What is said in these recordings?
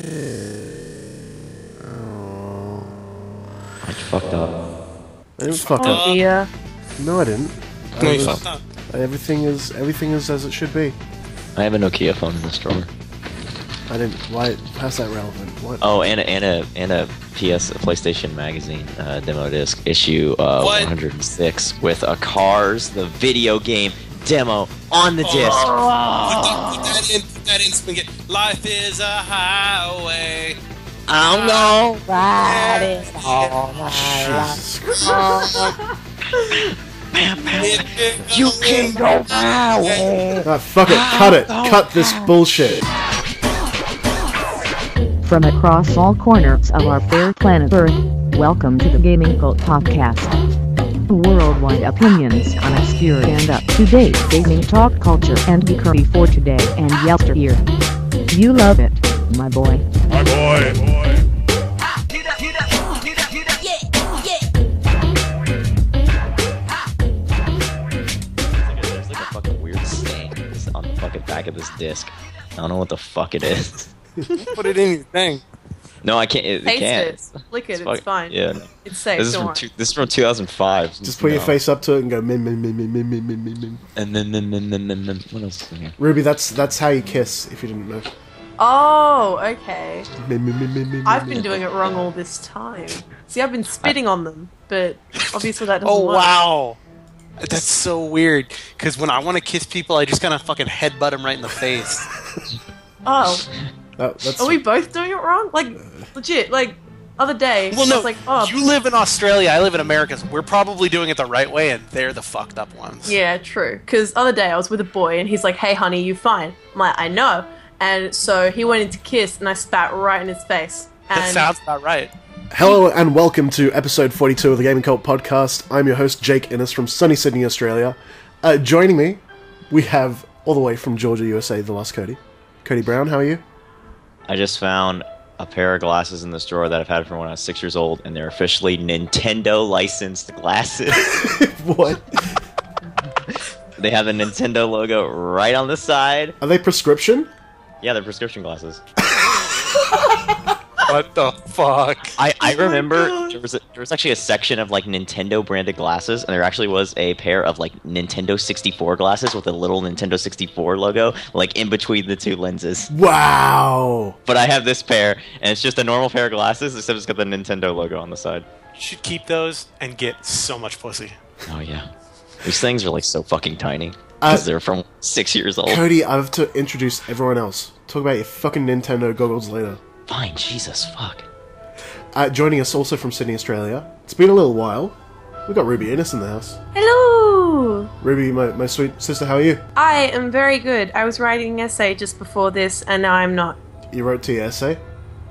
I fucked up. I didn't fuck up. Oh dear. No, I didn't. No, you fucked up. Everything is as it should be. I have a Nokia phone in this drawer. I didn't. Why? How's that relevant? What? Oh, and a PlayStation Magazine demo disc issue 106 with a Cars the video game demo on the disc. Put that in, Spinget. Life is a highway. I don't know. Riding all Jesus night. You can go my way. Ah, fuck it. Cut it. Cut this bullshit. From across all corners of our fair planet Earth, welcome to the Gaming Cult Podcast. Worldwide opinions on obscure and up-to-date gaming talk culture and geekery for today and yesteryear. You love it, my boy. My boy. There's like a fucking weird stain on the fucking back of this disc. I don't know what the fuck it is. Put it in your thing. No, I can't. It Taste can't. it. Lick it. fuck- It's fine. Yeah. No. It's safe. This is Don't from worry. this is from 2005. Just put your No. face up to it and go min min min min min min min min min. And then what else is in here? Ruby, that's how you kiss. If you didn't know. Oh, okay. Min min min min min. I've been doing it wrong all this time. See, I've been spitting on them, but obviously that doesn't Oh, work. wow. That's so weird. Because when I want to kiss people, I just kind of fucking headbutt them right in the face. Oh, That's. are we both doing it wrong? Like, legit, like, other day, Well, I no, was like, oh, you live in Australia, I live in America, so we're probably doing it the right way, and they're the fucked up ones. yeah, true. Because other day I was with a boy, and he's like, hey, honey, you fine? I'm like, I know. And so he went in to kiss, and I spat right in his face. And That sounds about right. Hello and welcome to episode 42 of the Gaming Cult Podcast. I'm your host, Jake Innes from sunny Sydney, Australia. Joining me, we have, all the way from Georgia, USA, the last Cody. Cody Brown, how are you? I just found a pair of glasses in this drawer that I've had from when I was 6 years old, and they're officially Nintendo licensed glasses. What? They have a Nintendo logo right on the side. Are they prescription? Yeah, they're prescription glasses. What the fuck? I remember there was actually a section of like Nintendo branded glasses, and there actually was a pair of like Nintendo 64 glasses with a little Nintendo 64 logo like in between the two lenses. Wow! But I have this pair, and it's just a normal pair of glasses, except it's got the Nintendo logo on the side. You should keep those and get so much pussy. Oh yeah, these things are like so fucking tiny because they're from 6 years old. Cody, I have to introduce everyone else. Talk about your fucking Nintendo goggles later. Fine, Jesus, fuck. Joining us also from Sydney, Australia. It's been a little while. We've got Ruby Innes in the house. hello! Ruby, my sweet sister, how are you? I am very good. I was writing an essay just before this, and now I'm not. You wrote to your essay?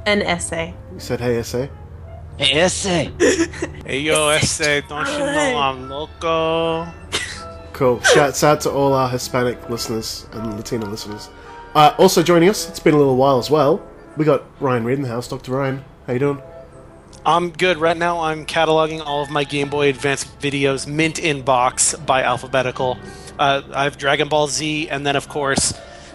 An essay. You said, hey, essay? Hey, essay. Hey, yo, Ese, don't you know I'm loco? Cool. Shouts out to all our Hispanic listeners and Latino listeners. Also joining us, it's been a little while as well, we got Ryan Reed in the house. Dr. Ryan, how you doing? I'm good. Right now, I'm cataloging all of my Game Boy Advance videos, mint in box by alphabetical. I have Dragon Ball Z, and then, of course,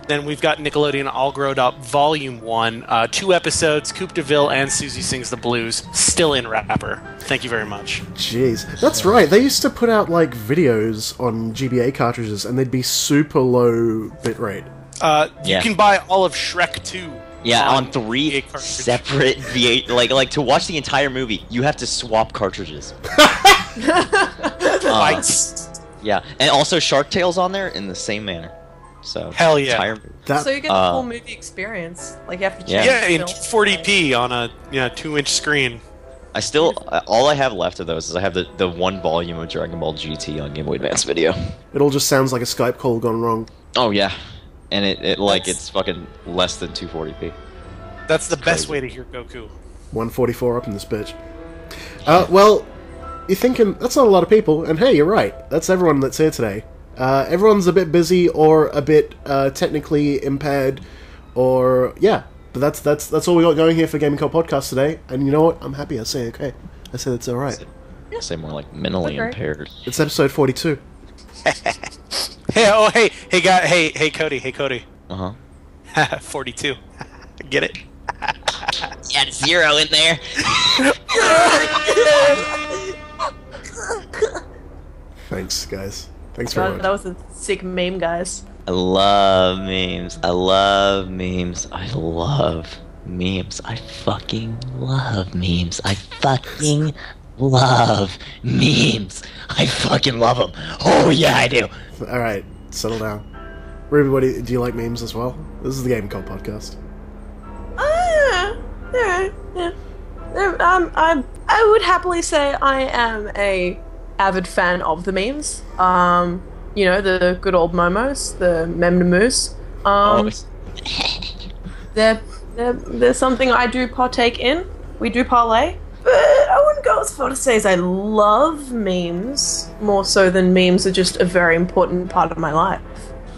then we've got Nickelodeon All Growed Up Volume 1. 2 episodes, Coupe de Ville and Susie Sings the Blues, still in wrapper. Thank you very much. Jeez. That's right, they used to put out, like, videos on GBA cartridges, and they'd be super low bitrate. You Yeah. can buy all of Shrek 2. Yeah, on 3 VA cartridge. separate V8. Like to watch the entire movie, you have to swap cartridges. Fights. Yeah, and also Shark Tale's on there in the same manner. So Hell yeah. entire- That, So you get the full movie experience. Like, you have to Yeah. change Yeah, in the 40p on a 2-inch screen. I still all I have left of those is I have the one volume of Dragon Ball GT on Game Boy Advance video. it all just sounds like a Skype call gone wrong. Oh yeah, and it like That's- it's fucking less than 240p. That's the best crazy. way to hear Goku. 144 up in this bitch. Well, you're thinking, that's not a lot of people, and hey, you're right. That's everyone that's here today. Everyone's a bit busy, or a bit technically impaired, or, yeah. But that's all we got going here for Gaming Cult Podcast today, and you know what? I'm happy. I say okay. I say that's alright. I say more like mentally Okay. impaired. It's episode 42. Hey, Cody. Uh huh. 42. Get it? Add a 0 in there. Thanks, guys. Thanks very God, much. that was a sick meme, guys. I love memes. I love memes. I love memes. I fucking love memes. I fucking love memes. I fucking love them. Oh yeah, I do. Alright, settle down. Ruby, do you like memes as well? This is the Game Cult podcast. Yeah. I would happily say I am a avid fan of the memes. You know, the good old momos, the memnamoose. They're something I do partake in. We do parlay. But I wouldn't go as far to say as I love memes, more so than memes are just a very important part of my life.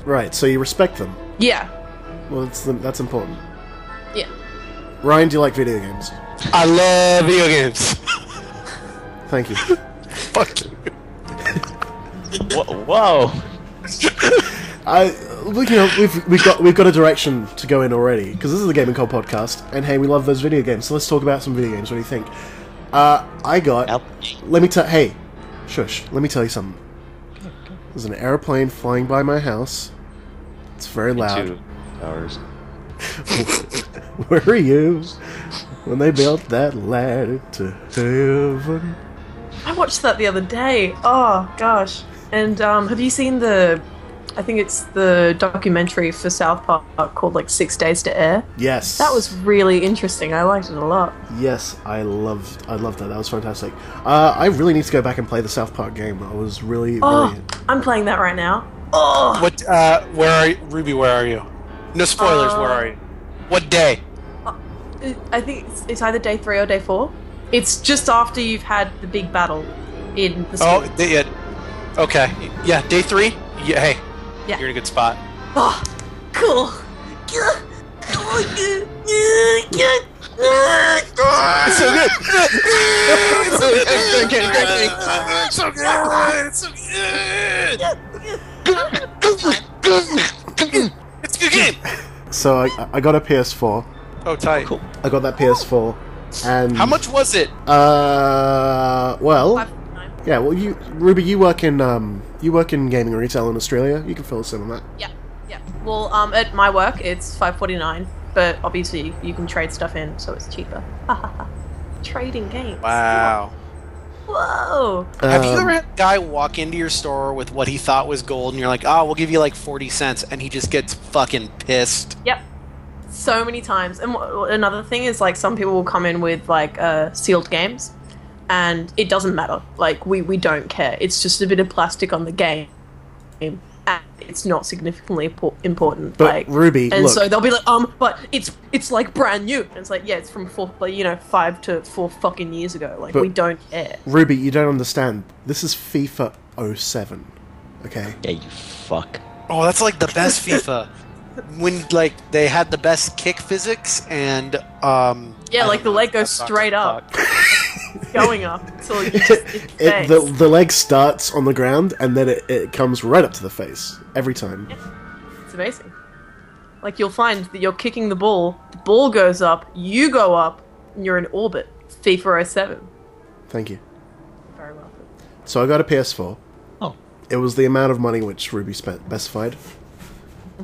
Right, so you respect them. Yeah. Well, that's important. Yeah. Ryan, do you like video games? I love video games. Thank you. Fuck you. Whoa. We've got a direction to go in already, because this is the Gaming Cult podcast, and hey, we love those video games, so let's talk about some video games. What do you think? Hey, shush, let me tell you something. There's an airplane flying by my house. It's very loud. 2 hours. Where are you when they built that ladder to heaven? I watched that the other day. Oh, gosh. And have you seen I think it's the documentary for South Park called, like, 6 Days to Air? Yes. That was really interesting. I liked it a lot. Yes, I loved that. That was fantastic. I really need to go back and play the South Park game. I was really... I'm playing that right now. Oh! What? Where are you, Ruby? Where are you? No spoilers. Where are you? What day? I think it's either day 3 or day 4. It's just after you've had the big battle in the school. Okay. Yeah, day 3? Yeah, hey. Yeah. You're in a good spot. Oh, cool. It's so good. It's a good game. So I got a PS4. Oh, tight. Cool. I got that PS4, and... How much was it? Well... $5.99. Yeah, well, Ruby, you work in gaming retail in Australia. You can fill us in on that. Yeah. Well, at my work, it's $5.49, but obviously you can trade stuff in, so it's cheaper. Trading games. Wow. Whoa. Have you ever had a guy walk into your store with what he thought was gold, and you're like, oh, we'll give you like 40 cents, and he just gets fucking pissed? Yep. So many times. And another thing is, like, some people will come in with, like, sealed games, and it doesn't matter. Like, we don't care. It's just a bit of plastic on the game, and it's not significantly important. But like, Ruby, and look. so they'll be like, but it's like brand new. And it's like, yeah, it's from 5 to 4 fucking years ago. Like, But- we don't care. Ruby, you don't understand. This is FIFA 07, okay? Yeah, you fuck. Oh, that's like the best FIFA. When like they had the best kick physics and Yeah, like the leg goes straight up. It's going up until you just hit the face. The leg starts on the ground, and then it comes right up to the face, every time. It's amazing. Like, you'll find that you're kicking the ball goes up, you go up, and you're in orbit. FIFA 07. Thank you. Very welcome. So I got a PS4. Oh. It was the amount of money which Ruby specified.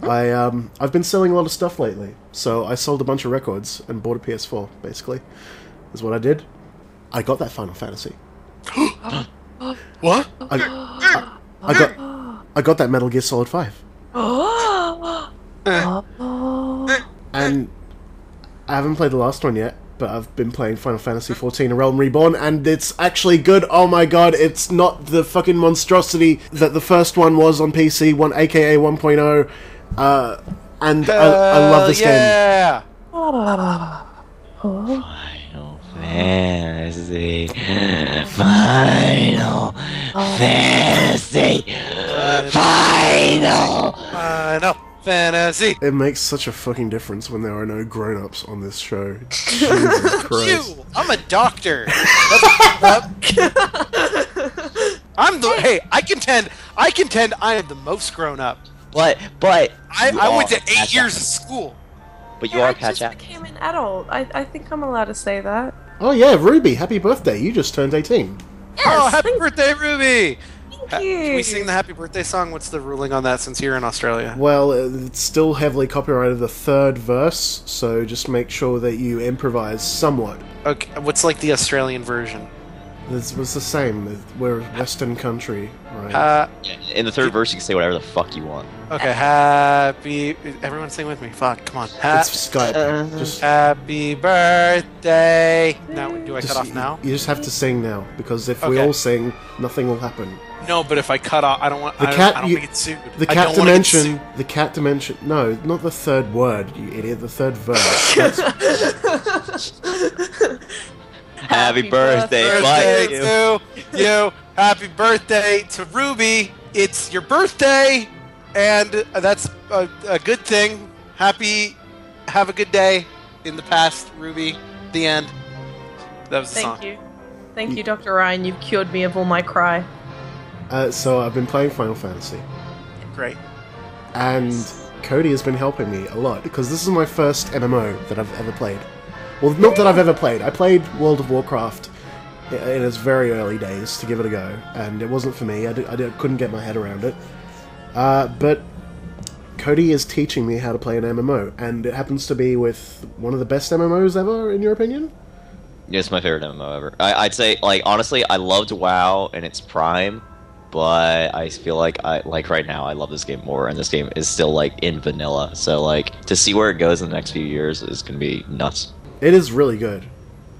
I've been selling a lot of stuff lately, so I sold a bunch of records and bought a PS4. Basically, is what I did. I got that Final Fantasy. what? I got that Metal Gear Solid 5. And I haven't played the last one yet, but I've been playing Final Fantasy XIV: A Realm Reborn, and it's actually good. Oh my god, it's not the fucking monstrosity that the first one was on PC, aka 1.0. And I love this game. Yeah. Final Fantasy. Final Fantasy. Final Fantasy. It makes such a fucking difference when there are no grown-ups on this show. Jesus Christ. You. I'm a doctor. Hey, I contend I am the most grown up. But I went to 8 years of school. but you Yeah, are I Patch just Adams. became an adult. I think I'm allowed to say that. Oh yeah, Ruby, happy birthday! You just turned 18. Yes, Oh, happy thank, birthday, Ruby! thank you. Can we sing the happy birthday song? What's the ruling on that since you're in Australia? Well, it's still heavily copyrighted the third verse, so just make sure that you improvise somewhat. Okay, what's like the Australian version? It was the same. We're a Western country, right? Yeah, in the third verse, you can say whatever the fuck you want. Okay, happy... Everyone sing with me. Fuck, come on. It's Skype. Just, Happy birthday! Now, do I just- cut off now? You just have to sing now, because if we Okay. all sing, nothing will happen. No, but if I cut off, I don't want... The I cat- don't want you- to get sued. The I cat don't wanna get dimension. sued. The cat dimension. No, not the third word, you idiot. The third verse. That's- Happy birthday, Birthday Mike. to you. Happy birthday to Ruby. It's your birthday, and that's a good thing. Have a good day in the past, Ruby. The end. That was the song. Thank you. Thank you, Dr. Ryan. You've cured me of all my cry. so I've been playing Final Fantasy, Great. and Cody has been helping me a lot because this is my first MMO that I've ever played. Well, not that I've ever played. I played World of Warcraft in its very early days to give it a go, and it wasn't for me. I couldn't get my head around it. But Cody is teaching me how to play an MMO, and it happens to be with one of the best MMOs ever, in your opinion? Yeah, it's my favorite MMO ever. I'd say, like, honestly, I loved WoW in its prime, but I feel like right now I love this game more, and this game is still like in vanilla. So like to see where it goes in the next few years is gonna be nuts. It is really good.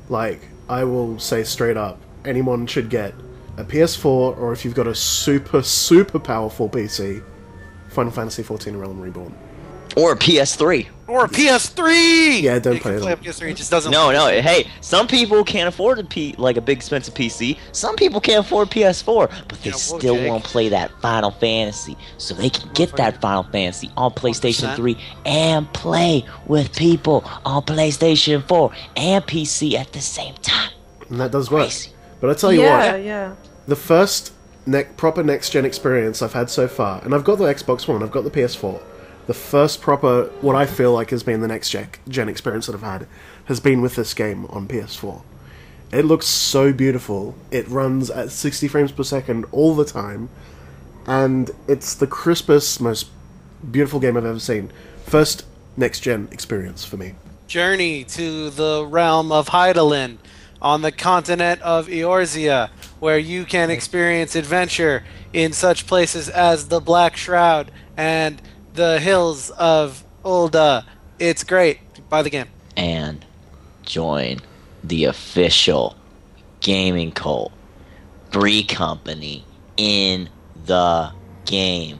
Like, I will say straight up, anyone should get a PS4, or if you've got a super, super powerful PC, Final Fantasy XIV Realm Reborn. Or a PS3. Or a PS3. Yeah, don't You play can it play a on- PS3. It just doesn't. No, hey, some people can't afford like a big expensive PC. Some people can't afford PS4, but they Yeah, whoa, still Jake. want to play that Final Fantasy, so they can get that Final Fantasy on PlayStation 1%. 3 and play with people on PlayStation 4 and PC at the same time. And that does work. Crazy. But I tell you yeah, what, yeah. the first proper next-gen experience I've had so far, and I've got the Xbox One, I've got the PS4, the first proper, what I feel like has been the next-gen experience that I've had, has been with this game on PS4. It looks so beautiful. It runs at 60 frames per second all the time, and it's the crispest, most beautiful game I've ever seen. First next-gen experience for me. Journey to the realm of Hydaelyn on the continent of Eorzea, where you can experience adventure in such places as the Black Shroud and the hills of Ul'dah. It's great. Buy the game. And join the official gaming cult, Bree Company, in the game.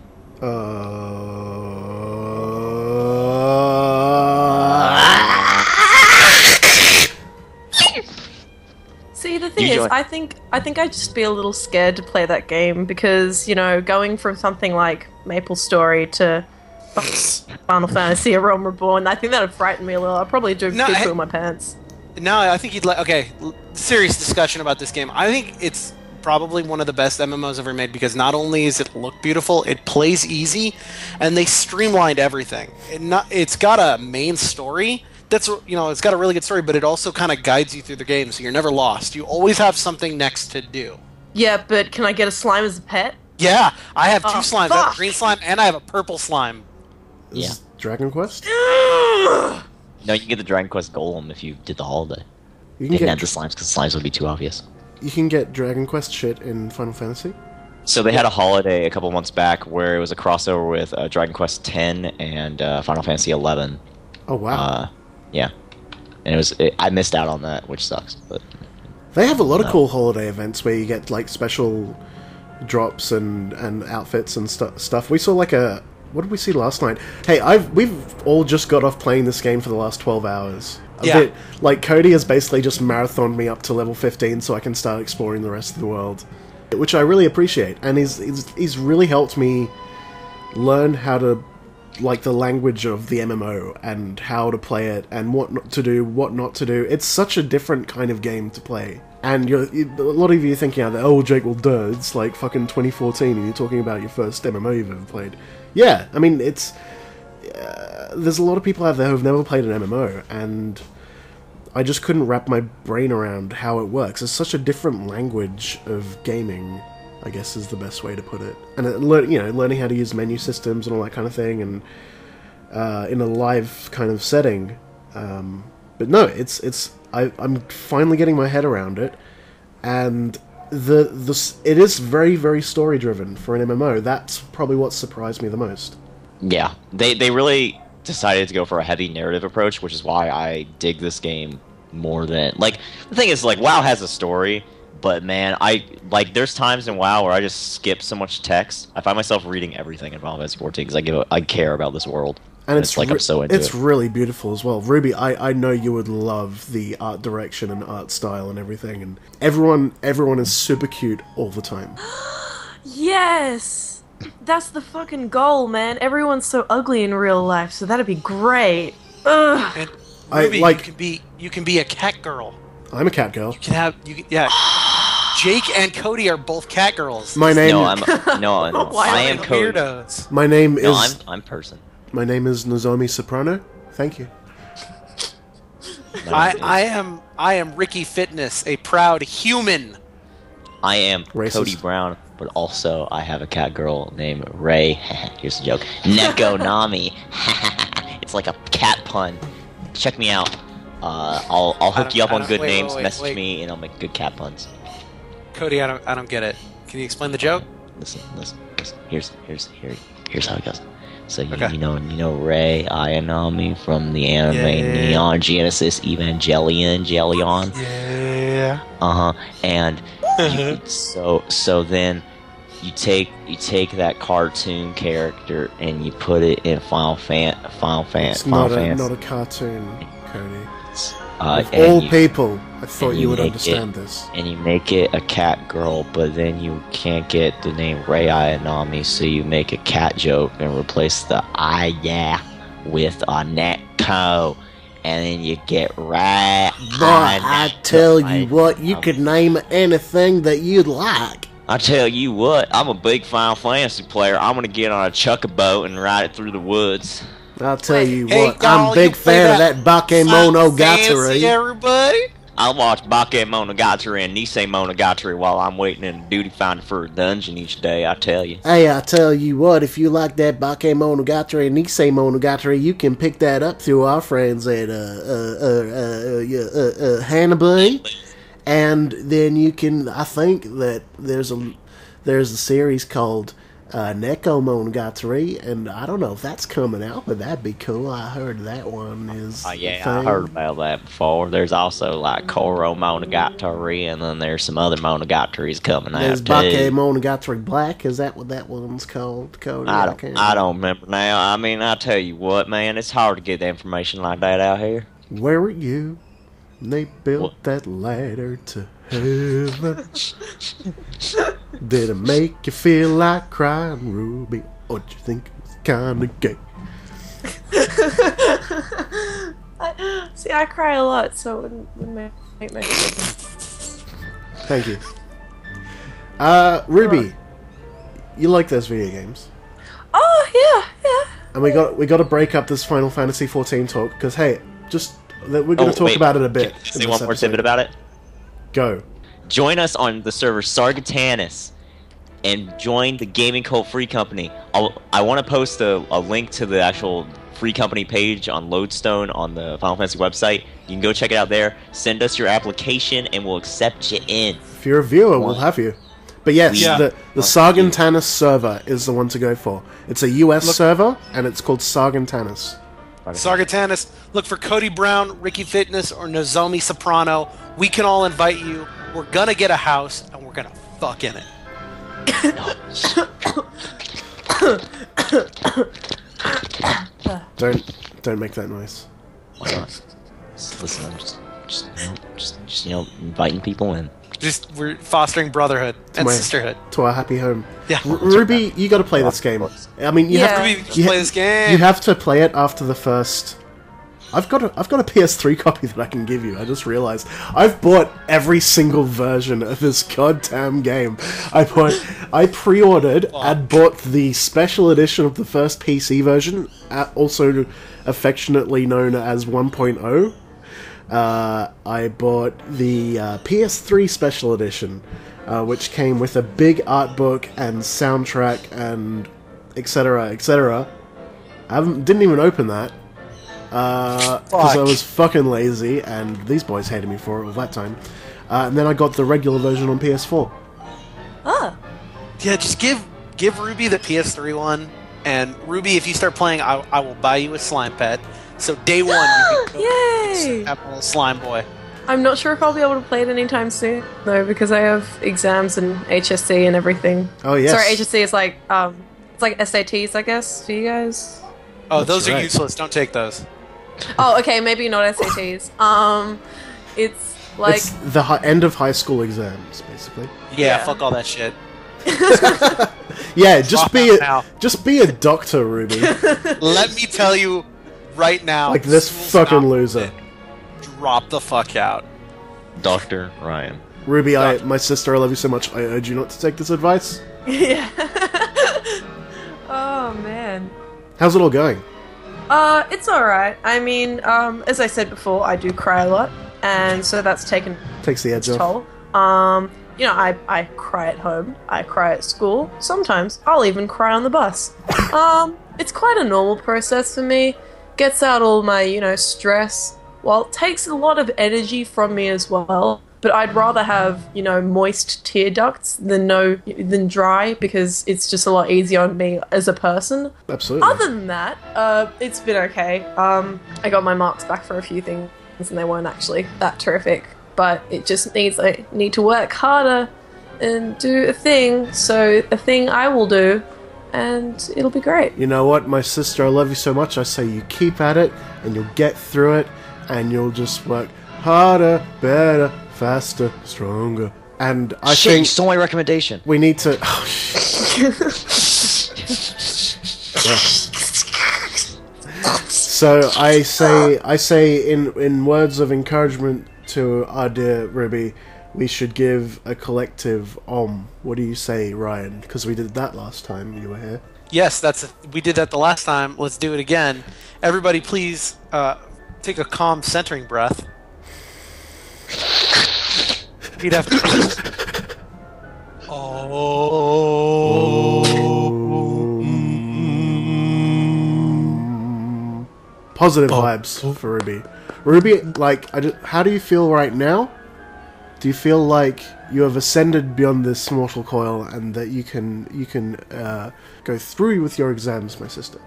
See, the thing You is, join- I think I'd just be a little scared to play that game because, you know, going from something like Maple Story to Final Fantasy: A Realm Reborn, I think that would frighten me a little. I'd probably do No, pee I- in my pants. No, I think you'd like. Okay, serious discussion about this game. I think it's probably one of the best MMOs ever made because not only does it look beautiful, it plays easy, and they streamlined everything. It's got a main story. It's got a really good story, but it also kind of guides you through the game, so you're never lost. You always have something next to do. Yeah, but can I get a slime as a pet? Yeah, I have two Oh, slimes. I have a fuck. green slime and I have a purple slime. This Yeah. is Dragon Quest? No, you can get the Dragon Quest Golem if you did the holiday. You They can didn't add the get slimes because slimes would be too obvious. you can get Dragon Quest shit in Final Fantasy. So they had a holiday a couple months back where it was a crossover with Dragon Quest X and Final Fantasy XI. Oh wow. Yeah, and I missed out on that, which sucks. But They have a lot of cool holiday events where you get like special drops and outfits and stuff. We saw like what did we see last night? Hey, we've all just got off playing this game for the last 12 hours. Yeah. Like Cody has basically just marathoned me up to level 15 so I can start exploring the rest of the world, which I really appreciate. And he's really helped me learn how to like the language of the MMO and how to play it and what not to do, what not to do. It's such a different kind of game to play. And a lot of you are thinking out there, oh, Jake, well, duh, it's like fucking 2014 and you're talking about your first MMO you've ever played. Yeah, I mean, there's a lot of people out there who've never played an MMO, and I just couldn't wrap my brain around how it works. It's such a different language of gaming, I guess is the best way to put it. And learning how to use menu systems and all that kind of thing, and in a live kind of setting. But no, I'm finally getting my head around it, and it is very, very story driven for an MMO. That's probably what surprised me the most. Yeah, they really decided to go for a heavy narrative approach, which is why I dig this game more than the thing is WoW has a story, but man, there's times in WoW where I just skip so much text. I find myself reading everything in Final Fantasy 14 because I care about this world. And it's I'm so into it. Really beautiful as well. Ruby, I know you would love the art direction and art style and everything, and everyone is super cute all the time. Yes! That's the fucking goal, man. Everyone's so ugly in real life, so that'd be great. Ugh. And Ruby, you can be a cat girl. I'm a cat girl. Jake and Cody are both cat girls. My name. No, I am Cody. Weirdos. My name is. No, I'm person. My name is Nozomi Soprano. Thank you. I am Ricky Fitness, a proud human. I am Racist. Cody Brown, but also I have a cat girl named Ray. Here's a joke. Neko Nami. It's like a cat pun. Check me out. I'll hook you up on good names. Message me, and I'll make good cat puns. Cody, I don't get it. Can you explain the joke? Listen. Here's how it goes. So you know Ray Ayanami from the anime Neon Genesis Evangelion Jellion. Yeah. And so then you take that cartoon character and you put it in Final Fantasy. It's not a cartoon, Cody. Of all people, I thought you would understand this. And you make it a cat girl, but then you can't get the name Rei Ayanami, so you make a cat joke and replace the Aya with a Neko. And then you get right. Boy, I tell you what, you could name anything that you'd like. I tell you what, I'm a big Final Fantasy player. I'm gonna get on a chucka-boat and ride it through the woods. I'll tell you what, I'm a big fan of that Bakemonogatari. Everybody, I watch Bakemonogatari and Nisei Monogatari while I'm waiting in a duty finder for a dungeon each day, I tell you. Hey, I tell you what, if you like that Bakemonogatari and Nisei Monogatari, you can pick that up through our friends at Hanabi. And then you can, I think that there's a series called Neko Monogatari, and I don't know if that's coming out, but that'd be cool. I heard that one is. Oh yeah, I heard about that before. There's also like Koro Monogatari, and then there's some other Monogataris coming out too. There's Bake Monogatari Black. Is that what that one's called, Cody? I don't remember now. I mean, I tell you what, man, it's hard to get the information like that out here. Where were you? They built that ladder to heaven. Did it make you feel like crying, Ruby? Or did you think it was kind of gay? See, I cry a lot, so it wouldn't make my Thank you. Ruby, you like those video games? Oh yeah. And we got to break up this Final Fantasy 14 talk because hey, we're going to talk about it a bit. Can I say one more tidbit about it? Go. Join us on the server Sargatanis and join the Gaming Cult Free Company. I want to post a link to the actual Free Company page on Lodestone on the Final Fantasy website. You can go check it out there. Send us your application and we'll accept you in. If you're a viewer, we'll have you. But yes, the Sargatanis server is the one to go for. It's a US server, and it's called Sargatanis. Sargatanis, look for Cody Brown, Ricky Fitness, or Nozomi Soprano. We can all invite you. We're gonna get a house, and we're gonna fuck in it. Don't make that noise. Why not? Listen, I'm just inviting people in. We're fostering brotherhood and sisterhood. To our happy home. Yeah. Ruby, you got to play this game. I mean, you have to play this game. You have to play it after the first I've got a PS3 copy that I can give you. I just realized I've bought every single version of this goddamn game. I pre-ordered and bought the special edition of the first PC version, also affectionately known as 1.0. I bought the PS3 special edition, which came with a big art book and soundtrack and etc. etc. I didn't even open that. Because I was fucking lazy, and these boys hated me for it all that time. And then I got the regular version on PS4. Ah. Yeah, just give Ruby the PS3 one, and Ruby, if you start playing, I will buy you a slime pet. So day one, you can Yay! have a little slime boy. I'm not sure if I'll be able to play it anytime soon, though, because I have exams and HSC and everything. Oh yes. Sorry, HSC is like it's like SATs, I guess, for you guys. Oh, That's those are right. useless. Don't take those. Oh, okay, maybe not SATs. It's like It's the end of high school exams, basically. Yeah, Yeah. fuck all that shit. Yeah, just Drop out now. be a doctor, Ruby. Let me tell you right now. Like this school's fucking not loser. worth it. Drop the fuck out. Dr. Ryan. Ruby, my sister, I love you so much. I urge you not to take this advice. yeah. Oh man. How's it all going? It's alright. I mean, as I said before, I do cry a lot, and so that's taken Takes the edge its off. toll. You know, I cry at home, I cry at school, sometimes I'll even cry on the bus. It's quite a normal process for me. Gets out all my, stress. Well, it takes a lot of energy from me as well. But I'd rather have, moist tear ducts than dry, because it's just a lot easier on me as a person. Absolutely. Other than that, it's been okay. I got my marks back for a few things, and they weren't actually that terrific. But it just means I need to work harder and do a thing. So a thing I will do, and it'll be great. You know what, my sister, I love you so much. I say you keep at it, and you'll get through it, and you'll just work harder, better, faster, stronger. And I Shit, you think stole my recommendation. we need to. Oh, shit. So I say in words of encouragement to our dear Ruby, we should give a collective What do you say, Ryan? Because we did that last time you were here. Yes, we did that the last time. Let's do it again. Everybody, please take a calm, centering breath. Repeat after me. Positive vibes for Ruby. Ruby, how do you feel right now? Do you feel like you have ascended beyond this mortal coil and that you can go through with your exams, my sister?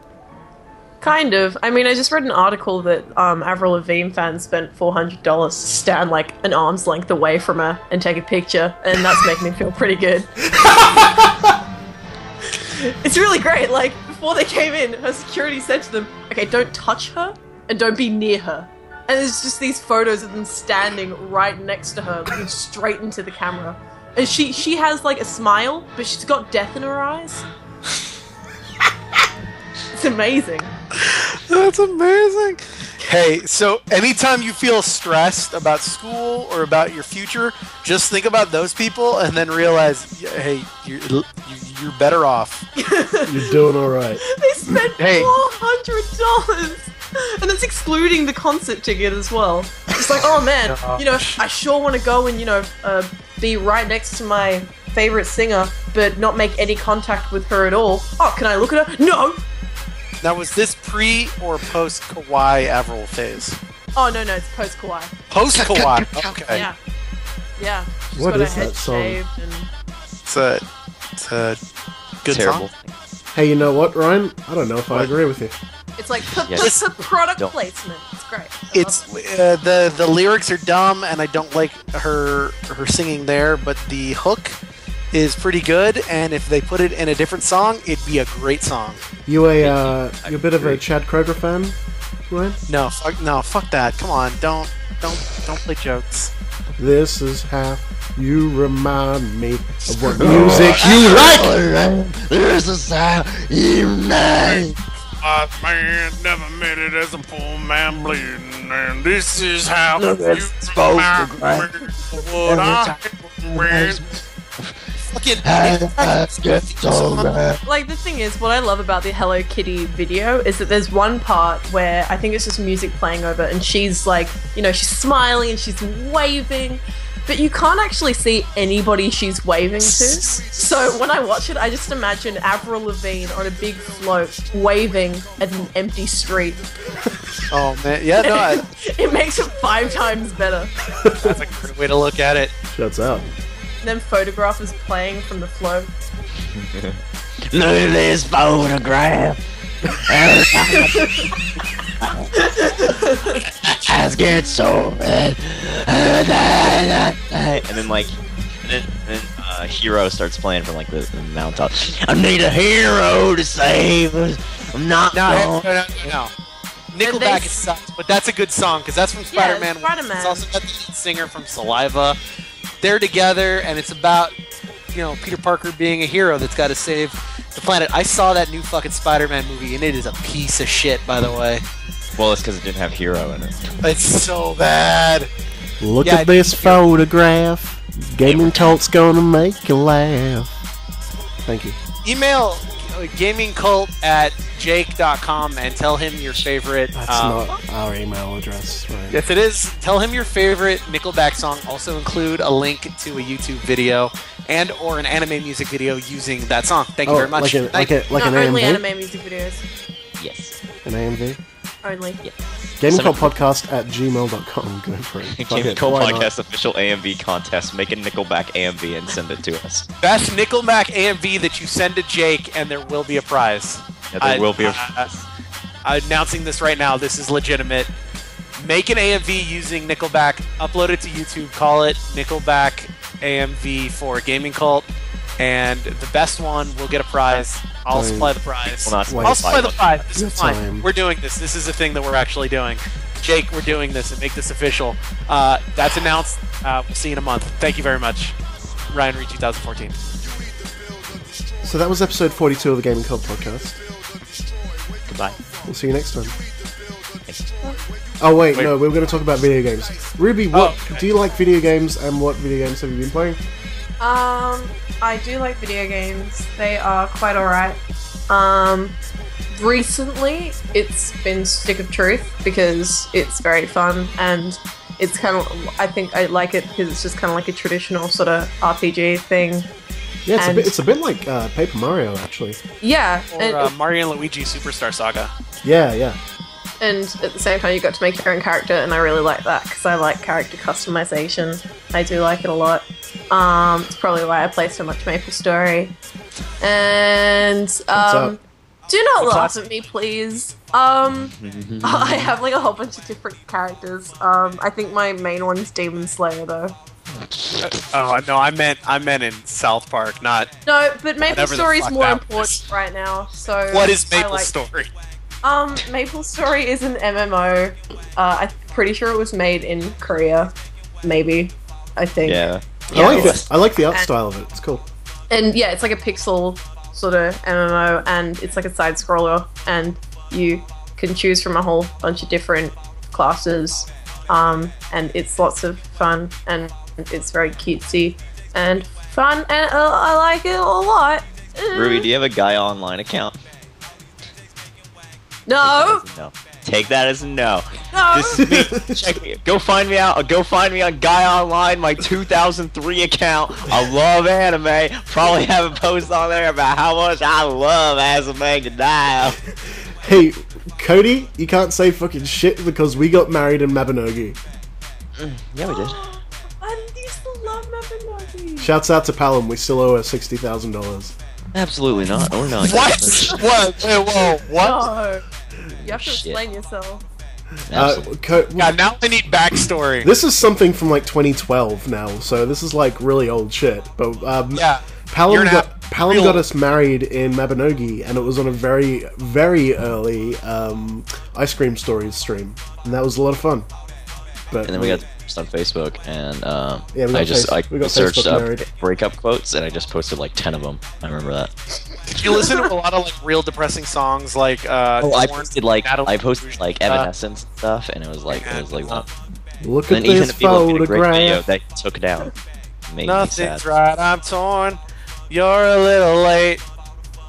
Kind of. I mean, I just read an article that Avril Lavigne fans spent $400 to stand like an arm's length away from her and take a picture, and that's making me feel pretty good. It's really great. Like, before they came in, her security said to them, "Okay, don't touch her and don't be near her." And there's just these photos of them standing right next to her, looking straight into the camera. And she has like a smile, but she's got death in her eyes. It's amazing. That's amazing. Hey, so anytime you feel stressed about school or about your future, just think about those people and then realize, hey, you're better off. You're doing all right. They spent Hey. $400, and that's excluding the concert ticket as well. It's like, oh man, I sure want to go and be right next to my favorite singer, but not make any contact with her at all. Oh, can I look at her? No. Now, was this pre or post Kawhi Avril phase? Oh no, it's post Kawhi. Post Kawhi. Okay. Yeah. She's What got is her head that song? shaved and It's a good Terrible. song. Hey, you know what, Ryan? I don't know if I agree with you. it's like Yes. product Don't. placement. It's great. It's the lyrics are dumb, and I don't like her singing there. But the hook is pretty good, and if they put it in a different song, it'd be a great song. You a bit of a Chad Kroger fan, Ryan? No, fuck that. Come on, don't play jokes. This is how you remind me of what music you like. This is how you make. wise man never made it as a poor man bleeding, and this is how Look at you this photograph. what I win. Fucking Like, the thing is, what I love about the Hello Kitty video is that there's one part where I think it's just music playing over, and she's like, you know, she's smiling and she's waving, but you can't actually see anybody she's waving to. So when I watch it, I just imagine Avril Lavigne on a big float waving at an empty street. Oh man, yeah, no, It makes it 5 times better. that's a great way to look at it. Shuts up. And then Photograph is playing from the float. Look at this photograph. Eyes get so red. And then Hero starts playing from like the mountaintop. I need a hero to save us. I'm not No. And Nickelback they- sucks, but that's a good song because that's from Spider-Man. Spider-Man. It's also got the lead singer from Saliva. They're together, and it's about, you know, Peter Parker being a hero that's got to save the planet. I saw that new fucking Spider-Man movie, and it is a piece of shit, by the way. Well, it's because it didn't have Hero in it. It's so bad. Look Yeah, at this photograph. Gaming Cult's gonna make you laugh. Thank you. Email gamingcult@jake.com and tell him your favorite. That's not our email address, right? Yes, it is. Tell him your favorite Nickelback song. Also include a link to a YouTube video and or an anime music video using that song. Thank you very much. Like an No, only AMV? anime music videos. Yes. An AMV? Only. GamingCultPodcast@gmail.com. Go for it. Fuck Gaming it, Cult why not? Podcast official AMV contest. Make a Nickelback AMV and send it to us. Best Nickelback AMV that you send to Jake, and there will be a prize. Yeah, there will be a I'm announcing this right now. This is legitimate. Make an AMV using Nickelback. Upload it to YouTube. Call it Nickelback AMV for Gaming Cult, and the best one will get a prize. I'll supply the prize. Well, not Wait. I'll supply the prize. This You is have fine. time. We're doing this. This is a thing that we're actually doing. Jake, we're doing this and make this official. That's announced. We'll see you in a month. Thank you very much. Ryan Reed 2014. So that was episode 42 of the Gaming Cult Podcast. Goodbye. We'll see you next time. Oh wait, no, we were going to talk about video games. Ruby, what do you like video games, and what video games have you been playing? I do like video games. They are quite alright. Recently, it's been Stick of Truth because it's very fun and it's kind of. I think I like it because it's just kind of like a traditional sort of RPG thing. Yeah, And- it's a bit like Paper Mario, actually. Yeah, Or Mario and Luigi Superstar Saga. Yeah, yeah. and at the same time, you got to make your own character, and I really like that because I like character customization. I do like it a lot. It's probably why I play so much Maple Story. And up? do not laugh classic. at me, please. I have like a whole bunch of different characters. I think my main one is Demon Slayer, though. Oh no, I meant in South Park, not. No, but Maple Whatever the Story is fuck more that important was. right now. So What is I Maple like- Story? Maple Story is an MMO. I'm pretty sure it was made in Korea, maybe. I think. Yeah. I like the art style of it. It's cool. And yeah, it's like a pixel sort of MMO, and it's like a side scroller, and you can choose from a whole bunch of different classes. And it's lots of fun, and it's very cutesy and fun, and I like it a lot. Ruby, do you have a Gaia Online account? No, No. Take that as a no. no. This is me. Check me. Go find me out. Go find me on Gaia Online, my 2003 account. I love anime. Probably have a post on there about how much I love anime now. Hey, Cody, you can't say fucking shit because we got married in Mabinogi. Yeah, we did. I used to love Mabinogi. Shouts out to Palom, we still owe her $60,000. Absolutely not. We're not. What? What? Wait, whoa, what? No. You have to Shit. explain yourself. God, now I need backstory. This is something from like 2012 now, so this is like really old shit. But Yeah. Palom You're not Palom real. got us married in Mabinogi, and it was on a very, very early Ice Cream Stories stream, and that was a lot of fun. But And then we got post on Facebook, and Yeah, we got I just we got searched Facebook up married. breakup quotes, and I just posted like 10 of them. I remember that. You listen to a lot of like real depressing songs, like Oh, I Torn, posted like Natalie like Evanescence and stuff, and it was like one. Look And at then even this the people who made a great video photograph. that took down made me Nothing's sad. right, I'm torn. You're a little late.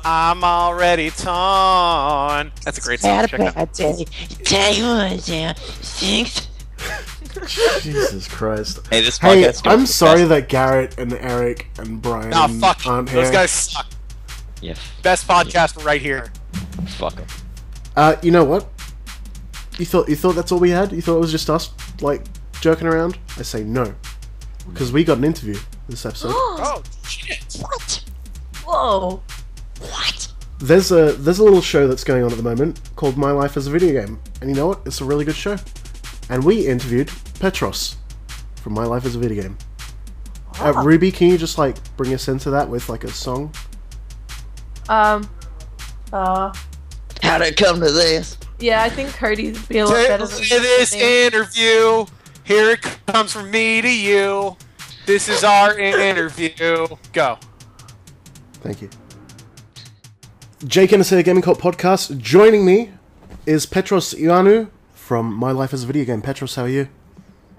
I'm already torn. That's a great song. Check it out. Jesus Christ. Hey, this Hey, podcast. I'm sorry that Garrett and Eric and Brian Nah, fuck. aren't here. Those guys suck. Yeah, Best podcast right here. fuck 'em. You know what? You thought that's all we had? You thought it was just us, like, joking around? I say no. Because we got an interview this episode. Oh, shit. What? Whoa. What? There's a little show that's going on at the moment called My Life as a Video Game. And you know what? It's a really good show. And we interviewed Petros from My Life as a Video Game. Ruby, can you just, like, bring us into that with, like, a song? Uh, How'd it come to this? yeah, I think Cody'd be a lot better than To this me. interview, here it comes from me to you. This is our interview. Go. Thank you. Jake and the Gaming Cult podcast. Joining me is Petros Ioannou from My Life as a Video Game. Petros, how are you?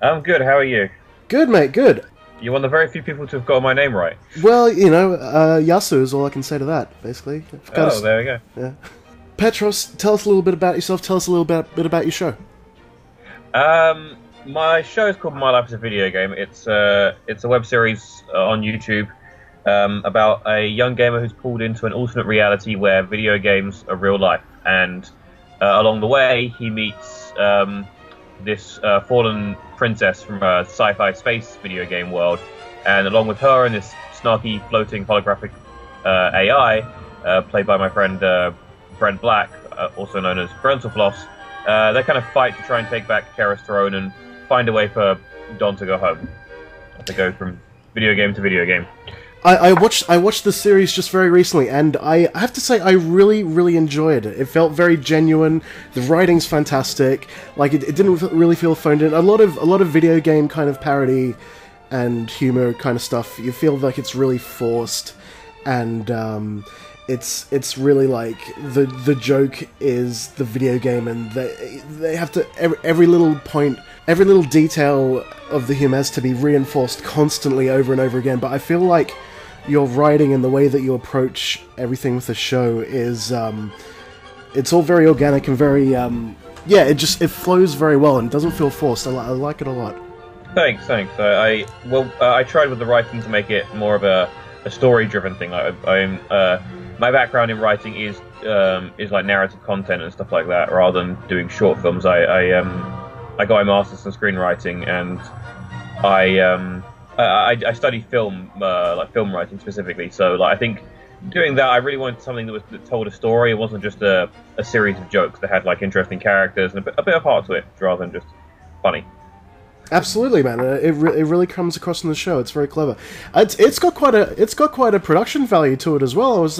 I'm good, how are you? Good, mate, good. You're one of the very few people to have got my name right. Well, you know, Yasu is all I can say to that, basically. Oh, there we go. Yeah. Petros, tell us a little bit about yourself. Tell us a little bit about your show. My show is called My Life as a Video Game. It's a web series on YouTube about a young gamer who's pulled into an alternate reality where video games are real life. And along the way, he meets this fallen princess from a sci-fi space video game world. And along with her and this snarky floating holographic AI, played by my friend Brent Black, also known as Brentalfloss, they kind of fight to try and take back Kara's throne and find a way for Don to go home. To go from video game to video game. I watched the series just very recently, and I have to say I really, really enjoyed it. It felt very genuine. The writing's fantastic. Like it didn't really feel phoned in. A lot of video game kind of parody and humor kind of stuff. You feel like it's really forced, and it's really like the joke is the video game, and they have to every little point, every little detail of the humor has to be reinforced constantly over and over again. But I feel like your writing and the way that you approach everything with the show is it's all very organic and very it flows very well and doesn't feel forced. I like it a lot. Thanks. I tried with the writing to make it more of a story-driven thing. My background in writing is like narrative content and stuff like that, rather than doing short films. I got my master's in screenwriting, and I studied film, like film writing specifically. So, like, I think doing that, I really wanted something that told a story. It wasn't just a series of jokes that had like interesting characters and a bit of heart to it, rather than just funny. Absolutely, man. It really comes across in the show. It's very clever. It's got quite a production value to it as well. I was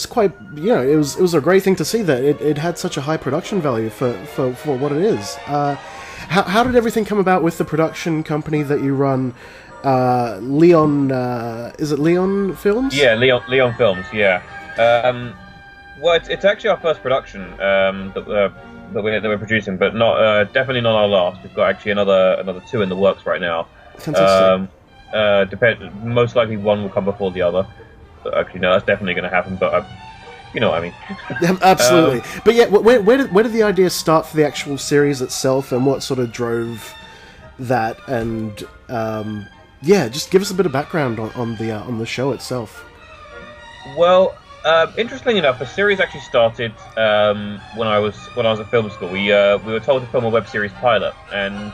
quite, you know, it was a great thing to see that it had such a high production value for what it is. How did everything come about with the production company that you run? Leon, is it Leon Films? Yeah, Leon Films. Yeah. Well, it's actually our first production that we're producing, but not definitely not our last. We've got actually another two in the works right now. Fantastic. Most likely one will come before the other. But actually, no, that's definitely going to happen. But you know what I mean. Yeah, absolutely. But yeah, where did the idea start for the actual series itself, and what sort of drove that? And just give us a bit of background on the show itself. Well, interestingly enough, the series actually started when I was at film school. We were told to film a web series pilot, and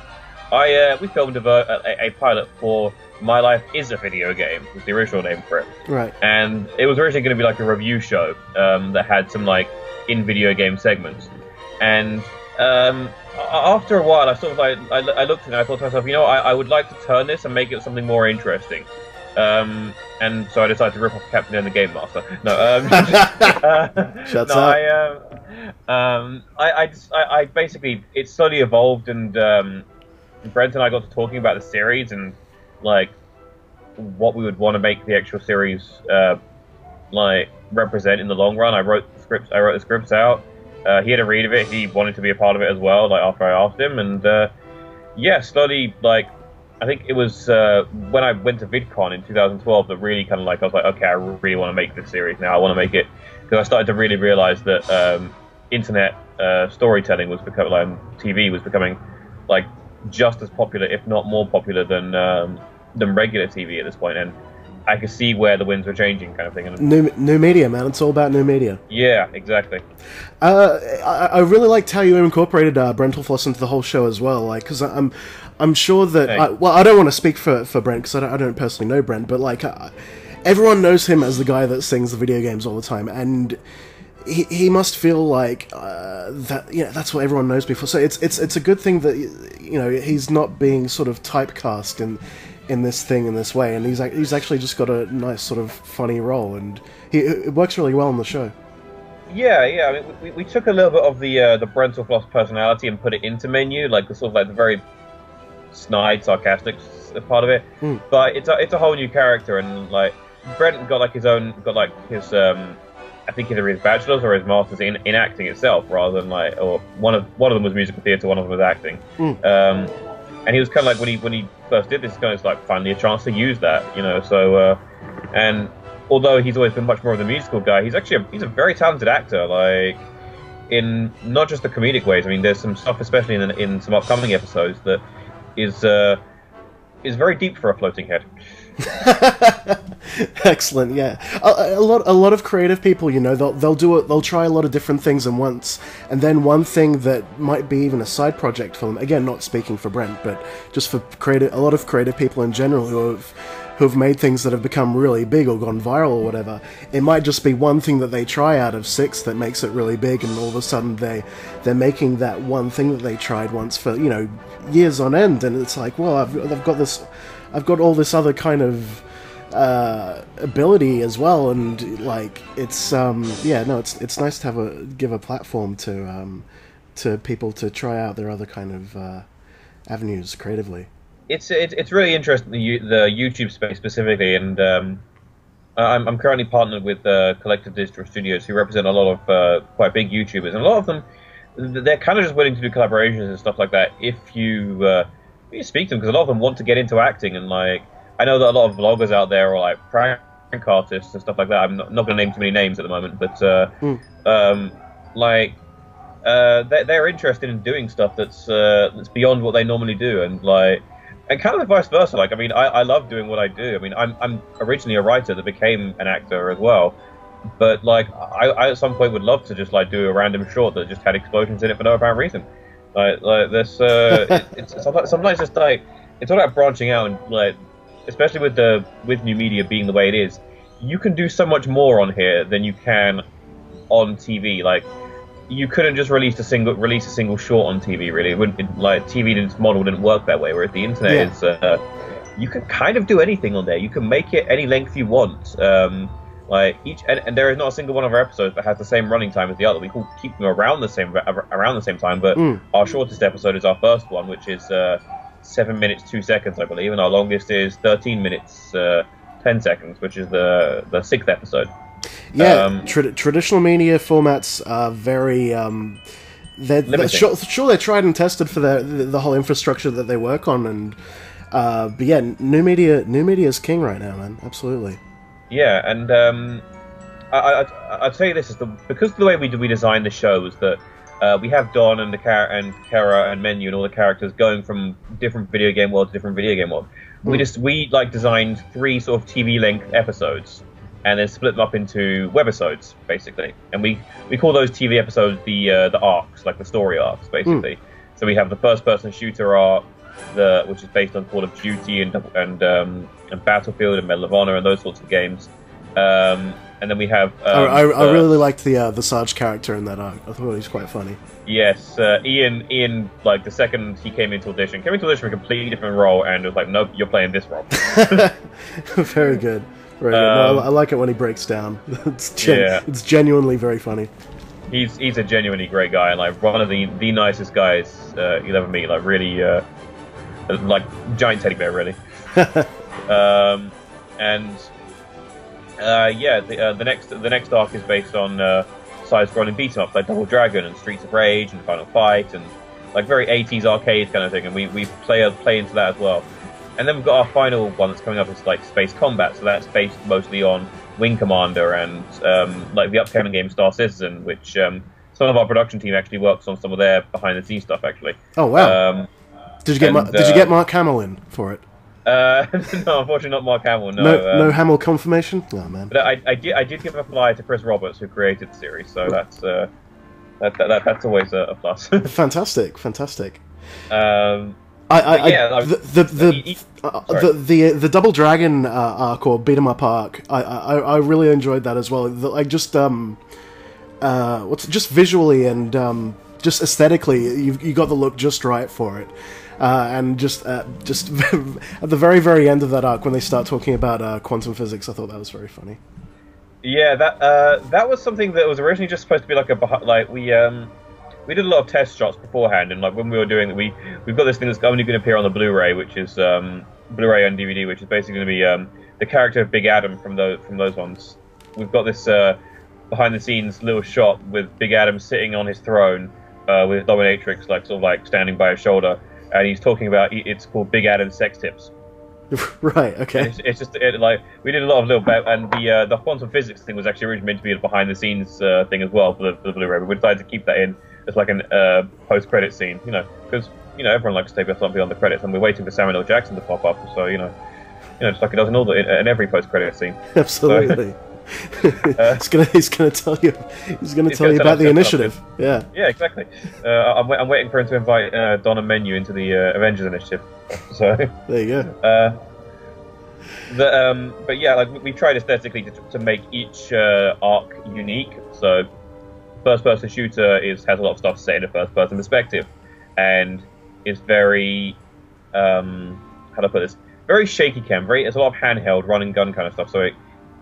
we filmed a pilot for My Life is a Video Game, was the original name for it. Right. And it was originally going to be like a review show that had some like in video game segments. And after a while, I sort of I looked at it and I thought to myself, you know, I would like to turn this and make it something more interesting. And so I decided to rip off Captain and the Game Master. No, Shuts no, up. I basically, it slowly evolved, and Brent and I got to talking about the series, and like what we would want to make the actual series like represent in the long run. I wrote the scripts out. He had a read of it. He wanted to be a part of it as well. Like after I asked him, and slowly, like I think it was when I went to VidCon in 2012 that really kind of like I was like, okay, I really want to make this series now. I want to make it because I started to really realize that internet storytelling was becoming, like TV was becoming like just as popular, if not more popular than regular TV at this point, and I could see where the winds were changing, kind of thing. And new media, man. It's all about new media. Yeah, exactly. I really liked how you incorporated Brentalfloss into the whole show as well. Like, because I'm sure that I don't want to speak for Brent because I don't personally know Brent, but like everyone knows him as the guy that sings the video games all the time, and he must feel like that. That's what everyone knows before. So it's a good thing that he's not being sort of typecast in this thing in this way, and he's actually just got a nice sort of funny role, and it works really well on the show. Yeah. I mean, we took a little bit of the Brentalfloss personality and put it into Menu, like the sort of like the very snide, sarcastic part of it. But it's a whole new character, and like Brent got his I think either his bachelor's or his master's in acting itself, rather than or one of them was musical theatre, one of them was acting. And he was kind of like when he first did this, kind of like finally a chance to use that, So and although he's always been much more of the musical guy, he's a very talented actor, like in not just the comedic ways. I mean, there's some stuff, especially in some upcoming episodes, that is very deep for a floating head. Excellent, yeah. A lot of creative people, they'll try a lot of different things at once, and then one thing that might be even a side project for them. Again, not speaking for Brent, but just for a lot of creative people in general who have made things that have become really big or gone viral or whatever. It might just be one thing that they try out of 6 that makes it really big, and all of a sudden they're making that one thing that they tried once for years on end, and it's like, well, I've got all this other kind of ability as well, and like it's nice to give a platform to people to try out their other kind of avenues creatively. It's really interesting, the YouTube space specifically, and I'm currently partnered with Collective Digital Studios, who represent a lot of quite big YouTubers, and a lot of them, they're kind of just willing to do collaborations and stuff like that if you speak to them, because a lot of them want to get into acting, and like I know that a lot of vloggers out there are like prank artists and stuff like that. I'm not going to name too many names at the moment, but they're interested in doing stuff that's beyond what they normally do, and kind of vice versa. Like, I mean, I love doing what I do. I mean, I'm originally a writer that became an actor as well, but like I at some point would love to just like do a random short that just had explosions in it for no apparent reason. Like this, it's sometimes just like it's all about branching out, and like especially with new media being the way it is, you can do so much more on here than you can on TV. Like, you couldn't just release a single short on TV. Really, TV's model didn't work that way. Whereas the internet is, you can kind of do anything on there. You can make it any length you want. And there is not a single one of our episodes that has the same running time as the other. We can keep them around the same time, but our shortest episode is our first one, which is 7 minutes 2 seconds, I believe, and our longest is 13 minutes 10 seconds, which is the 6th episode. Yeah, traditional media formats are very they're tried and tested for the whole infrastructure that they work on, and but yeah, new media is king right now, man. Absolutely. Yeah, and I'd say this is because the way we designed the show was that we have Don and Kara and Menu and all the characters going from different video game world to different video game world. We designed 3 sort of TV length episodes, and then split them up into webisodes, basically. And we call those TV episodes the arcs, like the story arcs, basically. So we have the first person shooter arc, which is based on Call of Duty and Battlefield and Medal of Honor and those sorts of games. And then we have. I really liked the Sarge character in that arc. I thought he was quite funny. Yes, Ian, like the second he came into audition for a completely different role, and it was like, nope, you're playing this role. Very good. Right. No, I like it when he breaks down. It's genuinely very funny. He's a genuinely great guy, and like one of the nicest guys you'll ever meet. Like really, like giant teddy bear, really. and the next arc is based on side-scrolling beat-em-ups like Double Dragon and Streets of Rage and Final Fight and like very 80s arcade kind of thing, and we play into that as well. And then we've got our final one that's coming up. It's like Space Combat, so that's based mostly on Wing Commander and like the upcoming game Star Citizen, which some of our production team actually works on some of their behind-the-scenes stuff actually. Oh wow! Did you get Mark Hamill in for it? No, unfortunately not Mark Hamill. No Hamill confirmation. Oh man! But I did give a flyer to Chris Roberts, who created the series, so that's always a plus. Fantastic. Yeah, the Double Dragon arc or beat 'em up arc, I really enjoyed that as well. Like just just visually and just aesthetically, you got the look just right for it. And just at the very end of that arc, when they start talking about quantum physics, I thought that was very funny. Yeah, that was something that was originally just supposed to be like we did a lot of test shots beforehand, and like when we were doing it, we've got this thing that's only going to appear on the Blu-ray, which is Blu-ray and DVD, which is basically going to be the character of Big Adam from those ones. We've got this behind the scenes little shot with Big Adam sitting on his throne with Dominatrix like sort of like standing by his shoulder. And he's talking about it's called Big Adam Sex Tips. Right. Okay. It's just like we did a lot of little and the quantum physics thing was actually originally meant to be a behind the scenes thing as well for the Blu-ray. But we decided to keep that in as like an post-credit scene, because everyone likes to take something on the credits, and we're waiting for Samuel L. Jackson to pop up. So just like it does in every post-credit scene. Absolutely. So, he's gonna tell you about the initiative. Yeah. Yeah, exactly. I'm waiting for him to invite Donna Menu into the Avengers initiative. So there you go. But yeah, like we tried aesthetically to make each arc unique. So first-person shooter has a lot of stuff set in a first-person perspective, and is very how do I put this? Very shaky cam. It's a lot of handheld, run and gun kind of stuff. So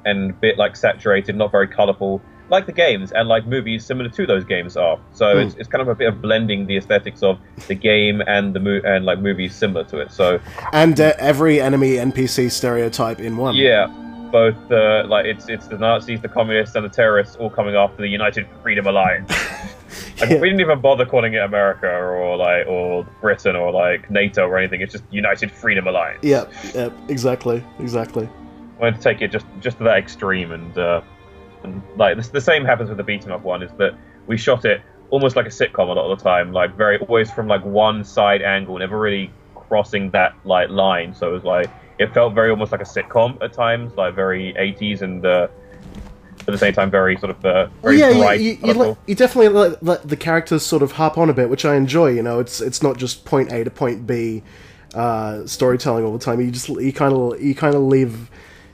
and a bit like saturated, not very colourful, like the games and like movies similar to those games are. So it's kind of a bit of blending the aesthetics of the game and and like movies similar to it. So every enemy NPC stereotype in one. Yeah, both like it's the Nazis, the communists, and the terrorists all coming after the United Freedom Alliance. Like, we didn't even bother calling it America or Britain or like NATO or anything. It's just United Freedom Alliance. Yep, exactly. I wanted to take it just to that extreme, and like the same happens with the beat 'em up one. Is that we shot it almost like a sitcom a lot of the time, like always from like one side angle, never really crossing that like line. So it was like it felt very almost like a sitcom at times, like very 80s, and at the same time very sort of very bright. You definitely let the characters sort of hop on a bit, which I enjoy. It's not just point A to point B storytelling all the time. You kind of leave.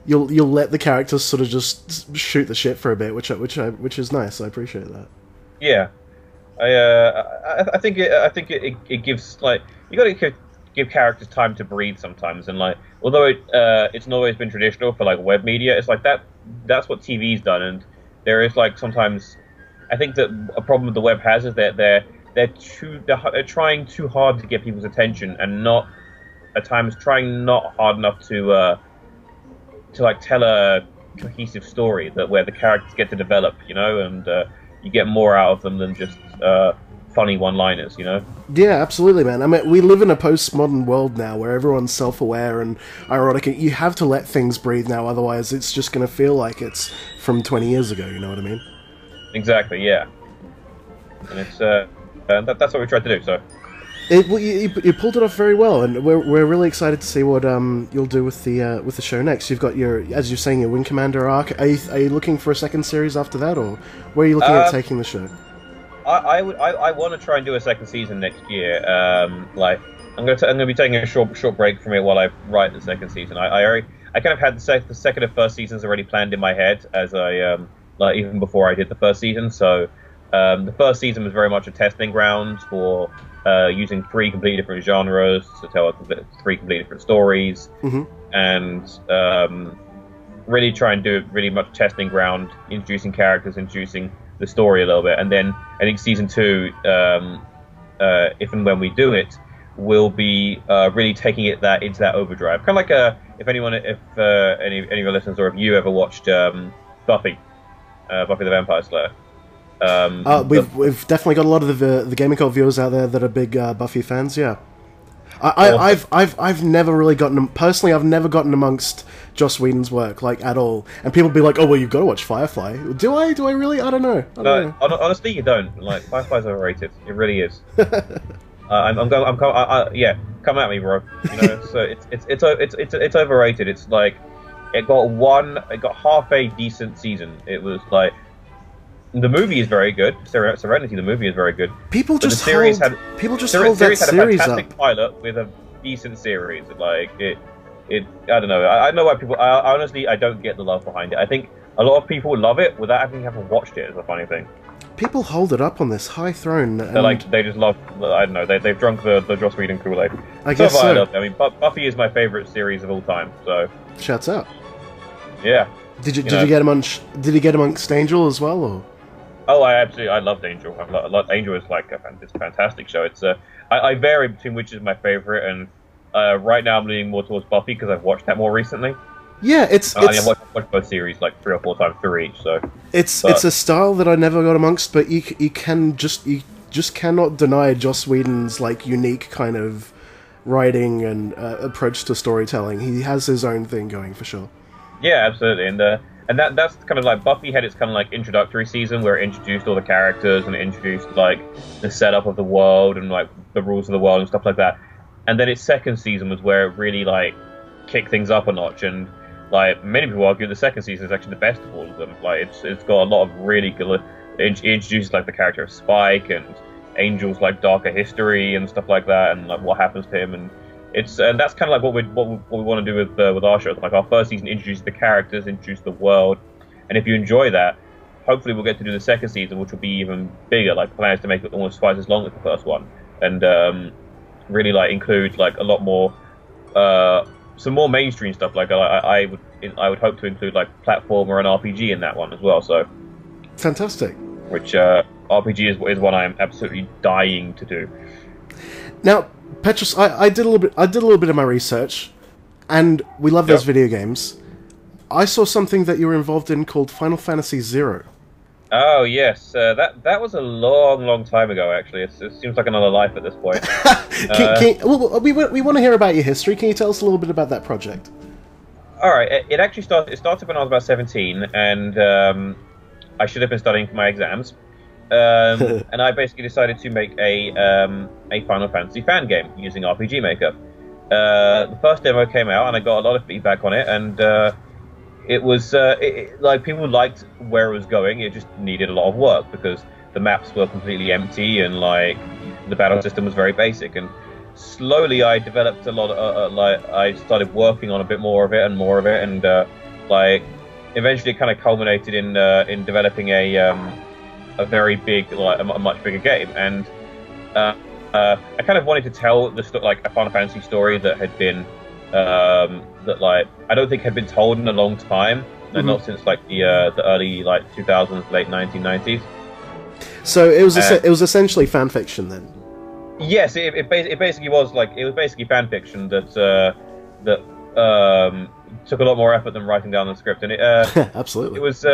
You'll let the characters sort of just shoot the shit for a bit, which is nice. I appreciate that. Yeah, I think it gives like you got to give characters time to breathe sometimes, and like although it's not always been traditional for like web media, it's like that's what TV's done, and there is like sometimes I think that a problem the web has is that they're trying too hard to get people's attention, and not at times trying not hard enough to like tell a cohesive story where the characters get to develop, and you get more out of them than just funny one-liners, Yeah, absolutely, man. I mean, we live in a postmodern world now where everyone's self-aware and ironic. You have to let things breathe now, otherwise it's just going to feel like it's from 20 years ago, you know what I mean? Exactly, yeah. And it's that's what we tried to do, so... You pulled it off very well, and we're really excited to see what you'll do with the show next. You've got as you're saying, your Wing Commander arc. Are you looking for a second series after that, or where are you looking at taking the show? I want to try and do a second season next year. Like I'm going to be taking a short break from it while I write the second season. I kind of had the second and first seasons already planned in my head as I like even before I did the first season. So the first season was very much a testing ground for. Using 3 completely different genres to tell 3 completely different stories, and really try and do really much testing ground, introducing characters, introducing the story a little bit, and then I think season 2, if and when we do it, will be really taking it into that overdrive. Kind of like if any of your listeners or if you ever watched Buffy the Vampire Slayer. We've definitely got a lot of the gaming cult viewers out there that are big Buffy fans. Yeah, I've never really gotten personally. I've never gotten amongst Joss Whedon's work like at all. And people be like, "Oh well, you've got to watch Firefly." Do I? Do I really? I don't know. I don't know. Honestly, you don't. Like Firefly's overrated. It really is. Yeah, come at me, bro. You know, so it's overrated. It's like it got half a decent season. It was like. The movie is very good. Serenity, the movie is very good. People just hold that series up. Fantastic pilot with a decent series. Like it. I don't know. I know why people. I honestly, I don't get the love behind it. I think a lot of people love it without having watched it. Is a funny thing. People hold it up on this high throne. They just love. I don't know. They've drunk the Joss Whedon Kool-Aid. I guess so. I mean, Buffy is my favorite series of all time. So shouts out. Yeah. Did you get him on? Did he get amongst Angel as well? Or? Oh, I loved Angel. Angel is like it's a fantastic show. It's I vary between which is my favorite, and right now I'm leaning more towards Buffy because I've watched that more recently. Yeah, I've watched both series like 3 or 4 times through each. So it's a style that I never got amongst, but you just cannot deny Joss Whedon's like unique kind of writing and approach to storytelling. He has his own thing going for sure. Yeah, absolutely, and that's kind of like Buffy had its kind of like introductory season where it introduced all the characters and it introduced like the setup of the world and like the rules of the world and stuff like that. And then its second season was where it really like kicked things up a notch. And like many people argue the second season is actually the best of all of them. Like it's got a lot of really good. It introduces like the character of Spike and Angel's like darker history and stuff like that, and like what happens to him. And that's kind of like what we want to do with our show. Like our first season introduces the characters, introduces the world, and if you enjoy that, hopefully we'll get to do the second season, which will be even bigger. Like the plan is to make it almost twice as long as the first one, and really like include like a lot more, some more mainstream stuff. Like I would hope to include like platformer and RPG in that one as well. So fantastic. Which RPG is one I am absolutely dying to do. Now, Petrus, I did a little bit of my research, and we love those video games. I saw something that you were involved in called Final Fantasy Zero. Oh yes, that was a long time ago. Actually, it seems like another life at this point. We want to hear about your history. Can you tell us a little bit about that project? All right, it actually started when I was about 17, and I should have been studying for my exams. And I basically decided to make a Final Fantasy fan game using RPG Maker. The first demo came out, and I got a lot of feedback on it, and it was like people liked where it was going. It just needed a lot of work because the maps were completely empty, and like the battle system was very basic. And slowly, I developed a lot of I started working on a bit more of it, and like eventually, it kind of culminated in developing a very big, like a much bigger game, and I kind of wanted to tell like a Final Fantasy story that had been that like I don't think had been told in a long time, and not since like the early like 2000s, late 1990s. So it was essentially fan fiction then. Yes, it basically was like it was basically fan fiction that took a lot more effort than writing down the script, and it absolutely it was.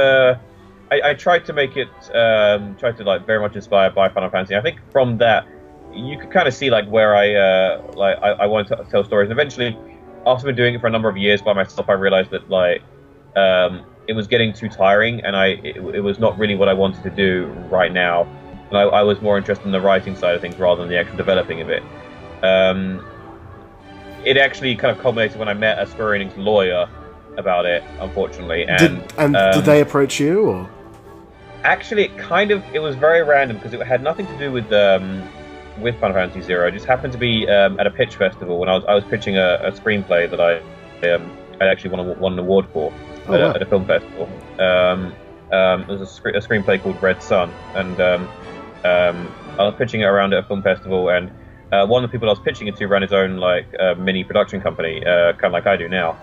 I tried to make it, tried to like very much inspired by Final Fantasy. I think from that, you could kind of see like where I wanted to tell stories. And eventually, after been doing it for a number of years by myself, I realized that like it was getting too tiring, and it was not really what I wanted to do right now. And I was more interested in the writing side of things rather than the actual developing of it. It actually kind of culminated when I met a Square Enix lawyer about it, unfortunately. Did they approach you, or? Actually, it was very random because it had nothing to do with Final Fantasy Zero. It just happened to be at a pitch festival when I was pitching a screenplay that I actually won an award for at a film festival. There's a screenplay called Red Sun, and I was pitching it around at a film festival, and one of the people I was pitching it to ran his own like mini production company, kind of like I do now.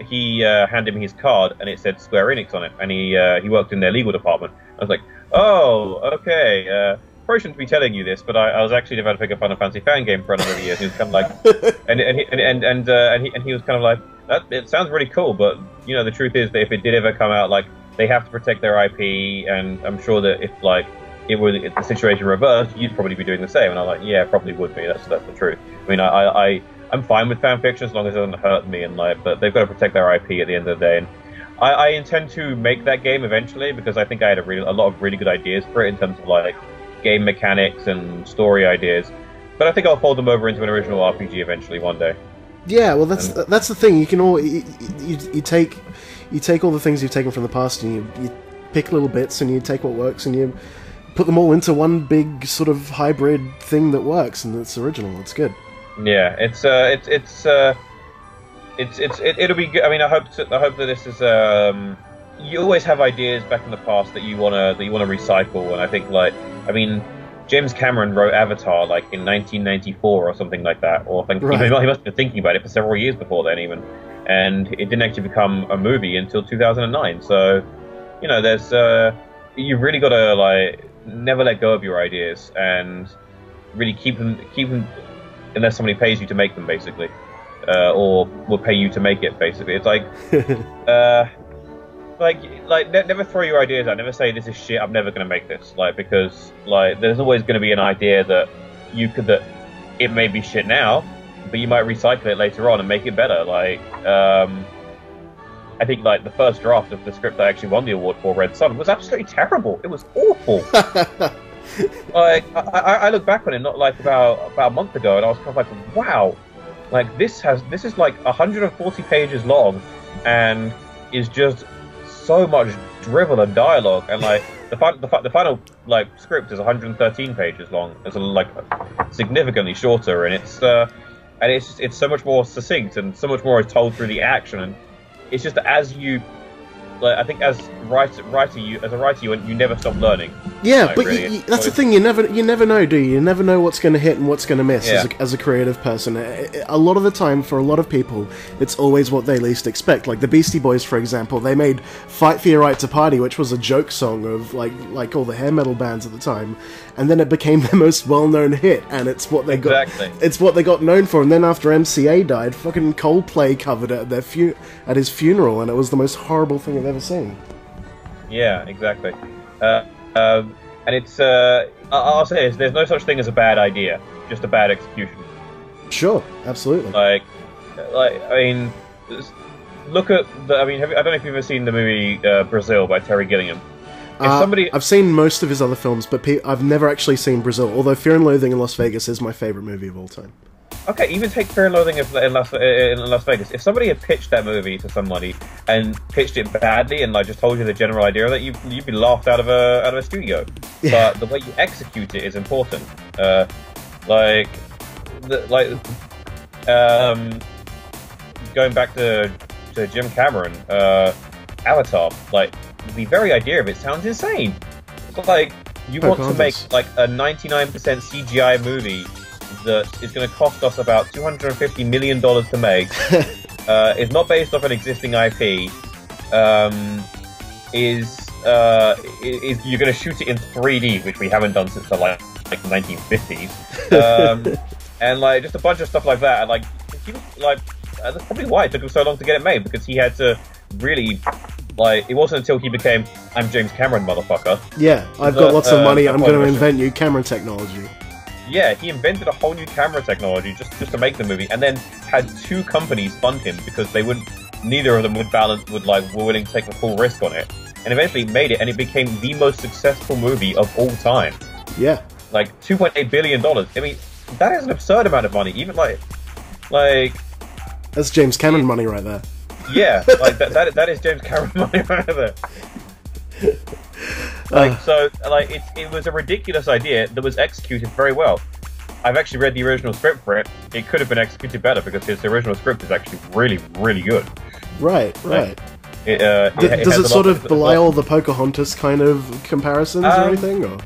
He handed me his card, and it said Square Enix on it, and he worked in their legal department. I was like, oh, okay. probably shouldn't be telling you this, but I was actually developing a Final Fantasy fan game for a number of years. And he was kind of like, and he was kind of like, it sounds really cool, but you know, the truth is that if it did ever come out, like, they have to protect their IP, and I'm sure that if like if the situation reversed, you'd probably be doing the same. And I'm like, yeah, probably would be. That's the truth. I mean, I'm fine with fan fiction as long as it doesn't hurt me, and like, but they've got to protect their IP at the end of the day. And I intend to make that game eventually, because I think I had a lot of really good ideas for it in terms of like game mechanics and story ideas. But I think I'll fold them over into an original RPG eventually one day. Yeah, well, that's the thing. You can you take all the things you've taken from the past, and you pick little bits, and you take what works, and you put them all into one big sort of hybrid thing that works, and it's original. It's good. Yeah, it'll be good. I mean, I hope that this is. You always have ideas back in the past that you wanna recycle, and I think James Cameron wrote Avatar like in 1994 or something like that, or I think Right. he must have been thinking about it for several years before then even, and it didn't actually become a movie until 2009. So, you know, there's you've really got to like never let go of your ideas and really keep them unless somebody pays you to make them, basically, or will pay you to make it. Basically, it's like never throw your ideas out. Never say this is shit. I'm never going to make this. Because there's always going to be an idea that it may be shit now, but you might recycle it later on and make it better. I think the first draft of the script I actually won the award for, Red Sun, was absolutely terrible. It was awful. I look back on it not about a month ago, and I was kind of like, wow, this is 140 pages long, and is just so much drivel and dialogue, and the final script is 113 pages long. It's significantly shorter, and it's so much more succinct, and so much more is told through the action, and it's just as you. I think as a writer, you never stop learning. Yeah, but really. That's the thing. You never know, do you? You never know what's going to hit and what's going to miss as a creative person. A lot of the time, for a lot of people, it's always what they least expect. Like the Beastie Boys, for example, they made "Fight for Your Right to Party," which was a joke song of like all the hair metal bands at the time, and then it became their most well-known hit, and it's what they got. It's what they got known for. And then after MCA died, fucking Coldplay covered it at his funeral, and it was the most horrible thing I've ever seen. Yeah, exactly. And it's I'll say this, there's no such thing as a bad idea, just a bad execution. Sure, absolutely. I mean, look at I don't know if you've ever seen the movie Brazil by Terry Gilliam. I've seen most of his other films, but I've never actually seen Brazil, although Fear and Loathing in Las Vegas is my favorite movie of all time. Okay, even take Fear and Loathing in Las Vegas. If somebody had pitched that movie to somebody and pitched it badly and just told you the general idea of it, you'd be laughed out of a studio. Yeah. But the way you execute it is important. Going back to Jim Cameron, Avatar, the very idea of it sounds insane. You want to make a 99% CGI movie that is going to cost us about $250 million to make, is not based off an existing IP, is you're going to shoot it in 3D, which we haven't done since the 1950s, and just a bunch of stuff like that. And that's probably why it took him so long to get it made, because he had to really. It wasn't until he became, I'm James Cameron, motherfucker. Yeah, I've got lots of money, I'm going to invent new camera technology. Yeah, he invented a whole new camera technology just to make the movie, and then had two companies fund him because neither of them were willing to take the full risk on it, and eventually made it, and it became the most successful movie of all time. Yeah, $2.8 billion. I mean, that is an absurd amount of money. Even that's James Cameron money right there. Yeah, that is James Cameron money right there. It was a ridiculous idea that was executed very well. I've actually read the original script for it. It could have been executed better because his original script is actually really, really good. Right. Does it sort of belie all the Pocahontas kind of comparisons or anything? Or?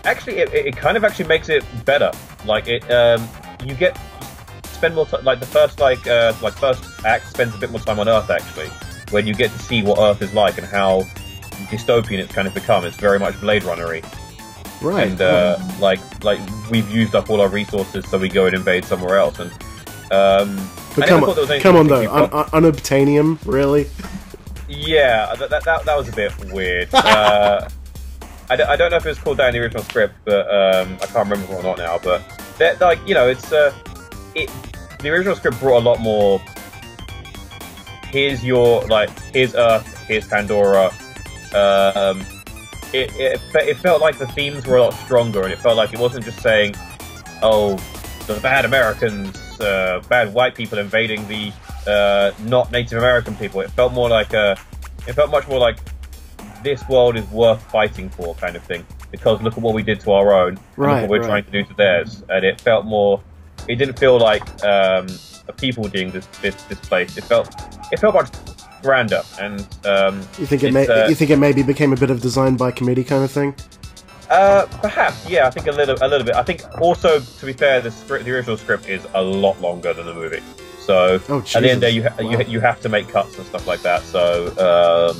Actually, it kind of actually makes it better. You get spend more time. The first first act spends a bit more time on Earth actually, when you get to see what Earth is like and how dystopian it's kind of become. It's very much Blade Runner-y. Right. And like we've used up all our resources, so we go and invade somewhere else. And But come on though, unobtainium, really? Yeah, that was a bit weird. I don't know if it was called that in the original script, but I can't remember or not now. But like, you know, the original script brought a lot more. Here's Earth, here's Pandora. It felt like the themes were a lot stronger, and it felt like it wasn't just saying, "Oh, the bad Americans, bad white people invading the not Native American people." It felt much more like this world is worth fighting for, kind of thing. Because look at what we did to our own, and look what we're trying to do to theirs, and it felt more. It didn't feel like a people doing this place. It felt much grander, and you think it maybe became a bit of design by committee kind of thing? Perhaps, yeah. I think a little bit. I think also, to be fair, the original script is a lot longer than the movie. So at the end there, you have to make cuts and stuff like that. So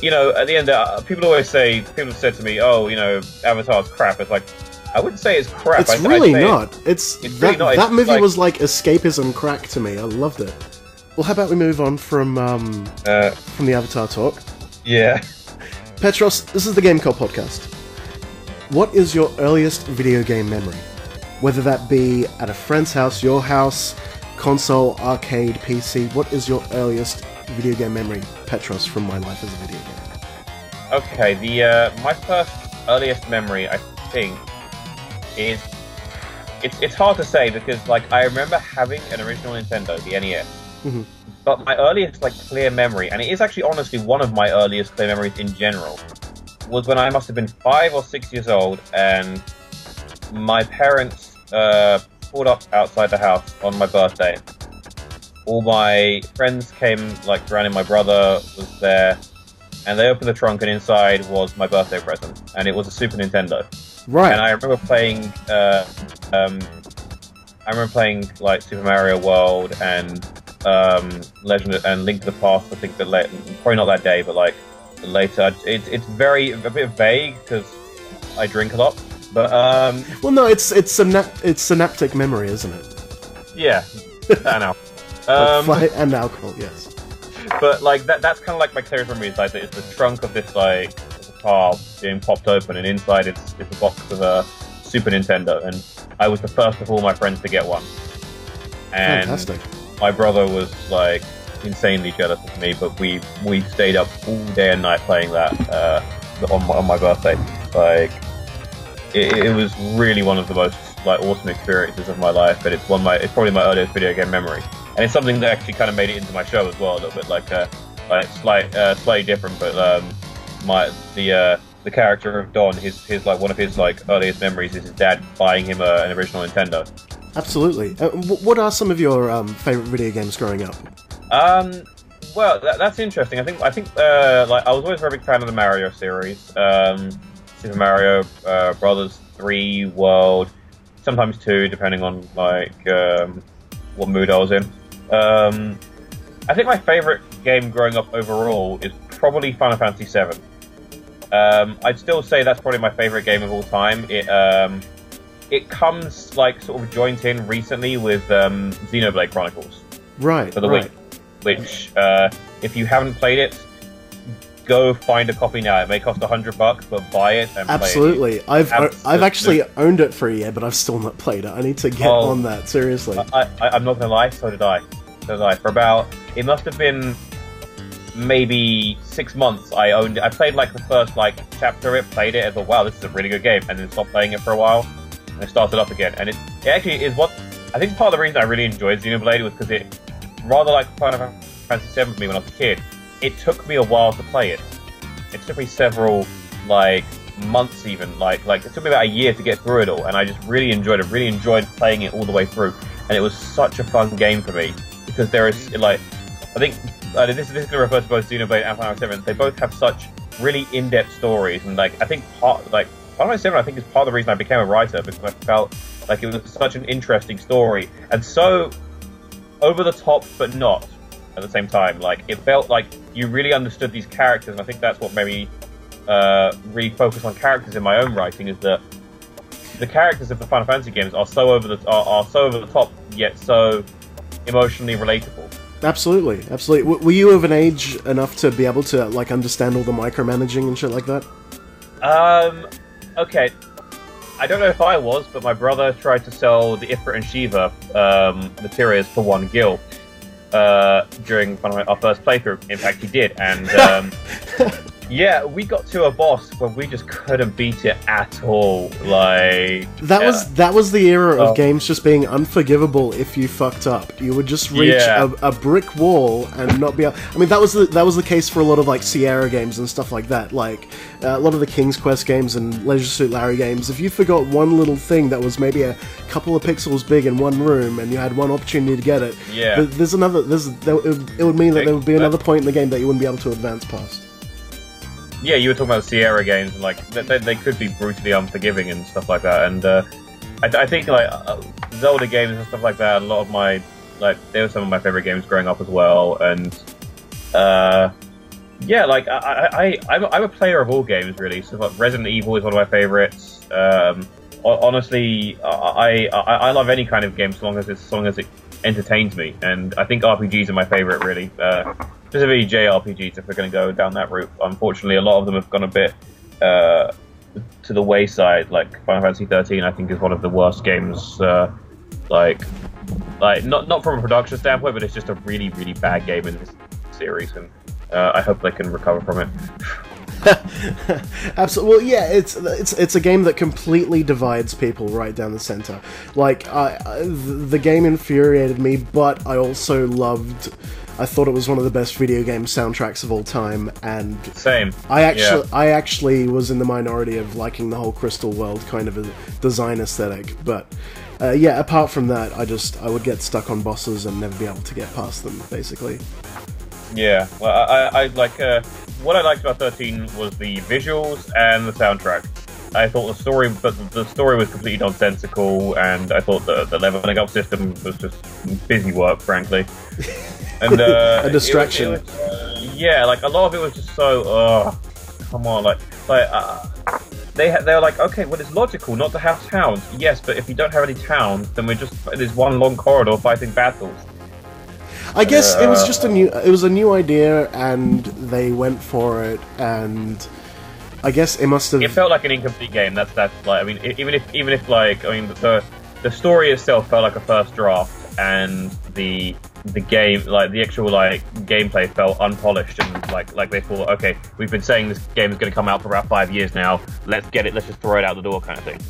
you know, at the end, people have said to me, "Oh, you know, Avatar's crap." It's like, I wouldn't say it's crap. It's really not. It's really not. That movie was like escapism crack to me. I loved it. Well, how about we move on from the Avatar talk? Yeah. Petros, this is the Game Cult podcast. What is your earliest video game memory? Whether that be at a friend's house, your house, console, arcade, PC, what is your earliest video game memory, Petros, from my life as a video game? Okay, my first earliest memory, I think, is it's hard to say because like I remember having an original Nintendo, the NES. Mm-hmm. But my earliest like clear memory, and it is actually honestly one of my earliest clear memories in general, was when I must have been 5 or 6 years old, and my parents pulled up outside the house on my birthday. All my friends came like surrounding. My brother was there, and they opened the trunk, and inside was my birthday present, and it was a Super Nintendo. Right. And I remember playing. I remember playing like Super Mario World and Legend and Link to the Past. I think probably not that day, but like later. It's a bit vague because I drink a lot. But well, no, it's synaptic memory, isn't it? Yeah, and and alcohol, yes. But like that's kind of like my clearest memory. Is like it's the trunk of this like car being popped open, and inside it's a box of a Super Nintendo, and I was the first of all my friends to get one. And fantastic. My brother was like insanely jealous of me, but we stayed up all day and night playing that on my birthday. Like it was really one of the most like awesome experiences of my life, and it's probably my earliest video game memory, and it's something that actually kind of made it into my show as well, a little bit like slightly different, but the character of Don, his like one of his like earliest memories is his dad buying him an original Nintendo. Absolutely. What are some of your favorite video games growing up? Well, that's interesting. I think like I was always a very big fan of the Mario series. Super Mario Brothers 3, World, sometimes 2, depending on like what mood I was in. I think my favorite game growing up overall is probably Final Fantasy VII. I'd still say that's probably my favorite game of all time. It comes like sort of joint in recently with Xenoblade Chronicles, right? For the Wii, which if you haven't played it, go find a copy now. It may cost $100, but buy it and absolutely. Play it. I've actually owned it for a year, but I've still not played it. I need to get on that seriously. I'm not gonna lie, so did I. For about it must have been maybe 6 months. I owned it. I played like the first like chapter of it, played it, and thought, wow, this is a really good game, and then stopped playing it for a while, and I started up again. And it actually is what I think part of the reason I really enjoyed Xenoblade was because it, rather like Final Fantasy VII for me when I was a kid, it took me a while to play it. It took me several like months even, like it took me about a year to get through it all, and I just really enjoyed it. Really enjoyed playing it all the way through, and it was such a fun game for me because there is like I think this is going to refer to both Xenoblade and Final Fantasy VII. They both have such really in-depth stories, and like I think Final Fantasy VII I think is part of the reason I became a writer, because I felt like it was such an interesting story and so over the top, but not at the same time. Like it felt like you really understood these characters, and I think that's what maybe really focus on characters in my own writing is that the characters of the Final Fantasy games are so over the top, yet so emotionally relatable. Absolutely, absolutely. Were you of an age enough to be able to like understand all the micromanaging and shit like that? Okay. I don't know if I was, but my brother tried to sell the Ifrit and Shiva materials for 1 gil during our first playthrough. In fact, he did, and yeah, we got to a boss where we just couldn't beat it at all. Like that was the era of games just being unforgivable if you fucked up. You would just reach a brick wall and not be able. I mean, that was the case for a lot of like Sierra games and stuff like that. Like a lot of the King's Quest games and Leisure Suit Larry games. If you forgot one little thing that was maybe a couple of pixels big in one room and you had one opportunity to get it, it would mean that there would be another point in the game that you wouldn't be able to advance past. Yeah, you were talking about Sierra games, and like they could be brutally unforgiving and stuff like that. And I think like Zelda games and stuff like that. A lot of my they were some of my favorite games growing up as well. And yeah, like I'm a player of all games really. So like Resident Evil is one of my favorites. Honestly, I love any kind of game as long as it entertains me. And I think RPGs are my favorite really. Specifically JRPGs, if we're going to go down that route. Unfortunately, a lot of them have gone a bit to the wayside. Like Final Fantasy 13, I think is one of the worst games. Like not from a production standpoint, but it's just a really, really bad game in this series, and I hope they can recover from it. Absolutely. Well, yeah, it's a game that completely divides people right down the center. Like, the game infuriated me, but I also loved. I thought it was one of the best video game soundtracks of all time, and same. I actually was in the minority of liking the whole Crystal World kind of a design aesthetic. But yeah, apart from that, I would get stuck on bosses and never be able to get past them, basically. Yeah, well, I like what I liked about 13 was the visuals and the soundtrack. I thought the story was completely nonsensical, and I thought the leveling up system was just busy work, frankly. And a distraction. Yeah, like a lot of it was just so. Come on, they were like, okay, well, it's logical not to have towns. Yes, but if you don't have any towns, then we're just there's one long corridor fighting battles. I guess it was just a new idea, and they went for it, and I guess it must have. It felt like an incomplete game. That's like, I mean, even if like, I mean, the story itself felt like a first draft, and the game, like the actual like gameplay, felt unpolished, and like they thought, okay, we've been saying this game is going to come out for about 5 years now. Let's get it. Let's just throw it out the door, kind of thing.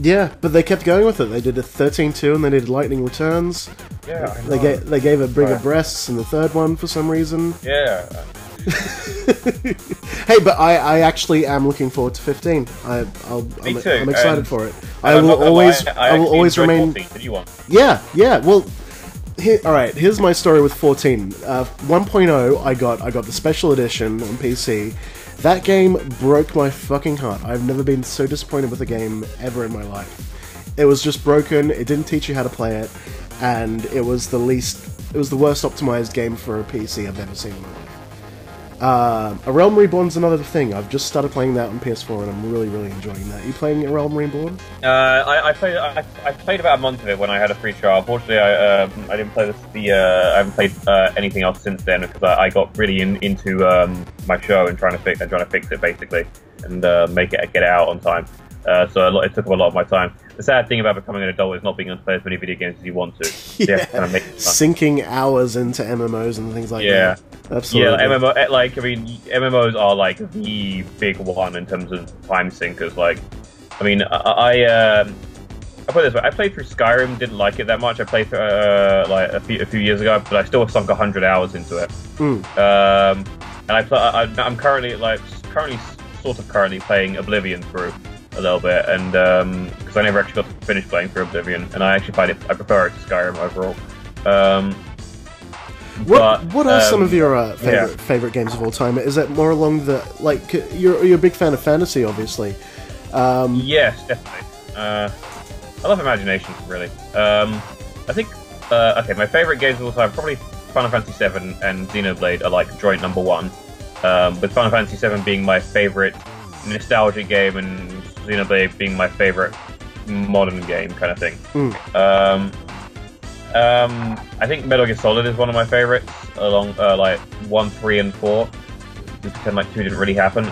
Yeah, but they kept going with it. They did a 13-2, and they did Lightning Returns. Yeah, I know. They gave it bigger breasts in the third one for some reason. Yeah. Hey, but I actually am looking forward to 15. I'm excited for it. I will always remain. 14. Did you want? Yeah. Well, all right. Here's my story with 14. 1.0. I got the special edition on PC. That game broke my fucking heart. I've never been so disappointed with a game ever in my life. It was just broken. It didn't teach you how to play it, and it was the worst optimized game for a PC I've ever seen in my life. A Realm Reborn's another thing. I've just started playing that on PS4, and I'm really, really enjoying that. Are you playing A Realm Reborn? I played about a month of it when I had a free trial. Unfortunately, I didn't play I haven't played anything else since then because I got really into my show and trying to fix it basically and get it out on time. So it took up a lot of my time. The sad thing about becoming an adult is not being able to play as many video games as you want to. Yeah, kind of sinking hours into MMOs and things like that. Absolutely. Yeah, MMO. Like, I mean, MMOs are like the big one in terms of time sinkers. Like, I mean, I put it this way: I played through Skyrim, didn't like it that much. I played through like a few years ago, but I still sunk 100 hours into it. And I'm currently playing Oblivion through a little bit, and because I never actually got to finish playing through Oblivion, and I actually I prefer it to Skyrim overall. What are some of your favorite games of all time? Is it more along the you're a big fan of fantasy, obviously? Yes, definitely. I love imagination, really. I think okay, my favorite games of all time probably Final Fantasy VII and Xenoblade are like joint number one. With Final Fantasy VII being my favorite nostalgic game, and Xenoblade being my favorite modern game kind of thing. I think Metal Gear Solid is one of my favorites, along like 1, 3, and 4. Just pretend like 2 didn't really happen.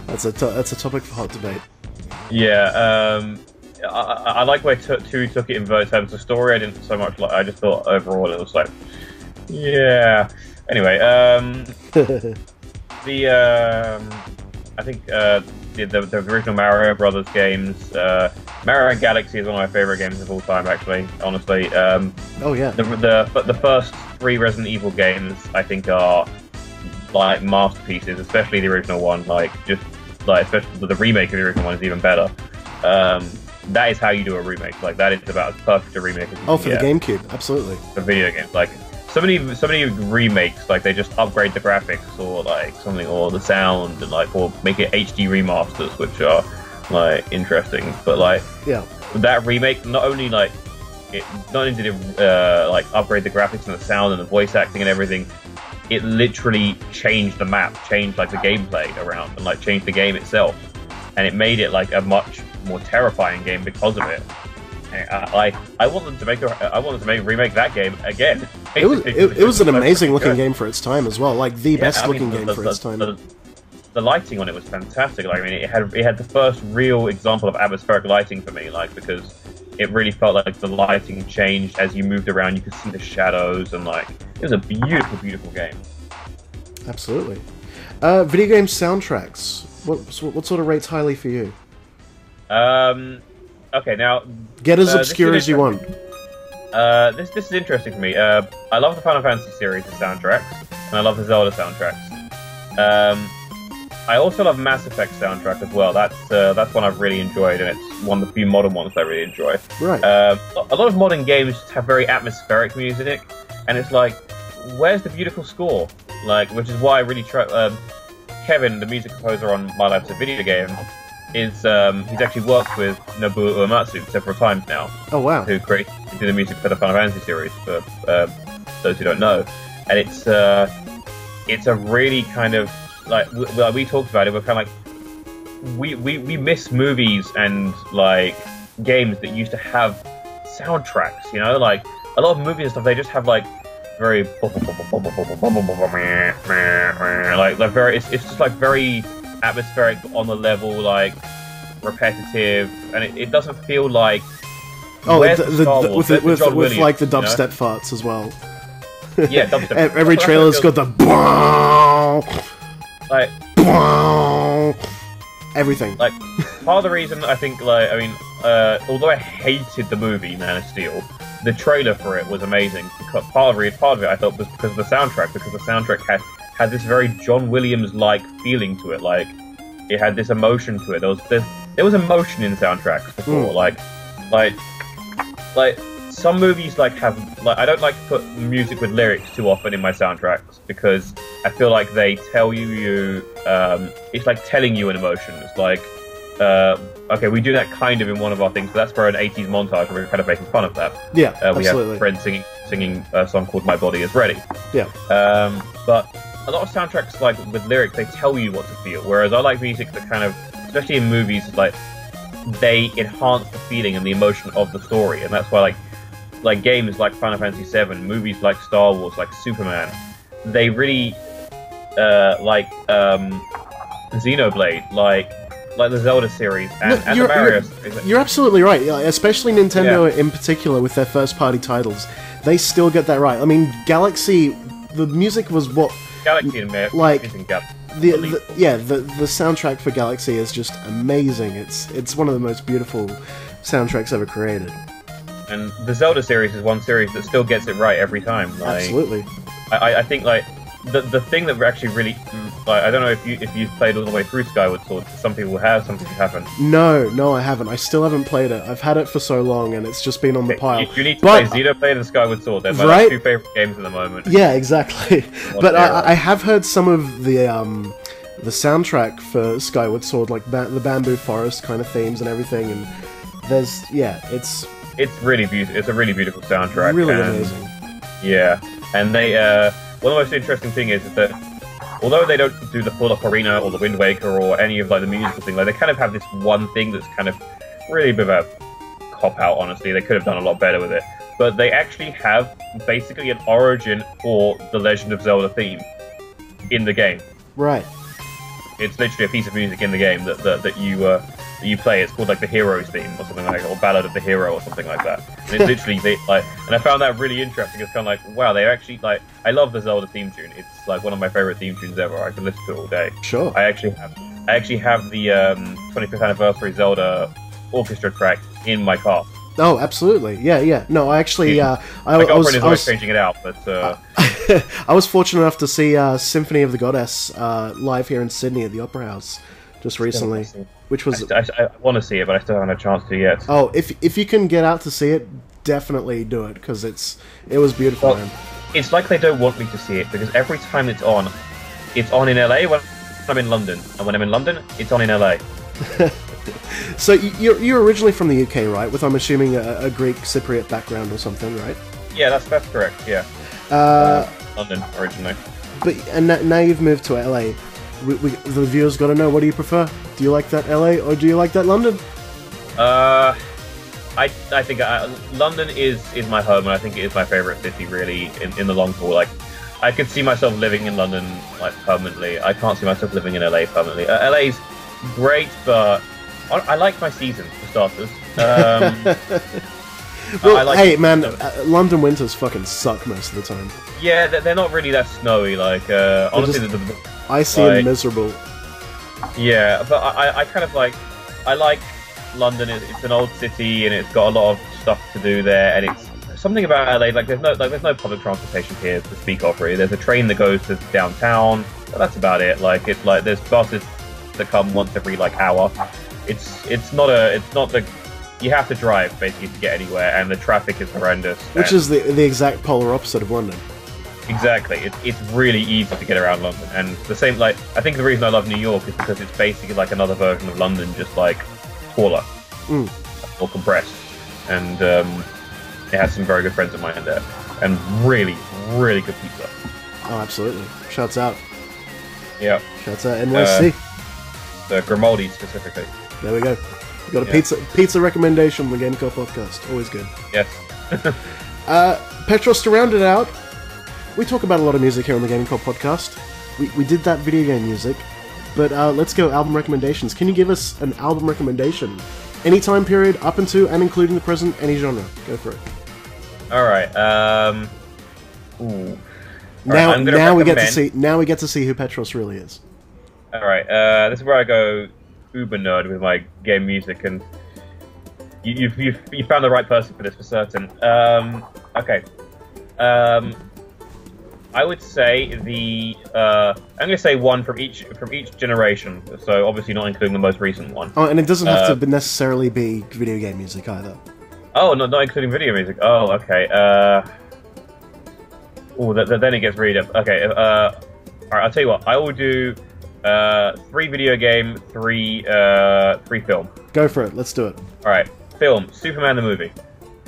That's a topic for hot debate. Yeah, I like where 2 took it in terms of story. I didn't so much like. I just thought overall it was like, yeah. Anyway, I think the original Mario Brothers games, Mario Galaxy is one of my favorite games of all time. Actually, honestly, Oh yeah. the first 3 Resident Evil games I think are like masterpieces, especially the original one. Like just like especially the remake of the original one is even better. That is how you do a remake. Like that is about as perfect a remake as you can For the get GameCube, absolutely. for video games. Like so many remakes, like they just upgrade the graphics or like something, or the sound, and like, or make it HD remasters, which are like interesting. But like Yeah. that remake, not only did it like upgrade the graphics and the sound and the voice acting and everything, it literally changed the map, changed like the gameplay around, and like changed the game itself, and it made it like a much more terrifying game because of it. I want them to remake that game again. It was an amazing looking game for its time as well, like the best looking game for its time. The lighting on it was fantastic. Like, I mean, it had the first real example of atmospheric lighting for me, like, because it really felt like the lighting changed as you moved around. You could see the shadows, and like it was a beautiful, beautiful game. Absolutely. Video game soundtracks. What sort of rates highly for you? Okay, now Get as obscure as you want. This is interesting for me. I love the Final Fantasy series of soundtracks, and I love the Zelda soundtracks. I also love Mass Effect soundtrack as well. That's one I've really enjoyed, and it's one of the few modern ones I really enjoy. Right. A lot of modern games just have very atmospheric music, and it's like, where's the beautiful score? Like, which is why I really try. Kevin, the music composer on My Life's a Video Game, is he's actually worked with Nobuo Uematsu several times now. Oh wow. Who did the music for the Final Fantasy series, for those who don't know. And it's a really kind of like we talked about it. We're kind of like we miss movies and like games that used to have soundtracks. You know, like a lot of movies and stuff, they just have like very like very. It's just like very atmospheric on the level, like repetitive, and it doesn't feel like with like the dubstep farts as well. Yeah, dubstep. Every trailer's got the like everything. Like part of the reason I think, like, I mean, although I hated the movie Man of Steel, the trailer for it was amazing. Because part of it I thought was because of the soundtrack, because the soundtrack had this very John Williams-like feeling to it. Like it had this emotion to it. There was emotion in soundtracks before. Like some movies have I don't like to put music with lyrics too often in my soundtracks, because I feel like they tell you it's like telling you an emotion. It's like okay, we do that kind of in one of our things, but that's for an 80s montage where we're kind of making fun of that. Yeah, we absolutely. have Fred singing a song called My Body Is Ready. Yeah. But a lot of soundtracks, like with lyrics, they tell you what to feel, whereas I like music that kind of, especially in movies, like they enhance the feeling and the emotion of the story, and that's why like games like Final Fantasy VII, movies like Star Wars, like Superman, they really like Xenoblade, like the Zelda series and the Mario series. You're absolutely right, especially Nintendo in particular with their first-party titles. They still get that right. I mean, Galaxy, the music was what... Galaxy and Mario, like, the soundtrack for Galaxy is just amazing. It's one of the most beautiful soundtracks ever created. And the Zelda series is one series that still gets it right every time. Like, absolutely. I think like the thing that actually really, like, I don't know if you've played all the way through Skyward Sword. Some people have, some people haven't. No, I haven't. I still haven't played it. I've had it for so long, and it's just been on the pile. You need to play Xenoblade and Skyward Sword. They're my two favorite games at the moment. Yeah, exactly. But I have heard some of the soundtrack for Skyward Sword, like the Bamboo Forest kind of themes and everything, and it's really beautiful. It's a really beautiful soundtrack. Really amazing. Yeah, and they one of the most interesting thing is that although they don't do the full Ocarina or the Wind Waker or any of like the musical thing, like they kind of have this one thing that's kind of really a bit of a cop out. Honestly, they could have done a lot better with it. But they actually have basically an origin for the Legend of Zelda theme in the game. Right. It's literally a piece of music in the game that you play. It's called like the Hero's theme or something like that, or Ballad of the Hero or something like that. And it's literally and I found that really interesting. It's kind of like, wow, they actually like. I love the Zelda theme tune. It's like one of my favorite theme tunes ever. I can listen to it all day. Sure. I actually have the 25th anniversary Zelda orchestra track in my car. Oh, absolutely. Yeah. No, I actually, My girlfriend is always changing it out, but I was fortunate enough to see Symphony of the Goddess live here in Sydney at the Opera House just recently, which was. I want to see it, but I still haven't had a chance to yet. Oh, if you can get out to see it, definitely do it because it was beautiful. Well, it's like they don't want me to see it because every time it's on in LA when I'm in London, and when I'm in London, it's on in LA. So you're originally from the UK, right? With, I'm assuming, a Greek Cypriot background or something, right? Yeah, that's correct. Yeah, London originally. But now you've moved to LA. The viewers got to know, what do you prefer? Do you like that LA or do you like that London? I think London is my home, and I think it is my favorite city, really, in the long haul. Like, I could see myself living in London like permanently. I can't see myself living in LA permanently. LA's great, but I like my seasons for starters. Well, hey man, London winters fucking suck most of the time. Yeah, they're not really that snowy. Like honestly, icy and miserable. Yeah, but I kind of like London. It's an old city and it's got a lot of stuff to do there, and it's something about LA. Like there's no public transportation here to speak of. Really, there's a train that goes to downtown, but that's about it. Like it's like there's buses that come once every like hour. It's not the you have to drive basically to get anywhere, and the traffic is horrendous. Which is the exact polar opposite of London. Exactly, it's really easy to get around London, and the same like I think the reason I love New York is because it's basically like another version of London, just like taller, more compressed, and it has some very good friends of mine there, and really good pizza. Oh, absolutely! Shouts out. Yeah. Shouts out NYC. The Grimaldi specifically. There we go. We got a pizza recommendation on the Game Co podcast. Always good. Yes. Petros, to round it out, we talk about a lot of music here on the Game Co podcast. We did that video game music, but let's go album recommendations. Can you give us an album recommendation? Any time period, up into and including the present, any genre. Go for it. All right. Now we get to see who Petros really is. All right. This is where I go uber nerd with my game music, and you found the right person for this for certain. Okay. I would say I'm going to say one from each generation. So obviously not including the most recent one. Oh, and it doesn't have to necessarily be video game music either. Oh, not including video music. Oh, okay. Then it gets really tough. Okay. All right. I'll tell you what. I will do 3 video game, 3 film. Go for it. Let's do it. All right. Film. Superman the movie.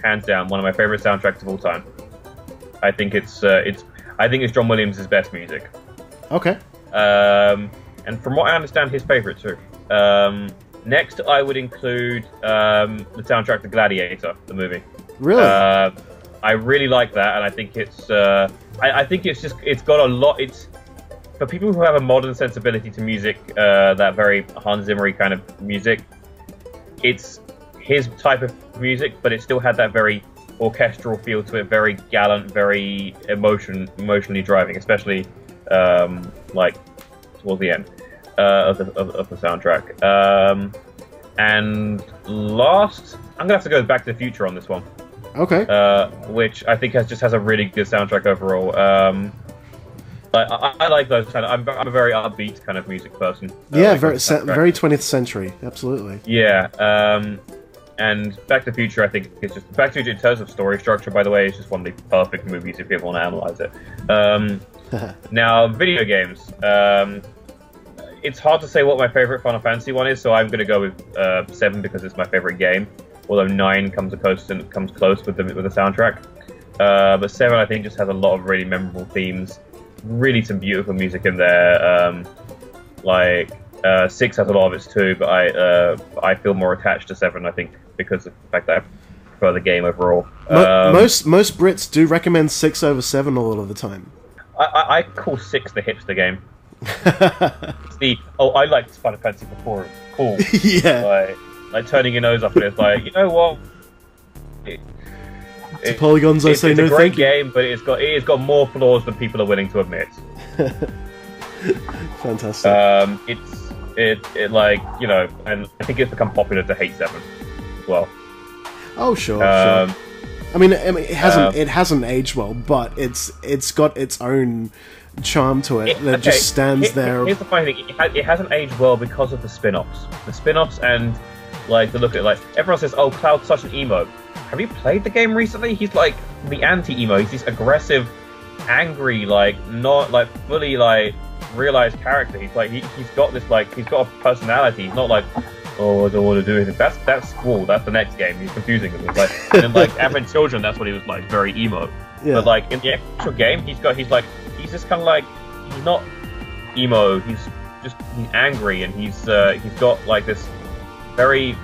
Hands down, one of my favorite soundtracks of all time. I think it's John Williams' best music. Okay. And from what I understand, his favorite too. Next, I would include the soundtrack to Gladiator, the movie. Really? I really like that, and I think it's it's got a lot. It's for people who have a modern sensibility to music, that very Hans Zimmer kind of music. It's his type of music, but it still had that very orchestral feel to it, very gallant, very emotionally driving, especially like towards the end of the soundtrack. And last, I'm gonna have to go Back to the Future on this one. Okay. Which I think has a really good soundtrack overall. I like those kind of. I'm a very upbeat kind of music person. Yeah, very 20th century, absolutely. Yeah. And Back to the Future, I think, is just Back to the Future in terms of story structure. By the way, is just one of the perfect movies if you ever want to analyze it. Now, video games. It's hard to say what my favorite Final Fantasy one is, so I'm going to go with 7 because it's my favorite game. Although 9 comes close with the soundtrack. But 7, I think, just has a lot of really memorable themes. really some beautiful music in there. Like 6 has a lot of it too, but I feel more attached to 7. I think because of the fact that I prefer the game overall. Most Brits do recommend 6 over 7 a lot of the time. I call 6 the hipster game. It's I like Final Fantasy before. Cool. Yeah. Like turning your nose up and it's like, you know what? To polygons, I say it's no a great thank you. game, but it's got more flaws than people are willing to admit. Fantastic. It like, you know, and I think it's become popular to hate 7 as well. Oh sure, sure. I mean, it hasn't aged well, but it's got its own charm to it that just stands there. Here's the funny thing: it hasn't aged well because of the spin-offs. The spin-offs and like the look at it, like everyone says, "Oh, Cloud's such an emo." Have you played the game recently? He's like the anti-emo. He's this aggressive, angry, like not like fully like realized character. He's like he's got this like he's got a personality. He's not like, oh, I don't want to do anything. That's Squall. That's the next game. He's confusing them. It's like and then like Advent Children. That's what he was like, very emo. Yeah. But like in the actual game, he's just kind of like he's not emo. He's angry and he's got like this very.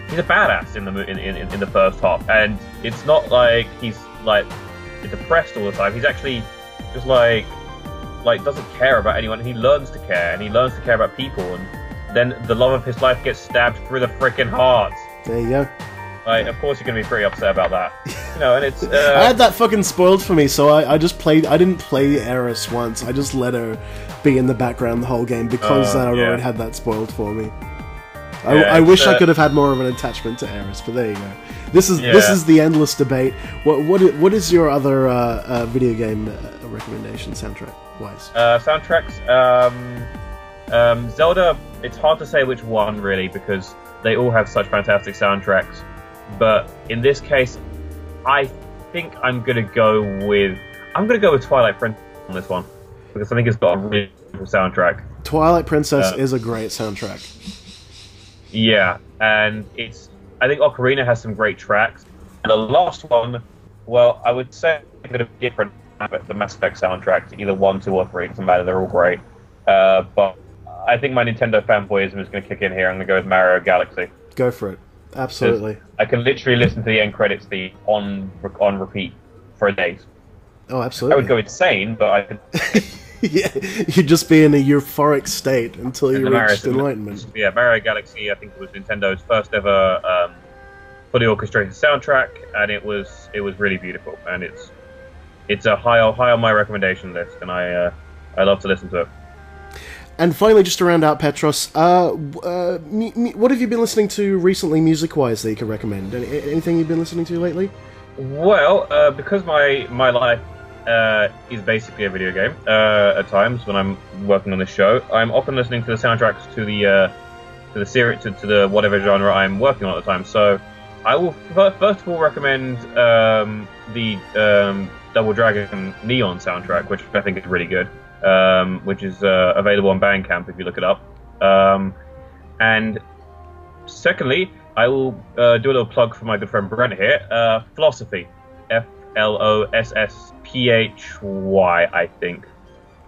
He's a badass in the first half, and it's not like he's like depressed all the time. He's actually just like doesn't care about anyone. He learns to care, and he learns to care about people, and then the love of his life gets stabbed through the freaking heart. There you go. Like, of course you're gonna be pretty upset about that, you know. And it's I had that fucking spoiled for me, so I just played. I didn't play Eris once. I just let her be in the background the whole game because I already had that spoiled for me. I wish I could have had more of an attachment to Eris, but there you go. This is the endless debate. What is your other video game recommendation soundtrack wise? Soundtracks. Zelda. It's hard to say which one really because they all have such fantastic soundtracks. But in this case, I think I'm gonna go with Twilight Princess on this one because I think it's got a really cool soundtrack. Twilight Princess is a great soundtrack. Yeah, and I think Ocarina has some great tracks. And the last one, well, I would say a bit of different, but the Mass Effect soundtrack, either 1, 2, or 3, doesn't matter, they're all great. But I think my Nintendo fanboyism is going to kick in here. I'm going to go with Mario Galaxy. Go for it. Absolutely. I can literally listen to the end credits theme on repeat for days. Oh, absolutely. I would go insane, but I could... Yeah, you'd just be in a euphoric state until you reached enlightenment. Yeah, Mario Galaxy, I think it was Nintendo's first ever fully orchestrated soundtrack, and it was really beautiful, and it's a high on my recommendation list, and I love to listen to it. And finally, just to round out Petros, what have you been listening to recently, music-wise, that you can recommend? Anything you've been listening to lately? Well, because my life is basically a video game. At times, when I'm working on this show, I'm often listening to the soundtracks to the series, to the whatever genre I'm working on at the time. So, I will first of all recommend the Double Dragon Neon soundtrack, which I think is really good. Which is available on Bandcamp if you look it up. And secondly, I will do a little plug for my good friend Brent here. Philosophy, Flosphy, I think.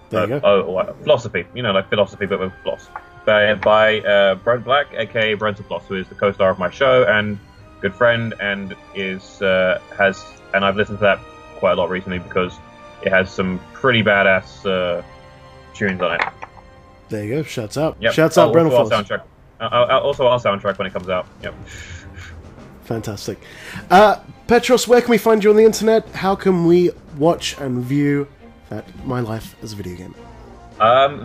There you go. Philosophy, you know, like philosophy but with floss. By Brent Black, aka Brent Floss, who is the co-star of my show and good friend, and I've listened to that quite a lot recently because it has some pretty badass tunes on it. There you go. Shouts out. Yep. Shouts out, Brent Floss. Also our soundtrack when it comes out. Yep. Fantastic. Petros, where can we find you on the internet? How can we watch and view that My Life as a Video Game?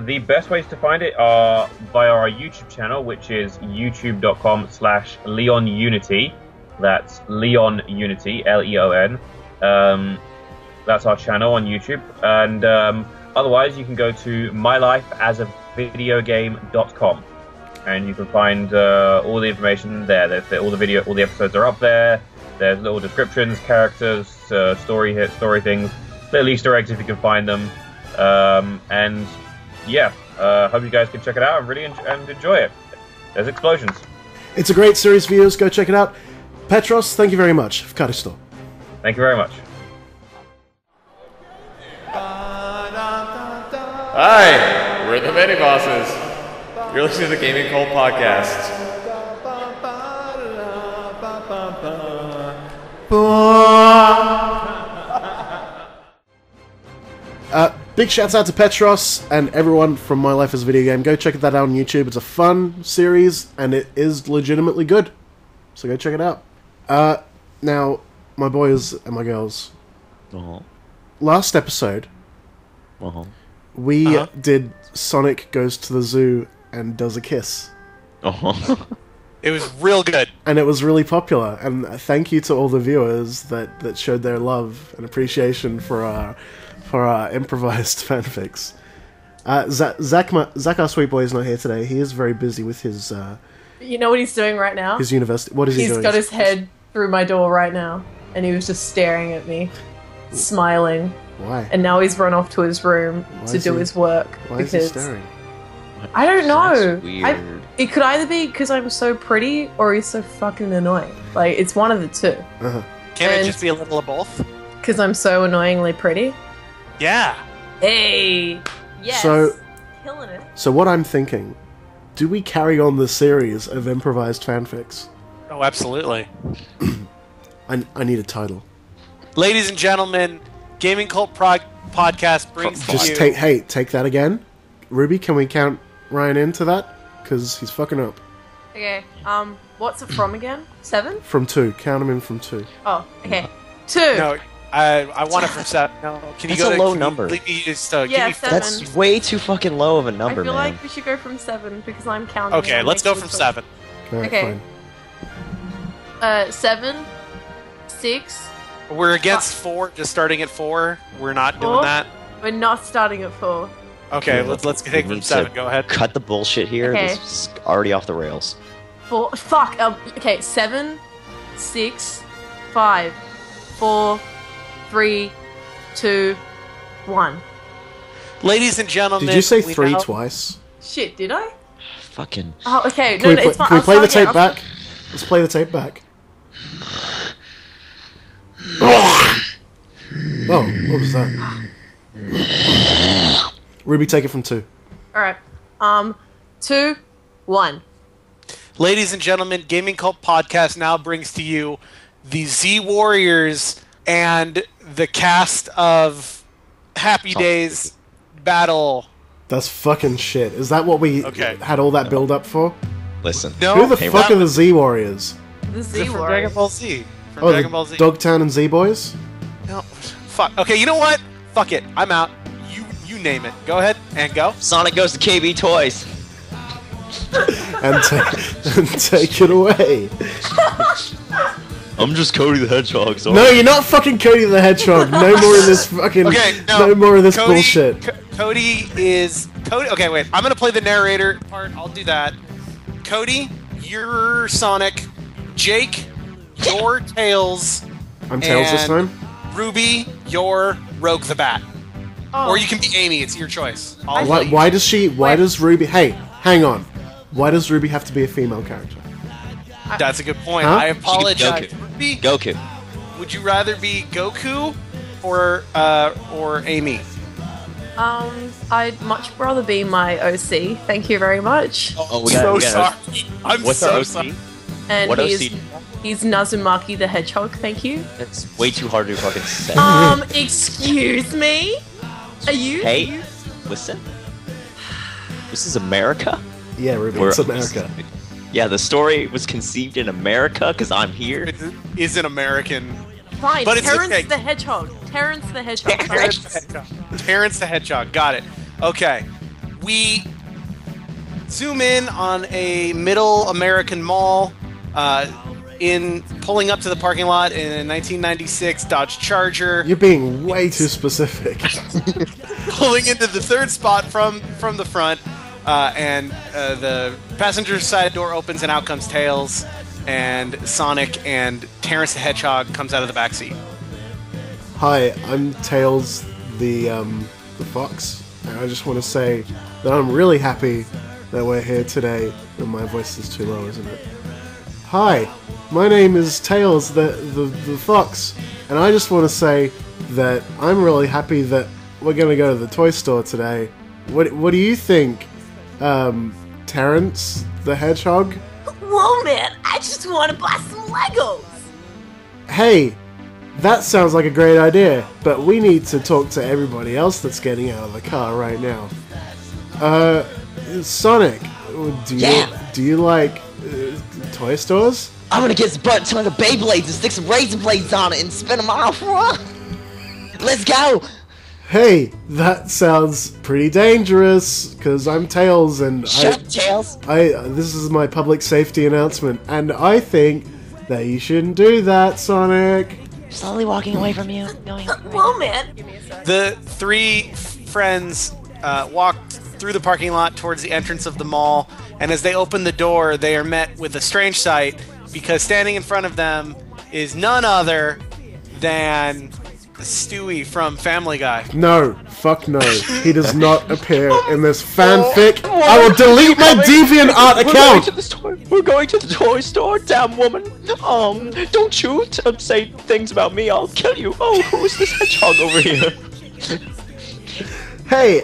The best ways to find it are via our YouTube channel, which is youtube.com/LeonUnity. That's Leon Unity, Leon. That's our channel on YouTube. And otherwise, you can go to mylifeasavideogame.com. And you can find all the information there. All the episodes are up there. There's little descriptions, characters, story things, little Easter eggs if you can find them. And yeah, hope you guys can check it out and really enjoy it. There's explosions. It's a great series, viewers. Go check it out. Petros, thank you very much. Vkaristo. Thank you very much. Hi, we're the Mini Bosses. You're listening to the Gaming Cult Podcast. Big shouts out to Petros and everyone from My Life as a Video Game. Go check that out on YouTube. It's a fun series, and it is legitimately good. So go check it out. Now, my boys and my girls. Uh-huh. Last episode, we did Sonic Goes to the Zoo and Does a Kiss. It was real good. And it was really popular. And thank you to all the viewers that showed their love and appreciation for our improvised fanfics. Zach, our sweet boy, is not here today. He is very busy with his You know what he's doing right now? his university. What is he doing? He's got his head through my door right now, and he was just staring at me, smiling. Why? And now he's run off to his room to is do he- his work. Why is he staring? I don't know. That's weird. It could either be because I'm so pretty, or he's so fucking annoying. Like, it's one of the two. Can it And- just be a little of both? Because I'm so annoyingly pretty. Yeah. Hey! Yes! So- Killing it. So what I'm thinking, do we carry on the series of improvised fanfics? Oh, absolutely. I need a title. Ladies and gentlemen, Gaming Cult Podcast brings to Just you... take that again. Ruby, can we count Ryan into that? Because he's fucking up. Okay, what's it from again? 7? From 2. Count him in from 2. Oh, okay. 2! No, I want it from 7. No, can you That's go a to, low can you number. leave me just, Yeah, give me 7. That's way too fucking low of a number, I feel man. like we should go from 7 because I'm counting. Okay, and let's go making from choices. 7. Alright, Okay. fine. 7, 6. We're against 4, just starting at 4. We're not doing 4? that. We're not starting at 4. Okay, Yeah, let's take we from need 7. to Go ahead. Cut the bullshit here. Okay. This is already off the rails. 4. Fuck. Okay, 7, 6, 5, 4, 3, 2, 1. Ladies and gentlemen, Did you say we 3 now- twice? Shit, did I? Fucking. Oh, okay. Can No, we, it's fine. can we I'll play the start tape again. back? Let's play the tape back. Oh, what was that? Ruby, take it from 2. Alright. 2, 1. Ladies and gentlemen, Gaming Cult Podcast now brings to you the Z Warriors and the cast of Happy Days Battle. That's fucking shit. Is that what we Okay. had all that build up for? Listen. No, Who the Hey, fuck that are the Z Warriors? The was Z from word. Dragon Ball Z. From Oh, Dragon Ball Z. Dogtown and Z Boys? No, fuck. Okay, you know what? Fuck it. I'm out. You name it. Go ahead and go. Sonic goes to KB Toys. And, and take it away. I'm just Cody the Hedgehog. Sorry. No, you're not fucking Cody the Hedgehog. No more of this fucking. Okay, no. more of this Cody, bullshit. Cody is Cody. Okay, wait. I'm gonna play the narrator part. I'll do that. Cody, you're Sonic. Jake, you're Tails. I'm Tails this and- time. Ruby, you're Rogue the Bat. Oh. Or you can be Amy. It's your choice. Why does she? Why does Ruby? Hey, hang on. Why does Ruby have to be a female character? That's a good point. Huh? I apologize. Goku. Ruby, Goku. would you rather be Goku or Amy? I'd much rather be my OC. Thank you very much. Oh, we so got sorry. I'm What's so our OC? sorry. And What he's OC? he's Nazumaki the Hedgehog. Thank you. That's way too hard to fucking say. Excuse me. Are you? Hey, listen. This is America. Yeah, Ruby, We're- it's America. Yeah, the story was conceived in America because I'm here. It is an American. Fine. But it's Terrence okay. the Hedgehog. Terrence the Hedgehog. Terrence the Hedgehog. Terrence the Hedgehog. Got it. Okay. We zoom in on a middle American mall. In pulling up to the parking lot in a 1996 Dodge Charger. You're being way too specific. Pulling into the third spot from the front, and the passenger side door opens and out comes Tails, and Sonic and Terrence the Hedgehog comes out of the back seat. Hi, I'm Tails the fox, and I just want to say that I'm really happy that we're here today. And my voice is too low, isn't it? Hi, my name is Tails the fox, and I just want to say that I'm really happy that we're going to go to the toy store today What do you think, Terrence the Hedgehog? Whoa, man! I just want to buy some Legos. Hey, that sounds like a great idea, but we need to talk to everybody else that's getting out of the car right now. Sonic, do you like toy stores? I'm gonna get some butt ton of Beyblades and stick some razor blades on it and spin them off. Let's go! Hey, that sounds pretty dangerous, because I'm Tails and Shut up, Tails! this is my public safety announcement, and I think that you shouldn't do that, Sonic. Slowly walking away from you. Whoa, man! The three friends walked through the parking lot towards the entrance of the mall, and as they open the door, they are met with a strange sight, because standing in front of them is none other than Stewie from Family Guy. No, fuck no. He does not appear in this fanfic. I will delete my DeviantArt account! We're going to the toy store, damn woman. Don't you say things about me, I'll kill you. Oh, who's this hedgehog over here? Hey,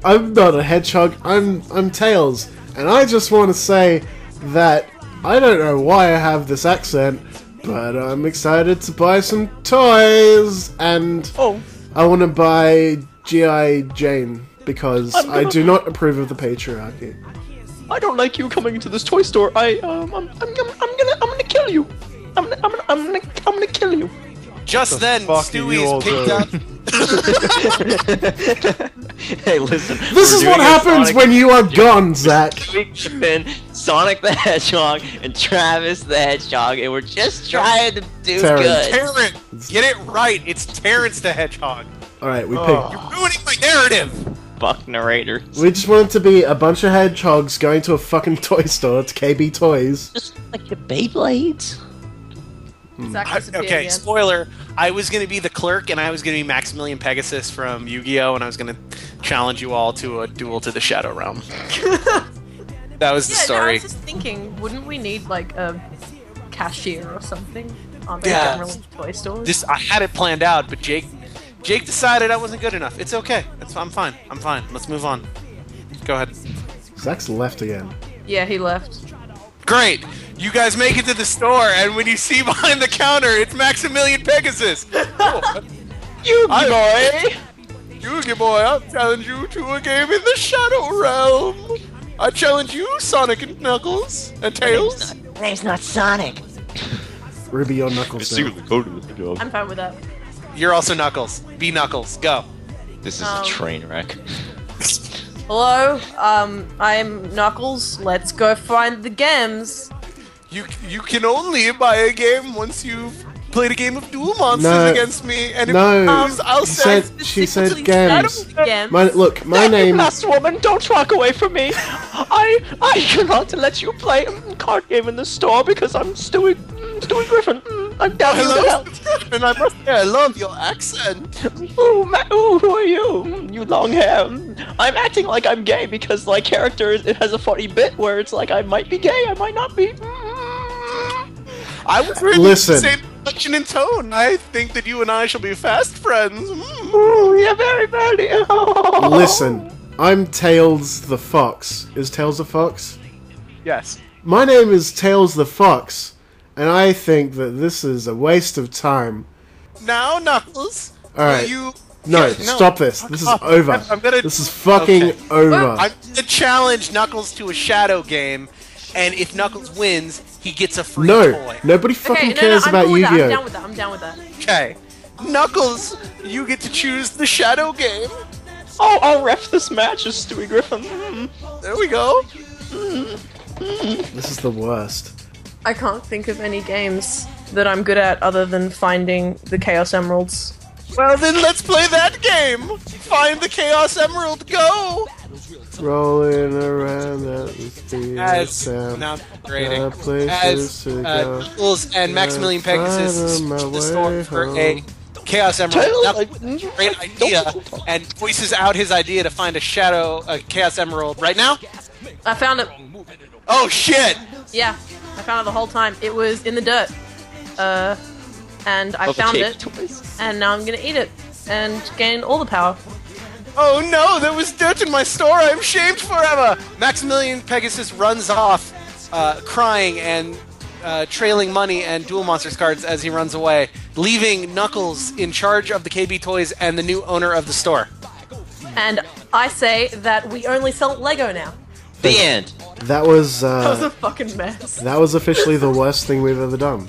I'm not a hedgehog, I'm Tails. And I just want to say that I don't know why I have this accent, but I'm excited to buy some toys, and I want to buy G.I. Jane, because I do not approve of the patriarchy. I don't like you coming into this toy store. I'm gonna kill you. I'm gonna kill you. Just then, Stewie is picked up. Hey, listen. This is what happens when you are gone, Zach. Sonic the Hedgehog and Travis the Hedgehog, and we're just trying to do Terrence. good. Terrence! Get it right! It's Terrence the Hedgehog. Alright, we picked... You're ruining my narrative! Fuck narrator. We just want it to be a bunch of hedgehogs going to a fucking toy store to KB Toys. Just like the Beyblades. Zach disappeared Okay, again. spoiler. I was going to be the clerk, and I was going to be Maximilian Pegasus from Yu-Gi-Oh!, and I was going to challenge you all to a duel to the Shadow Realm. That was the Yeah, no, I story. was just thinking, wouldn't we need like a cashier or something? Aren't they Yeah. generally toy stores? I had it planned out, but Jake decided I wasn't good enough. It's okay. I'm fine. I'm fine. Let's move on. Go ahead. Zach's left again. Yeah, he left. Great! You guys make it to the store, and when you see behind the counter, it's Maximilian Pegasus! Oh, Yu-Gi boy! Yu-Gi boy, I'll challenge you to a game in the Shadow Realm! I challenge you, Sonic and Knuckles, and Tails. My name's not Sonic. Ruby or Knuckles now. I'm fine with that. You're also Knuckles. Be Knuckles. Go. This is a train wreck. Hello, I'm Knuckles. Let's go find the games. You can only buy a game once you've played a game of Duel Monsters No. against me, and if No, you lose, I'll say... she said Specifically games. Shadow Games. My name... Last woman, don't walk away from me. I cannot let you play a card game in the store because I'm Stewie Griffin. I'm down here to Hello, help. and I must say I love your accent. Ooh, who are you? You long hair. I'm acting like I'm gay because my character it has a funny bit where it's like I might be gay, I might not be. I was really Listen. the same inflection and tone. I think that you and I shall be fast friends. Ooh, yeah, very, very. Listen, I'm Tails the Fox. Is Tails the Fox? Yes. My name is Tails the Fox, and I think that this is a waste of time. Now, Knuckles. Alright. You... No, Yeah, stop this. This is off. over. I'm gonna... This is fucking Okay. over. I'm gonna challenge Knuckles to a shadow game, and if Knuckles wins, he gets a free No, toy. nobody fucking Okay, cares I'm about cool with that. Yu-Gi-Oh! I'm down with that. Okay. Knuckles, you get to choose the shadow game. Oh, I'll ref this match as Stewie Griffin. There we go. This is the worst. I can't think of any games that I'm good at other than finding the Chaos Emeralds. Well, then let's play that game. Find the Chaos Emerald. Go. Rolling around at the speed of As sound. now grading. Places to go. Knuckles and Maximilian Pegasus Find my to the store way for home. a Chaos Emerald. Tails, Knuckles, great idea, and voices out his idea to find a Chaos Emerald right now. I found it. Oh shit! Yeah, I found it the whole time. It was in the dirt. And I found it, and now I'm gonna eat it and gain all the power. Oh no, there was dirt in my store. I'm shamed forever. Maximilian Pegasus runs off, crying and trailing money and Duel Monsters cards as he runs away, leaving Knuckles in charge of the KB Toys and the new owner of the store. And I say that we only sell Lego now. The end. That was That was a fucking mess. that was officially the worst thing we've ever done.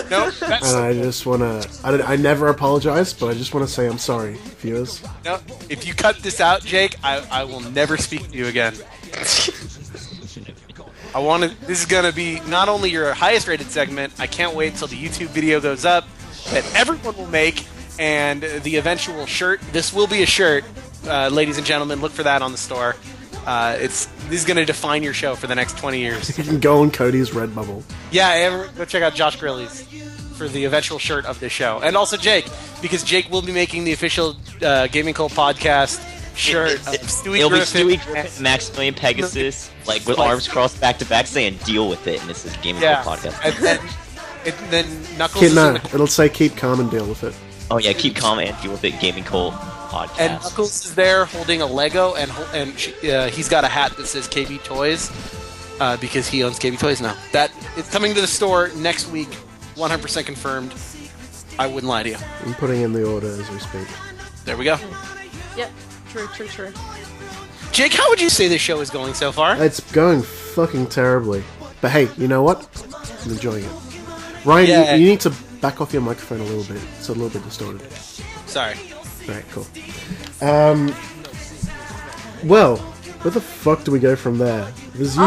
No, And I just wanna I never apologize, but I just wanna say I'm sorry, viewers. no. If you cut this out, Jake, I will never speak to you again. This is gonna be not only your highest rated segment. I can't wait till the YouTube video goes up that everyone will make, and the eventual shirt. This will be a shirt, ladies and gentlemen. Look for that on the store. This is gonna define your show for the next 20 years. You can go on Cody's Redbubble. Yeah, go check out Josh Grilly's for the eventual shirt of this show, and also Jake, because Jake will be making the official Gaming Cult podcast shirt of Stewie It'll Griffin. be Stewie Griffin, Maximilian Pegasus, like with arms crossed back to back, saying "Deal with it." And this is Gaming Yeah, Club podcast. and then Knuckles Kid, is no, in the it'll say keep calm and deal with it. Oh yeah, keep calm and deal with it. Gaming Club podcast. and Knuckles is there holding a Lego, and he's got a hat that says KB Toys, because he owns KB Toys now. That it's coming to the store next week, 100% confirmed. I wouldn't lie to you. I'm putting in the order as we speak. There we go. Yep, true. Jake, how would you say this show is going so far? It's going fucking terribly. But hey, you know what? I'm enjoying it. Ryan, Yeah. you need to back off your microphone a little bit. It's a little bit distorted. Sorry. Alright, cool. Well, where the fuck do we go from there? There's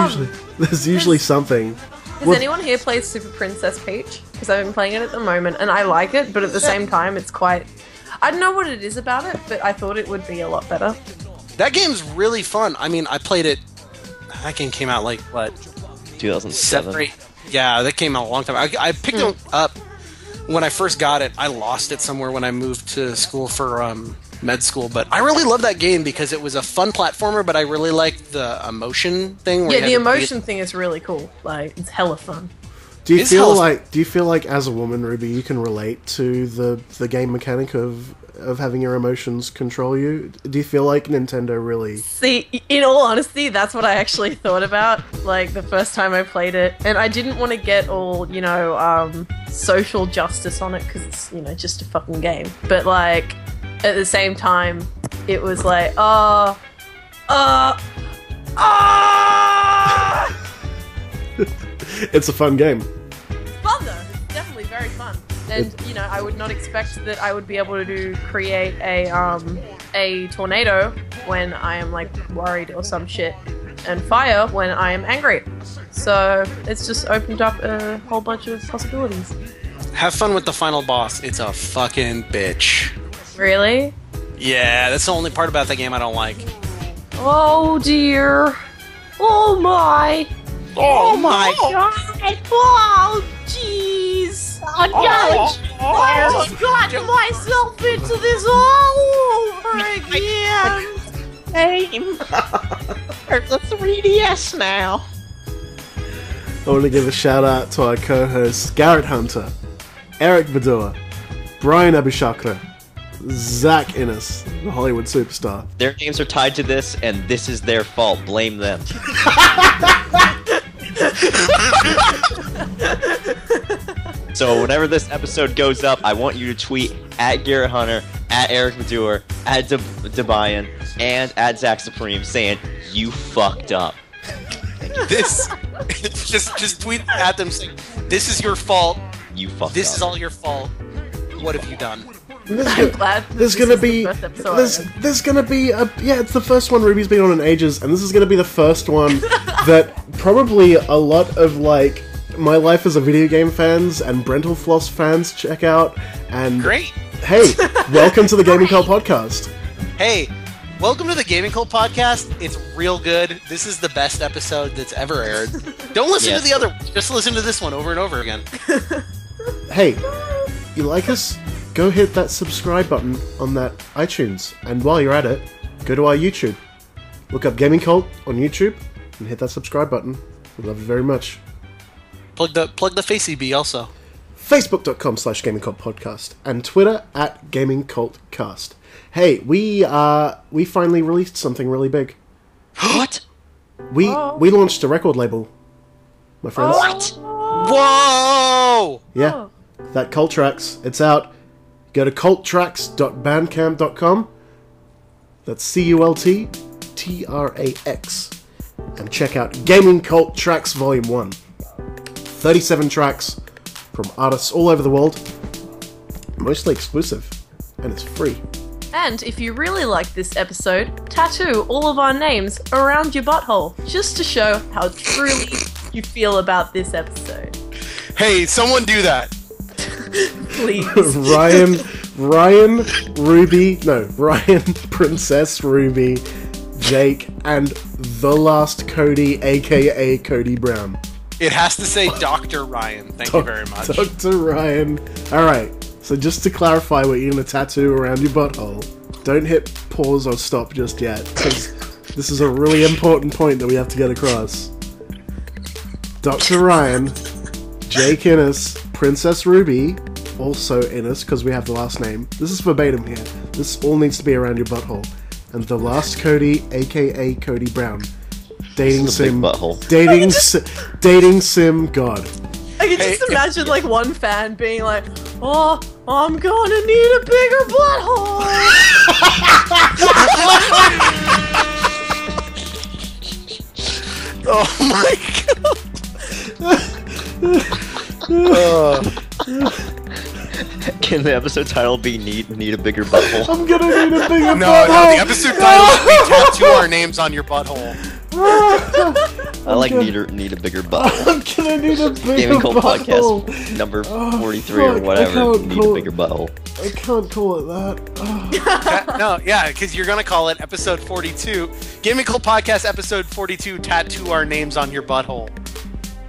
usually something. Has anyone here played Super Princess Peach? Because I've been playing it at the moment, and I like it, but at the same time, it's quite... I don't know what it is about it, but I thought it would be a lot better. That game's really fun. I mean, I played it. That game came out like what? 2007. Yeah, that came out a long time. I picked it up when I first got it. I lost it somewhere when I moved to school for med school, but I really love that game because it was a fun platformer. But I really liked the emotion thing. Where Yeah, the emotion thing is really cool. Like, it's hella fun. Do you It's feel hell- like as a woman, Ruby, you can relate to the game mechanic of having your emotions control you? Do you feel like Nintendo really... See, in all honesty, that's what I actually thought about, like, the first time I played it. And I didn't want to get all, social justice on it, because it's, just a fucking game. But, like, at the same time, it was like, It's a fun game. fun though. It's definitely very fun. And I would not expect that I would be able to create a tornado when I am like worried or some shit, and fire when I am angry. So it's just opened up a whole bunch of possibilities. Have fun with the final boss. It's a fucking bitch. Really? Yeah, that's the only part about that game I don't like. Oh dear. Oh my. Oh my god. Oh jeez. Oh no. I just got myself into this all over again. There's a 3DS now. I want to give a shout out to our co-hosts Garrett Hunter, Eric Badua, Brian Abishakra, Zach Innes, the Hollywood superstar. Their names are tied to this, and this is their fault. Blame them. So whenever this episode goes up, I want you to tweet at Garrett Hunter, at Eric Madur, at Debayan, and at Zach Supreme saying, "You fucked up." This just tweet at them saying, "This is your fault. You fucked This up. is all your fault. What have you done?" I'm glad There's this gonna is the be first episode. there's gonna be it's the first one Ruby's been on in ages, and this is gonna be the first one that probably a lot of like My Life as a Video Game fans and Brental Floss fans check out. And Great. hey, welcome to the Gaming Cult podcast. Hey, welcome to the Gaming Cult podcast. It's real good. This is the best episode that's ever aired. Don't listen Yes. to the other one. Just listen to this one over and over again. Hey, you like us? Go hit that subscribe button on that iTunes, and while you're at it, go to our YouTube. Look up Gaming Cult on YouTube and hit that subscribe button. We love you very much. Plug the Facey B also. Facebook.com/GamingCultPodcast, and Twitter @GamingCultCast. Hey, we finally released something really big. What? We launched a record label, my friends. What? Whoa! Yeah, that Cult Tracks. It's out. Go to culttracks.bandcamp.com. That's CULTTRAX. And check out Gaming Cult Tracks Volume 1. 37 tracks from artists all over the world. Mostly exclusive. And it's free. And if you really like this episode, tattoo all of our names around your butthole, just to show how truly you feel about this episode. Hey, someone do that. Please. Ryan, Princess Ruby, Jake, and the last Cody, aka Cody Brown. It has to say Dr. Ryan. Thank you very much. Dr. Ryan. Alright, so just to clarify what you're going to tattoo around your butthole, don't hit pause or stop just yet, because this is a really important point that we have to get across. Dr. Ryan, Jake Innes, Princess Ruby, also Innes, because we have the last name. This is verbatim here. This all needs to be around your butthole. And the last Cody, aka Cody Brown. Dating sim butthole. Dating sim god. I can just imagine like one fan being like, "Oh, I'm gonna need a bigger butthole." Oh my god. Can the episode title be Need a Bigger Butthole? I'm gonna need a bigger No, butthole. the episode title should be Tattoo Our Names on Your Butthole. I like Need a Bigger Butthole. I'm gonna need a bigger Gaming Cult butthole. Podcast number Oh, 43 or fuck, whatever. Need a Bigger Butthole. I can't call it that. No, yeah, because you're gonna call it episode 42. Gaming Cult Podcast episode 42. Tattoo Our Names on Your Butthole.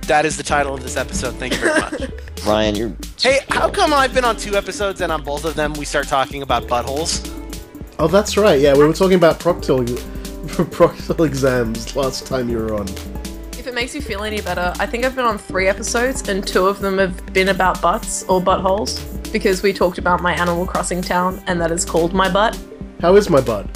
That is the title of this episode. Thank you very much. Ryan, you're... Hey, how come I've been on 2 episodes and on both of them we start talking about buttholes? Oh, that's right. Yeah, we were talking about proctal exams last time you were on. If it makes you feel any better, I think I've been on 3 episodes and 2 of them have been about butts or buttholes because we talked about my Animal Crossing town and that is called my butt. How is my butt?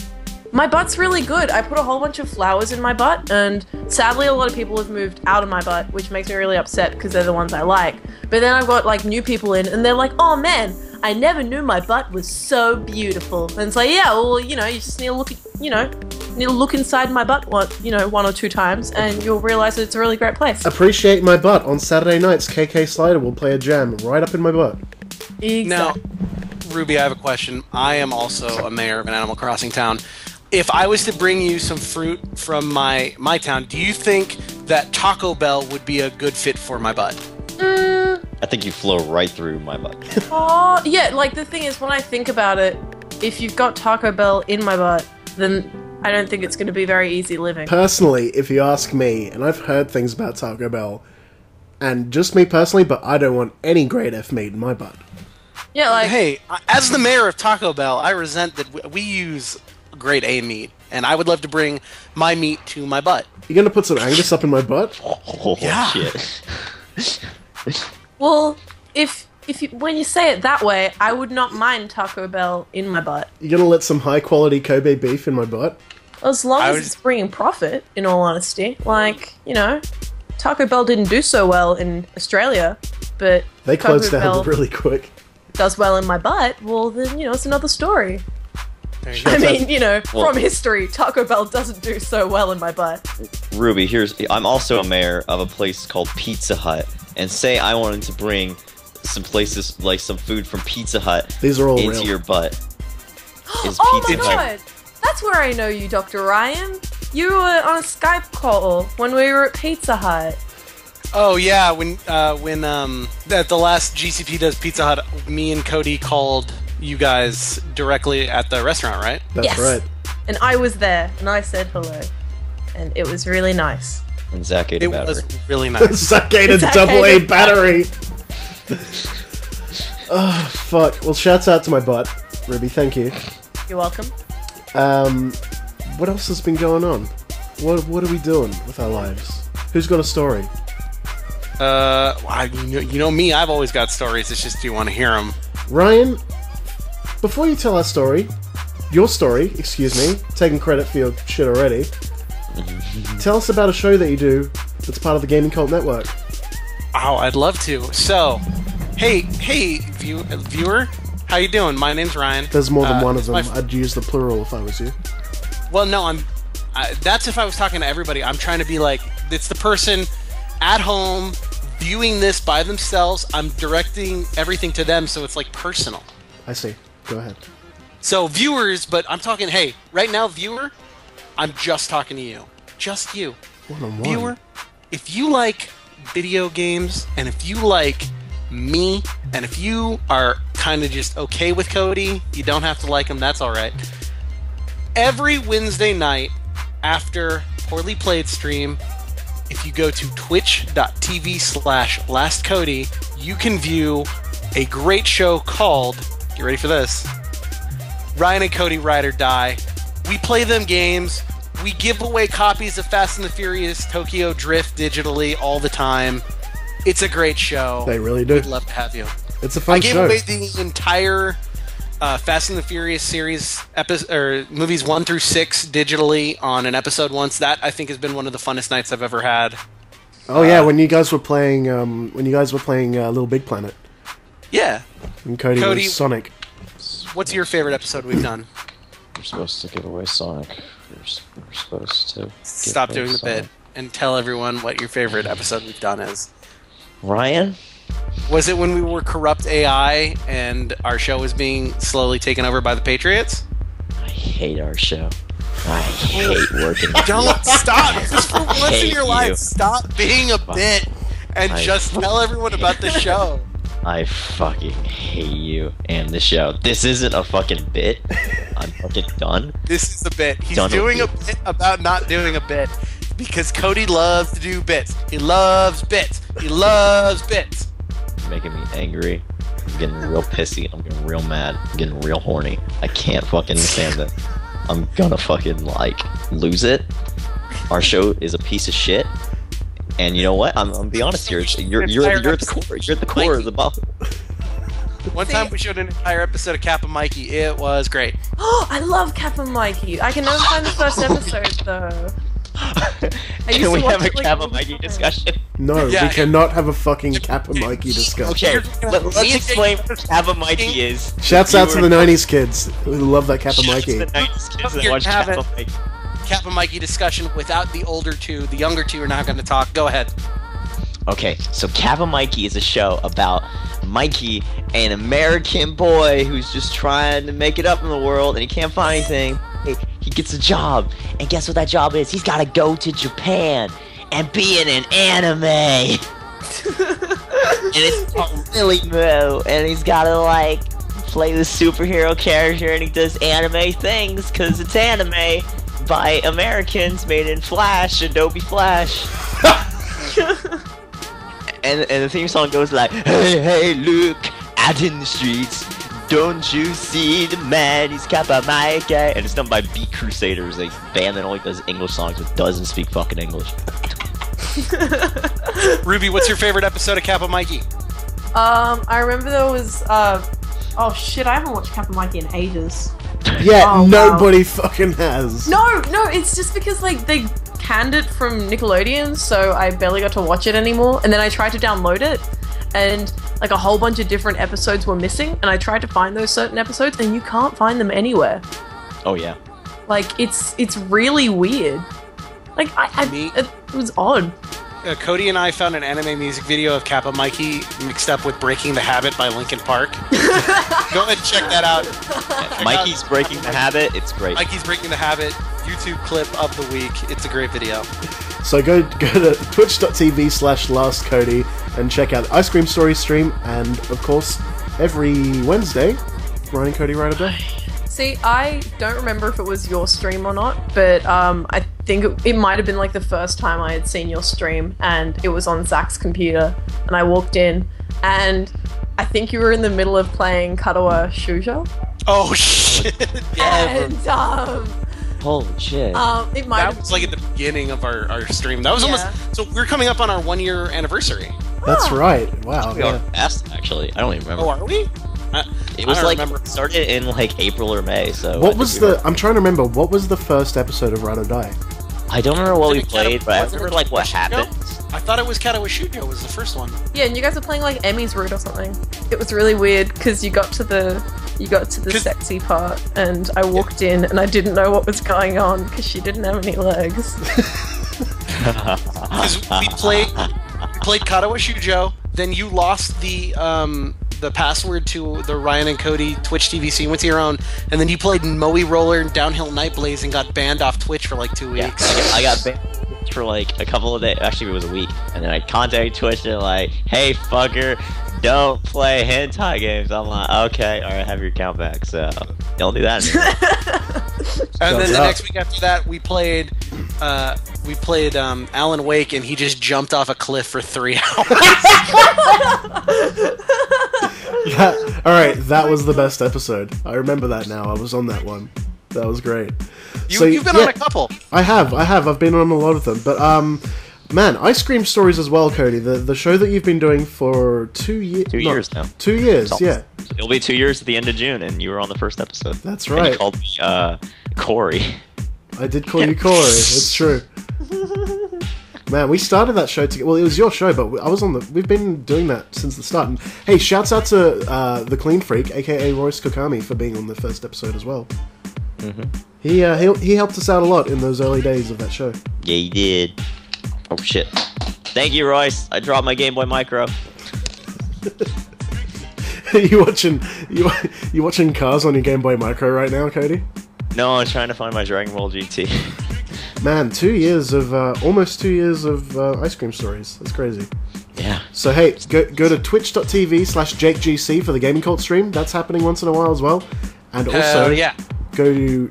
My butt's really good. I put a whole bunch of flowers in my butt, and sadly a lot of people have moved out of my butt, which makes me really upset because they're the ones I like. But then I've got like new people in, and they're like, "Oh man, I never knew my butt was so beautiful." And it's like, yeah, well, you just need to look, need to look inside my butt one or 2 times, and you'll realize that it's a really great place. Appreciate my butt. On Saturday nights, KK Slider will play a jam right up in my butt. Exactly. Now, Ruby, I have a question. I am also a mayor of an Animal Crossing town. If I was to bring you some fruit from my town, do you think that Taco Bell would be a good fit for my butt? I think you flow right through my butt. Oh, yeah, like the thing is, when I think about it, if you've got Taco Bell in my butt, then I don't think it's going to be very easy living. Personally, if you ask me, and I've heard things about Taco Bell, and just me personally, but I don't want any grade F meat in my butt. Yeah, like... Hey, as the mayor of Taco Bell, I resent that we use grade A meat, and I would love to bring my meat to my butt. You gonna put some Angus up in my butt? Oh, Yeah. shit. Well, when you say it that way, I would not mind Taco Bell in my butt. You gonna let some high quality Kobe beef in my butt? As long as it's bringing profit, in all honesty. Like, Taco Bell didn't do so well in Australia, but They Taco closed down Bell really quick. does well in my butt, well then, it's another story. There you go. I mean, from history, Taco Bell doesn't do so well in my butt. Ruby, I'm also a mayor of a place called Pizza Hut, and say I wanted to bring some places, like some food from Pizza Hut These are all into real. your butt. Is Oh my Pizza Hut... god! That's where I know you, Dr. Ryan. You were on a Skype call when we were at Pizza Hut. Oh yeah, when at the last GCP Does Pizza Hut, me and Cody called you guys directly at the restaurant, right? That's Yes. right. And I was there, and I said hello. And it was really nice. And Zach ate a It battery. was really nice. Succated Succated double A battery! Oh, fuck. Well, shouts out to my butt. Ruby, thank you. You're welcome. What else has been going on? What are we doing with our lives? Who's got a story? You know me, I've always got stories. It's just, do you want to hear them? Ryan, before you tell our story, your story, excuse me, taking credit for your shit already, tell us about a show that you do that's part of the Gaming Cult Network. Oh, I'd love to. So, hey, viewer, how you doing? My name's Ryan. There's more than one of them. I'd use the plural if I was you. Well, no, that's if I was talking to everybody. I'm trying to be like, it's the person at home viewing this by themselves. I'm directing everything to them, so it's like personal. I see. Go ahead. So viewers, but I'm talking, hey, right now, viewer, I'm just talking to you. Just you. One-on-one. Viewer, if you like video games, and if you like me, and if you are kind of just okay with Cody, you don't have to like him, that's alright. Every Wednesday night after Poorly Played stream, if you go to twitch.tv/lastcody, you can view a great show called, get ready for this, Ryan and Cody Ride or Die. We play them games. We give away copies of Fast and the Furious Tokyo Drift digitally all the time. It's a great show. They really do. We'd love to have you. It's a fun show. I gave away the entire Fast and the Furious series, movies 1 through 6 digitally on an episode once. That, I think, has been one of the funnest nights I've ever had. Oh yeah, when you guys were playing, Little Big Planet. Yeah. And Cody was Sonic. What's your favorite episode we've done? We're supposed to give away Sonic. We're supposed to stop doing the bit and tell everyone what your favorite episode we've done is. Ryan? Was it when we were corrupt AI and our show was being slowly taken over by the Patriots? I hate our show. I hate working. Don't stop! Just for once in your life, stop being a bit and just tell everyone about the show. I fucking hate you and the show. This isn't a fucking bit. I'm fucking done. This is a bit. He's Done doing a bit about not doing a bit. Because Cody loves to do bits. He loves bits. He loves bits. You're making me angry. I'm getting real pissy. I'm getting real mad. I'm getting real horny. I can't fucking stand it. I'm gonna fucking, lose it. Our show is a piece of shit. And you know what? I'm gonna be honest here. You're at the core. You're at the core of the bottle. One time we showed an entire episode of Kappa Mikey. It was great. Oh, I love Kappa Mikey. I can never find the first episode though. Can we have a Kappa Mikey discussion? No, we cannot have a fucking Kappa Mikey discussion. Okay, let's explain what Kappa Mikey is. Shouts out to the 90s kids who love that Kappa Mikey. The 90s kids that You're watch having- Kappa Mikey. Kappa Mikey discussion without the older two. The younger two are not going to talk. Go ahead. Okay, so Kappa Mikey is a show about Mikey, an American boy who's just trying to make it up in the world and he can't find anything. He gets a job, and guess what that job is? He's gotta go to Japan and be in an anime. And it's called Lily Moo, and he's gotta play the superhero character, and he does anime things because it's anime by Americans made in Flash, Adobe Flash. and the theme song goes like, hey, hey, look, out in the streets, don't you see the man, he's Kappa Mikey. And it's done by Beat Crusaders, a band that only does English songs but doesn't speak fucking English. Ruby, what's your favorite episode of Kappa Mikey? I remember there was oh shit, I haven't watched Kappa Mikey in ages. Yeah, nobody fucking has. No, it's just because they canned it from Nickelodeon, so I barely got to watch it anymore. And then I tried to download it, and a whole bunch of different episodes were missing. And I tried to find those certain episodes, and you can't find them anywhere. Oh yeah. It's really weird. It was odd. Cody and I found an anime music video of Kappa Mikey mixed up with Breaking the Habit by Linkin Park. Go ahead and check that out. Mikey's Breaking the Habit, it's great. Mikey's Breaking the Habit, YouTube clip of the week. It's a great video. So go to twitch.tv/lastcody and check out Ice Cream Story stream, and of course, every Wednesday, Ryan and Cody Ride or Die. See, I don't remember if it was your stream or not, but I think it might have been the first time I had seen your stream, and it was on Zach's computer, and I walked in, and I think you were in the middle of playing Katawa Shuja. Oh shit! And holy shit! It might that was at the beginning of our stream. That was almost so we're coming up on our 1 year anniversary. That's right. Wow. We are Yeah. fast, actually. I don't even remember. Oh, are we? It was I don't like remember. started in like April or May. So What was the? I'm trying to remember. What was the first episode of Run or Die? I don't remember what we Wasn't it played, but I wasn't it remember like what Katawashujo? happened. I thought it was Katawashujo was the first one. Yeah, and you guys were playing like Emmy's Root or something. It was really weird because you got to the 'Cause- sexy part, and I walked in and I didn't know what was going on because she didn't have any legs. Because we played Katawashujo, then you lost the password to the Ryan and Cody Twitch TV, so you went to your own, and then you played Moe Roller and Downhill Night Blaze and got banned off Twitch for like 2 Yeah, weeks. I got banned for like a couple of days. Actually, it was a week, and then I contacted Twitch and like, "Hey, fucker, don't play hentai games." I'm like, "Okay, all right, have your account back." So don't do that anymore. And then Thumbs the up. next week after that, we played Alan Wake, and he just jumped off a cliff for 3 hours. All right, that was the best episode. I remember that now. I was on that one. That was great. You've been on a couple. I have. I've been on a lot of them. But man, Ice Cream Stories as well, Cody. The show that you've been doing for 2 years. 2 years now. 2 years. It's Yeah, It'll be 2 years at the end of June, and you were on the first episode. that's And right. you called me Corey. I did call you Corey. It's true. Man, we started that show together. Well, it was your show, but I was on the. We've been doing that since the start. And hey, shouts out to the Clean Freak, aka Royce Kokami, for being on the first episode as well. He helped us out a lot in those early days of that show. Yeah, you did. Oh shit! Thank you, Royce. I dropped my Game Boy Micro. you watching Cars on your Game Boy Micro right now, Cody? No, I'm trying to find my Dragon Ball GT. Man, 2 years of almost 2 years of Ice Cream Stories. That's crazy. Yeah. So hey, go to twitch.tv/JakeGC for the Gaming Cult stream. That's happening once in a while as well. And also, Yeah. go to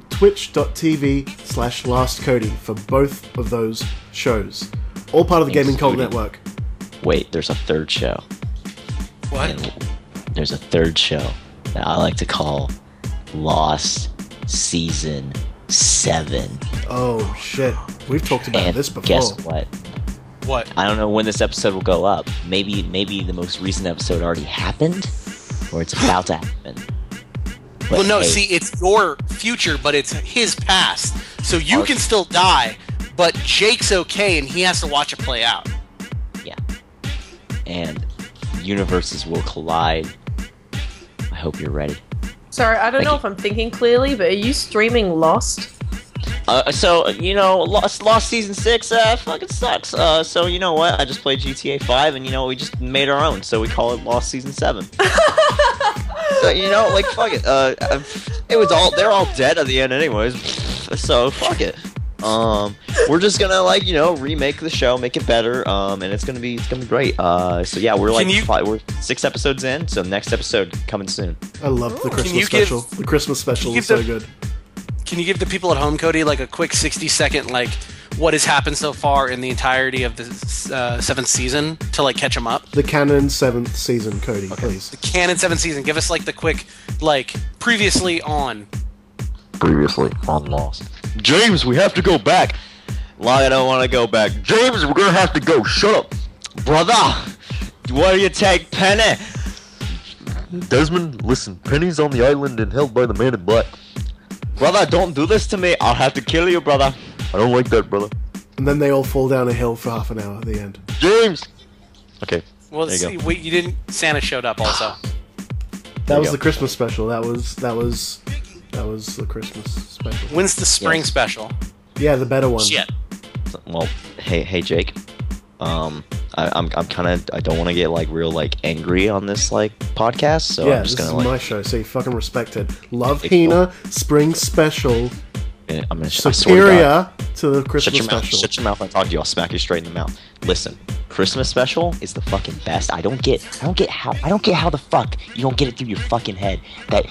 twitch.tv/LastCody for both of those shows. All part of the Gaming Cult Including- network. Wait, there's a third show. What? And there's a third show that I like to call Lost Season 7. Oh shit, we've talked about And this before. guess what? What? I don't know when this episode will go up. Maybe the most recent episode already happened, or it's about to happen. But Well, no, hey, see, it's your future, but it's his past. So you Okay. can still die, but Jake's okay, and he has to watch it play out. yeah. And universes will collide. I hope you're ready. Sorry, I don't know Thank if I'm thinking clearly, but are you streaming Lost? So you know, Lost Season 6 fucking sucks. So you know what? I just played GTA 5, and you know we just made our own, so we call it Lost Season 7. So, you know, like fuck it. It was all they're all dead at the end, anyways. So fuck it. We're just gonna remake the show, make it better. And it's gonna be great. So yeah, we're we're 6 episodes in. So next episode coming soon. I loved the Christmas you give- special. The Christmas special you was give so the- good. Can you give the people at home, Cody, like a quick 60-second, like, what has happened so far in the entirety of the 7th season to, like, catch them up? The canon 7th season, Cody, please. The canon 7th season. Give us, like, the quick, like, previously on. Previously on Lost. James, we have to go back. I don't want to go back. James, we're gonna have to go. Shut up, brother. What do you take, Penny? Desmond, listen. Penny's on the island and held by the Man in Black. Brother, don't do this to me. I'll have to kill you, brother. I don't like that, brother. And then they all fall down a hill for half an hour at the end. James. Okay. Well, There you see, go. wait, you didn't. Santa showed up also. That you was go. the Christmas special. That was the Christmas special. When's the spring Yes. special? Yeah, the better one. Shit. Well, hey, Jake. I'm kind of. I don't want to get real angry on this podcast, so Yeah, I'm this just is gonna my show, so you fucking respect it. Love It's Hina, Spring Special, I'm gonna. I swear to God. superior to the Christmas Shut your mouth. special. Shut your mouth when I talk to you. I'll smack you straight in the mouth. Listen, Christmas special is the fucking best. I don't get how the fuck you don't get it through your fucking head that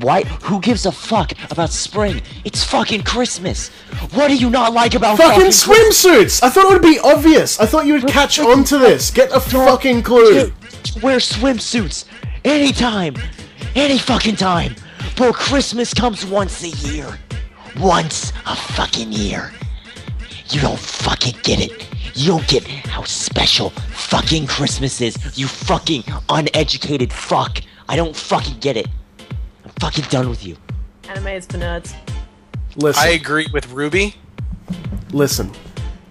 why? Who gives a fuck about spring? It's fucking Christmas. What do you not like about Fucking Christmas? swimsuits! I thought it would be obvious. I thought you would catch on to this. Get a fucking clue. Wear swimsuits anytime, any fucking time. Bro, Christmas comes once a year. Once a fucking year. You don't fucking get it. You don't get how special fucking Christmas is. You fucking uneducated fuck. I don't fucking get it. I'm fucking done with you. Anime is for nerds. Listen, I agree with Ruby. listen.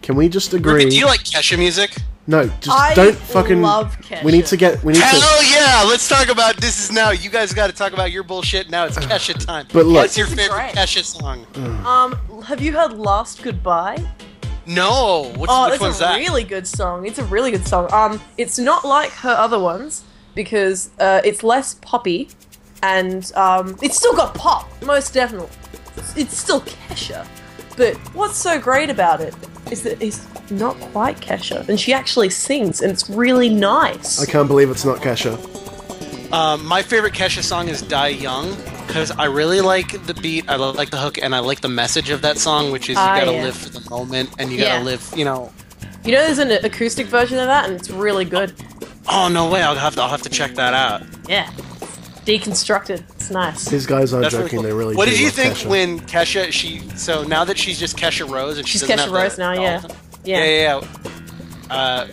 Can we just agree? Ruby, do you like Kesha music? No, just I don't fucking. love Kesha. We need to get. We need to. Hell yeah! Let's talk about this. Is now you guys got to talk about your bullshit. Now it's Kesha time. But look- What's your This is favorite great. Kesha song? Have you heard "Last Goodbye"? No, which It's one's a that? really good song. It's a really good song. It's not like her other ones because it's less poppy, and it's still got pop, most definitely. It's still Kesha, but what's so great about it is that it's not quite Kesha, and she actually sings, and it's really nice. I can't believe it's not Kesha. My favorite Kesha song is "Die Young" because I really like the beat, I like the hook, and I like the message of that song, which is you gotta yeah. live for the moment, and you Yeah. gotta live, you know. You know, there's an acoustic version of that, and it's really good. Oh no way! I'll have to check that out. Yeah, deconstructed. It's nice. These guys aren't That's joking. cool. They really. What do did you love think Kesha. when Kesha? So now that she's just Kesha Rose and she She's doesn't Kesha have Rose the, now, the yeah. alt- Yeah. yeah.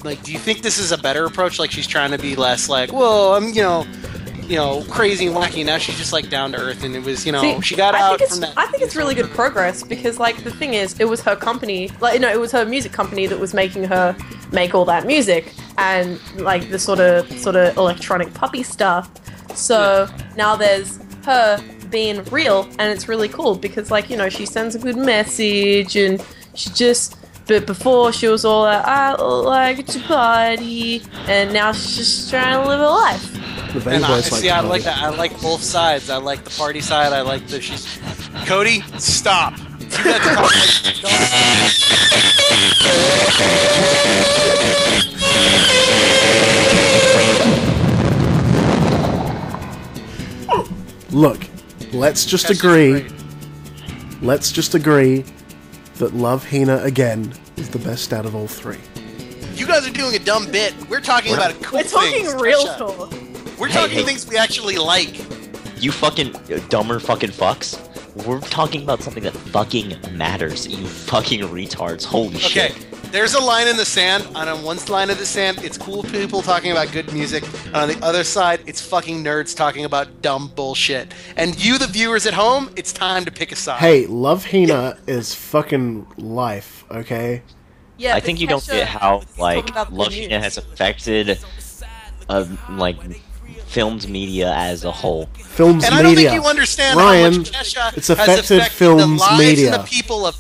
Like, do you think this is a better approach? Like, she's trying to be less like, whoa, I'm crazy and wacky. Now she's just like down to earth, and it was, See, she got I out think from that. I think it's really good progress because, like, the thing is, it was her company, it was her music company that was making her make all that music and like the sort of electronic puppy stuff. So now there's her being real, and it's really cool because, like, she sends a good message, and she just. But before she was all like, I like to party, and now she's just trying to live a life. The Vein And Boys I to like party. that. I like both sides. I like the party side. I like the she's. Cody, stop. You got to Look, let's just Kesha's agree. great. Let's just agree that Love Hina again is the best out of all three. You guys are doing a dumb bit. We're talking about cool We're talking things, real Kesha. talk. We're talking hey. things we actually like. You fucking dumber fucking fucks. We're talking about something that fucking matters. You fucking retards. Holy Okay, shit. there's a line in the sand, and on one line of the sand, it's cool people talking about good music, and on the other side, it's fucking nerds talking about dumb bullshit. And you, the viewers at home, it's time to pick a side. Hey, Love Hina is fucking life, okay? Yeah, I but think you don't Kesha- get how, let's talk like, about the Love Hina news. has affected, filmed media as a whole. Films And I don't media. think you understand Ryan, how much Kesha it's has affected affected films the lives media. and the people of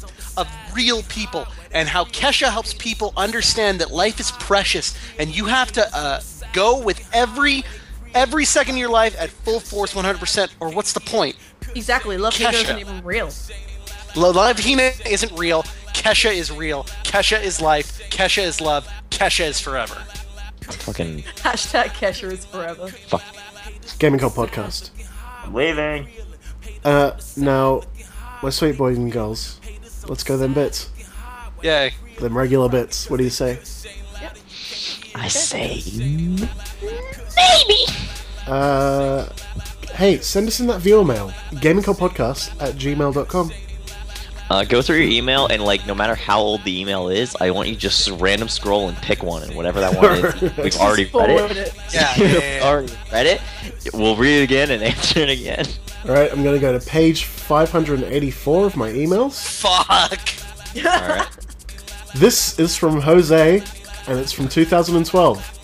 real people, and how Kesha helps people understand that life is precious, and you have to go with every second of your life at full force, 100%, or what's the point? Exactly, Love Hina Kesha. isn't even real. Love Hina isn't real. Kesha is real. Kesha is life. Kesha is love. Kesha is forever. Fucking Hashtag Kesha is forever. fuck. Gaming Cult Podcast. I'm leaving. Now, my sweet boys and girls, let's go them bits. Yay. Them regular bits. What do you say? I say. Hey, send us in that viewer mail. gamingcultpodcast@gmail.com. Go through your email and, like, no matter how old the email is, I want you to just random scroll and pick one, and whatever that one is, we've already read Forward it. it. Yeah. We've already read it. We'll read it again and answer it again. Alright, I'm gonna go to page 584 of my emails. Fuck. Alright. This is from Jose, and it's from 2012.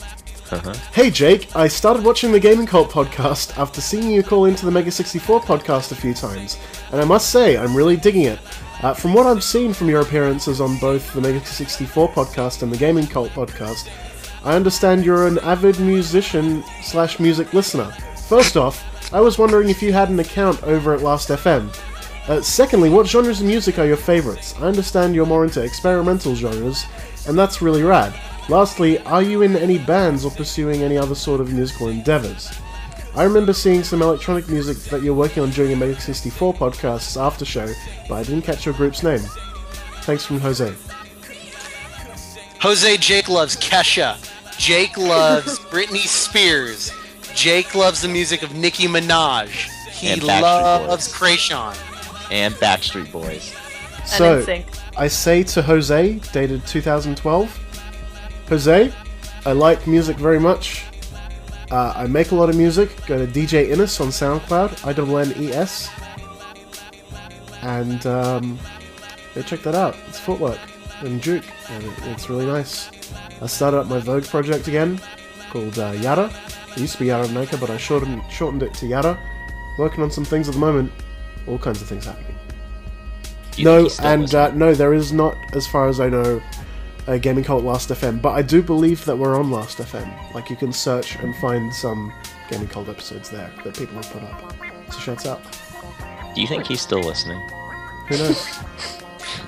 Hey Jake, I started watching the Gaming Cult podcast after seeing you call into the Mega 64 podcast a few times, and I must say, I'm really digging it. From what I've seen from your appearances on both the Mega 64 podcast and the Gaming Cult podcast, I understand you're an avid musician/music listener. First off, I was wondering if you had an account over at Last.fm. Secondly, what genres of music are your favorites? I understand you're more into experimental genres, and that's really rad. Lastly, are you in any bands or pursuing any other sort of musical endeavors? I remember seeing some electronic music that you're working on during a Mega 64 podcast's after show, but I didn't catch your group's name. Thanks from Jose. Jose, Jake loves Kesha. Jake loves Britney Spears. Jake loves the music of Nicki Minaj. He And Backstreet loves Krayshawn. And Backstreet Boys. So, NSYNC. I say to Jose, dated 2012, Jose, I like music very much. I make a lot of music. Go to DJ Innes on SoundCloud, INNES. And yeah, check that out. It's footwork and juke, and it's really nice. I started up my Vogue project again, called Yada. It used to be Yada Maker, but I shortened it to Yada. Working on some things at the moment. All kinds of things happening. No, there is not, as far as I know, a Gaming Cult Last FM, but I do believe that we're on Last FM. Like, you can search and find some Gaming Cult episodes there that people have put up. So shouts out. Do you think he's still listening? Who knows?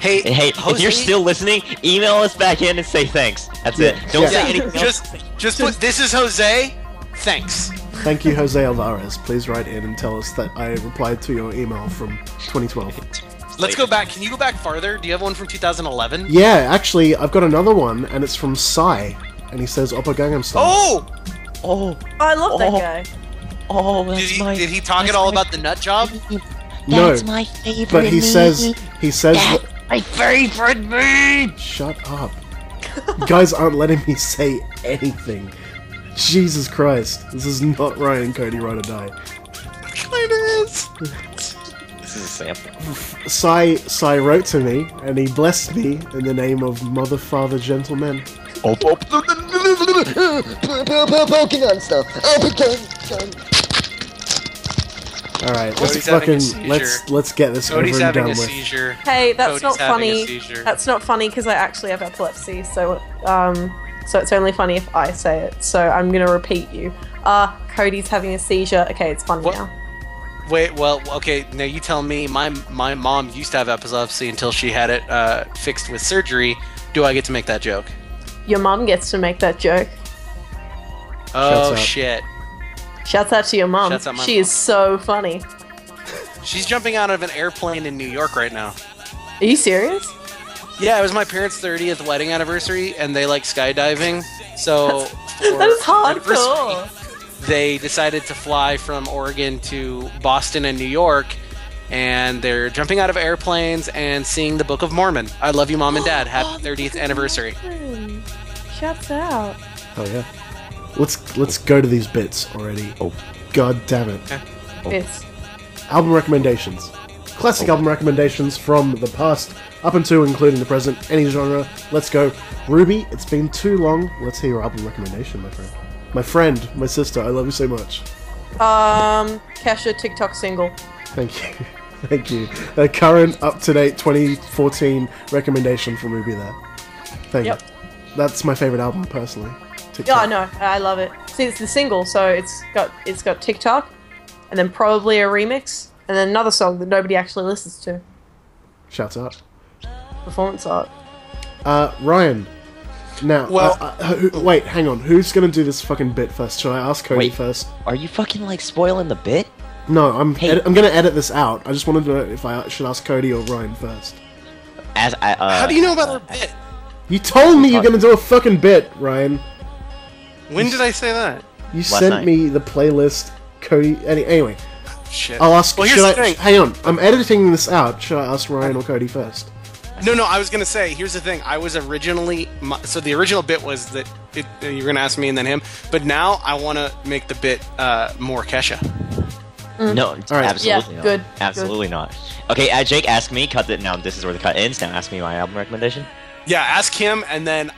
Hey, Jose, if you're still listening, email us back in and say thanks. That's it. Don't say anything else. Just put, this is Jose, thanks. Thank you, Jose Alvarez. Please write in and tell us that I replied to your email from 2012. Let's go back. Can you go back farther? Do you have one from 2011? Yeah, actually, I've got another one, and it's from Psy, and he says Oppa Gangnam Style. Oh, I love that guy. oh, Did he talk at all about the nut job? No, That's my favorite but he says That's my favorite meat! Shut up. You guys aren't letting me say anything. Jesus Christ. This is not Ryan Cody Ride or Die. It is. This is a sample. Sai wrote to me, and he blessed me in the name of Mother, Father, Gentlemen. Pokemon stuff. Alright, Cody's let's get this Cody's over and having done a with. seizure. Hey, that's Cody's not having a funny. seizure. That's not funny because I actually have epilepsy, so it's only funny if I say it. So I'm gonna repeat you. Cody's having a seizure. Okay, it's funny What? now. Wait, well, okay, now you tell me. My mom used to have epilepsy until she had it fixed with surgery. Do I get to make that joke? Your mum gets to make that joke. Oh, out. shit. Shouts out to your mum. Shouts out my She mom. is so funny. She's jumping out of an airplane in New York right now. Are you serious? Yeah, it was my parents' 30th wedding anniversary, and they like skydiving. So for That is our anniversary, hardcore. they decided to fly from Oregon to Boston and New York, and they're jumping out of airplanes and singing the Book of Mormon. I love you, Mom and Dad. Happy 30th anniversary. Shouts out. Oh yeah. Let's go to these bits already. Oh. God damn it. It's Album recommendations. Classic album recommendations from the past, up until including the present, any genre. Let's go. Ruby, it's been too long. Let's hear your album recommendation, my friend. My friend, my sister, I love you so much. Kesha TikTok single. Thank you. Thank you. A current, up-to-date 2014 recommendation from Ruby there. Thank Yep. you. That's my favorite album, personally. TikTok. Yeah, I know. I love it. See, it's the single, so it's got TikTok, and then probably a remix, and then another song that nobody actually listens to. Shouts out. Performance art. Ryan. Now, Well- wait, hang on. Who's gonna do this fucking bit first? Should I ask Cody Wait. first? Are you fucking like spoiling the bit? No, I'm Hey. I'm gonna edit this out. I just wanted to know if I should ask Cody or Ryan first. As I, How do you know about our bit? You told me you're gonna do a fucking bit, Ryan. When did I say that? You Last sent night. me the playlist, Cody. Anyway, Shit. I'll ask. Well, here's should the I? thing. Hang on, I'm editing this out. Should I ask Ryan or Cody first? No, I was gonna say. Here's the thing. I was originally so the original bit was that you're gonna ask me and then him. But now I want to make the bit more Kesha. No, right. absolutely Yeah, not. good, Absolutely not. Okay, Jake, ask me. Cut it now. This is where the cut ends. Now ask me my album recommendation. Yeah, ask him and then.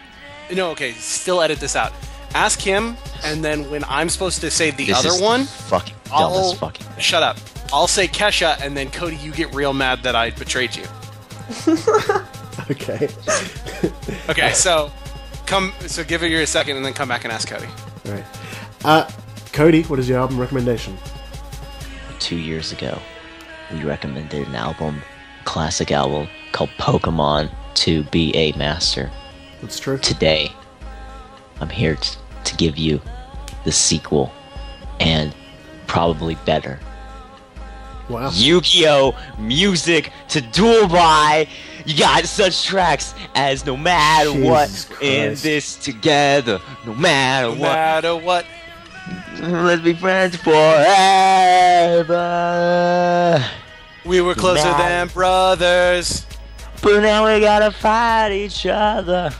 No, okay. Still edit this out. Ask him and then when I'm supposed to say the This other is one, fucking dumb I'll as fucking thing. shut up. I'll say Kesha and then Cody, you get real mad that I betrayed you. Okay. Okay, so give it a second and then come back and ask Cody. All right. Cody, what is your album recommendation? 2 years ago, we recommended an album, classic album, called Pokemon to be a master. That's true. Today, I'm here to give you the sequel, and probably better. Wow. Yu-Gi-Oh! Music to duel by. You got such tracks as No Matter What, Jesus in Christ. this together, no matter No what. matter what. Let's be friends forever. We were closer Matter. than brothers. But now we gotta fight each other.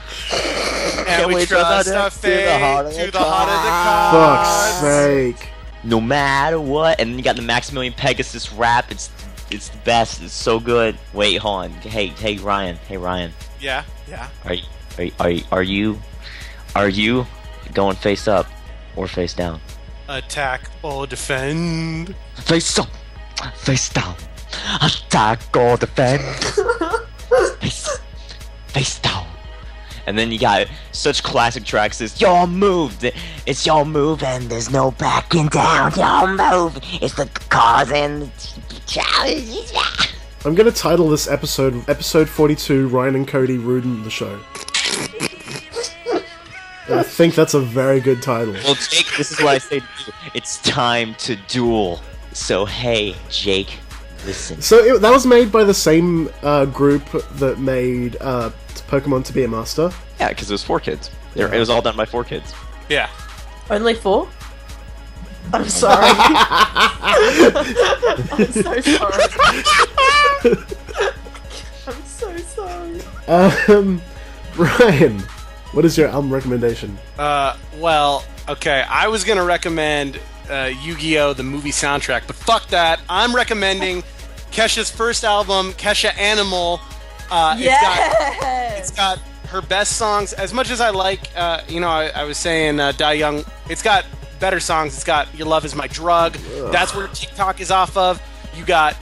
And we trust our fate to the heart of the Fuck's cause. sake. No matter what, and then you got the Maximilian Pegasus rap. It's the best. It's so good. Wait, hold on. Hey Ryan. Hey Ryan. Yeah. Are you going face up or face down? Attack or defend. Face up, face down. Attack or defend. face down. And then you got such classic tracks as Your Move. It's your move and there's no backing down. Your move. It's the cause and challenge. I'm gonna title this episode 42, Ryan and Cody Rudin the Show. I think that's a very good title. Well, Jake, this is what I say to you. It's time to duel. So, hey, Jake, listen. So that was made by the same group that made Pokemon To Be a Master. Yeah, because it was 4 kids. It was all done by 4 kids. Yeah. Only 4? I'm sorry. I'm so sorry. I'm so sorry. Ryan, what is your album recommendation? Well, okay. I was gonna recommend Yu-Gi-Oh! The movie soundtrack, but fuck that. I'm recommending Kesha's first album, Kesha Animal. Yes! It's got her best songs. As much as I like, I was saying Die Young. It's got better songs. It's got Your Love Is My Drug. That's where TikTok is off of. You got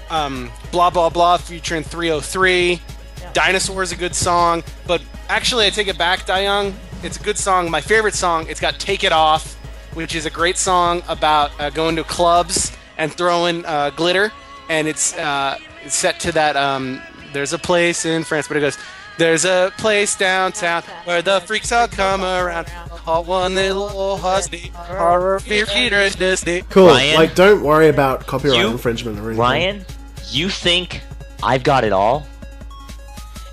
Blah Blah Blah featuring 303. Yeah. Dinosaur is a good song, but actually I take it back, Die Young. It's a good song. My favorite song, it's got Take It Off, which is a great song about going to clubs and throwing glitter, and it's set to that there's a place in France, but it goes, there's a place downtown where the freaks all come around. All one little husky, horror features Disney. Cool. Ryan, Don't worry about copyright infringement or anything. Ryan, you think I've got it all?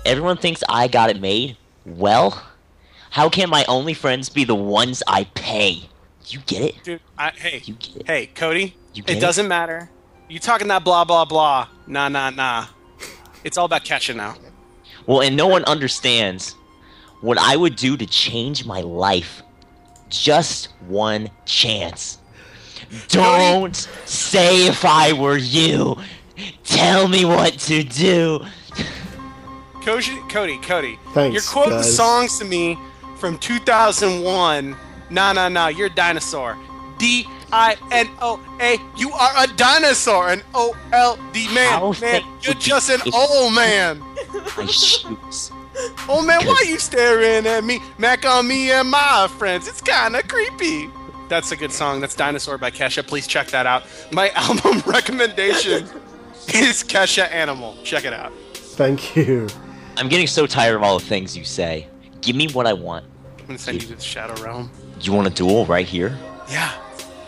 Everyone thinks I got it made? Well, how can my only friends be the ones I pay? You get it? Dude, You get it? hey, Cody, You get it doesn't matter. You talking that blah blah blah? Nah. It's all about Kesha now. Well, and no one understands what I would do to change my life. Just one chance. Don't say if I were you. Tell me what to do. Cody. Thanks, You're quoting guys. songs to me from 2001. Nah. You're a dinosaur. D-I-N-O-A. You are a dinosaur. An O-L-D man. You're just an old man. My shoes. Oh man, why you staring at me? Mac on me and my friends. It's kind of creepy. That's a good song. That's Dinosaur by Kesha. Please check that out. My album recommendation is Kesha Animal. Check it out. Thank you. I'm getting so tired of all the things you say. Give me what I want. I'm gonna send you to the Shadow Realm. You want a duel right here? Yeah.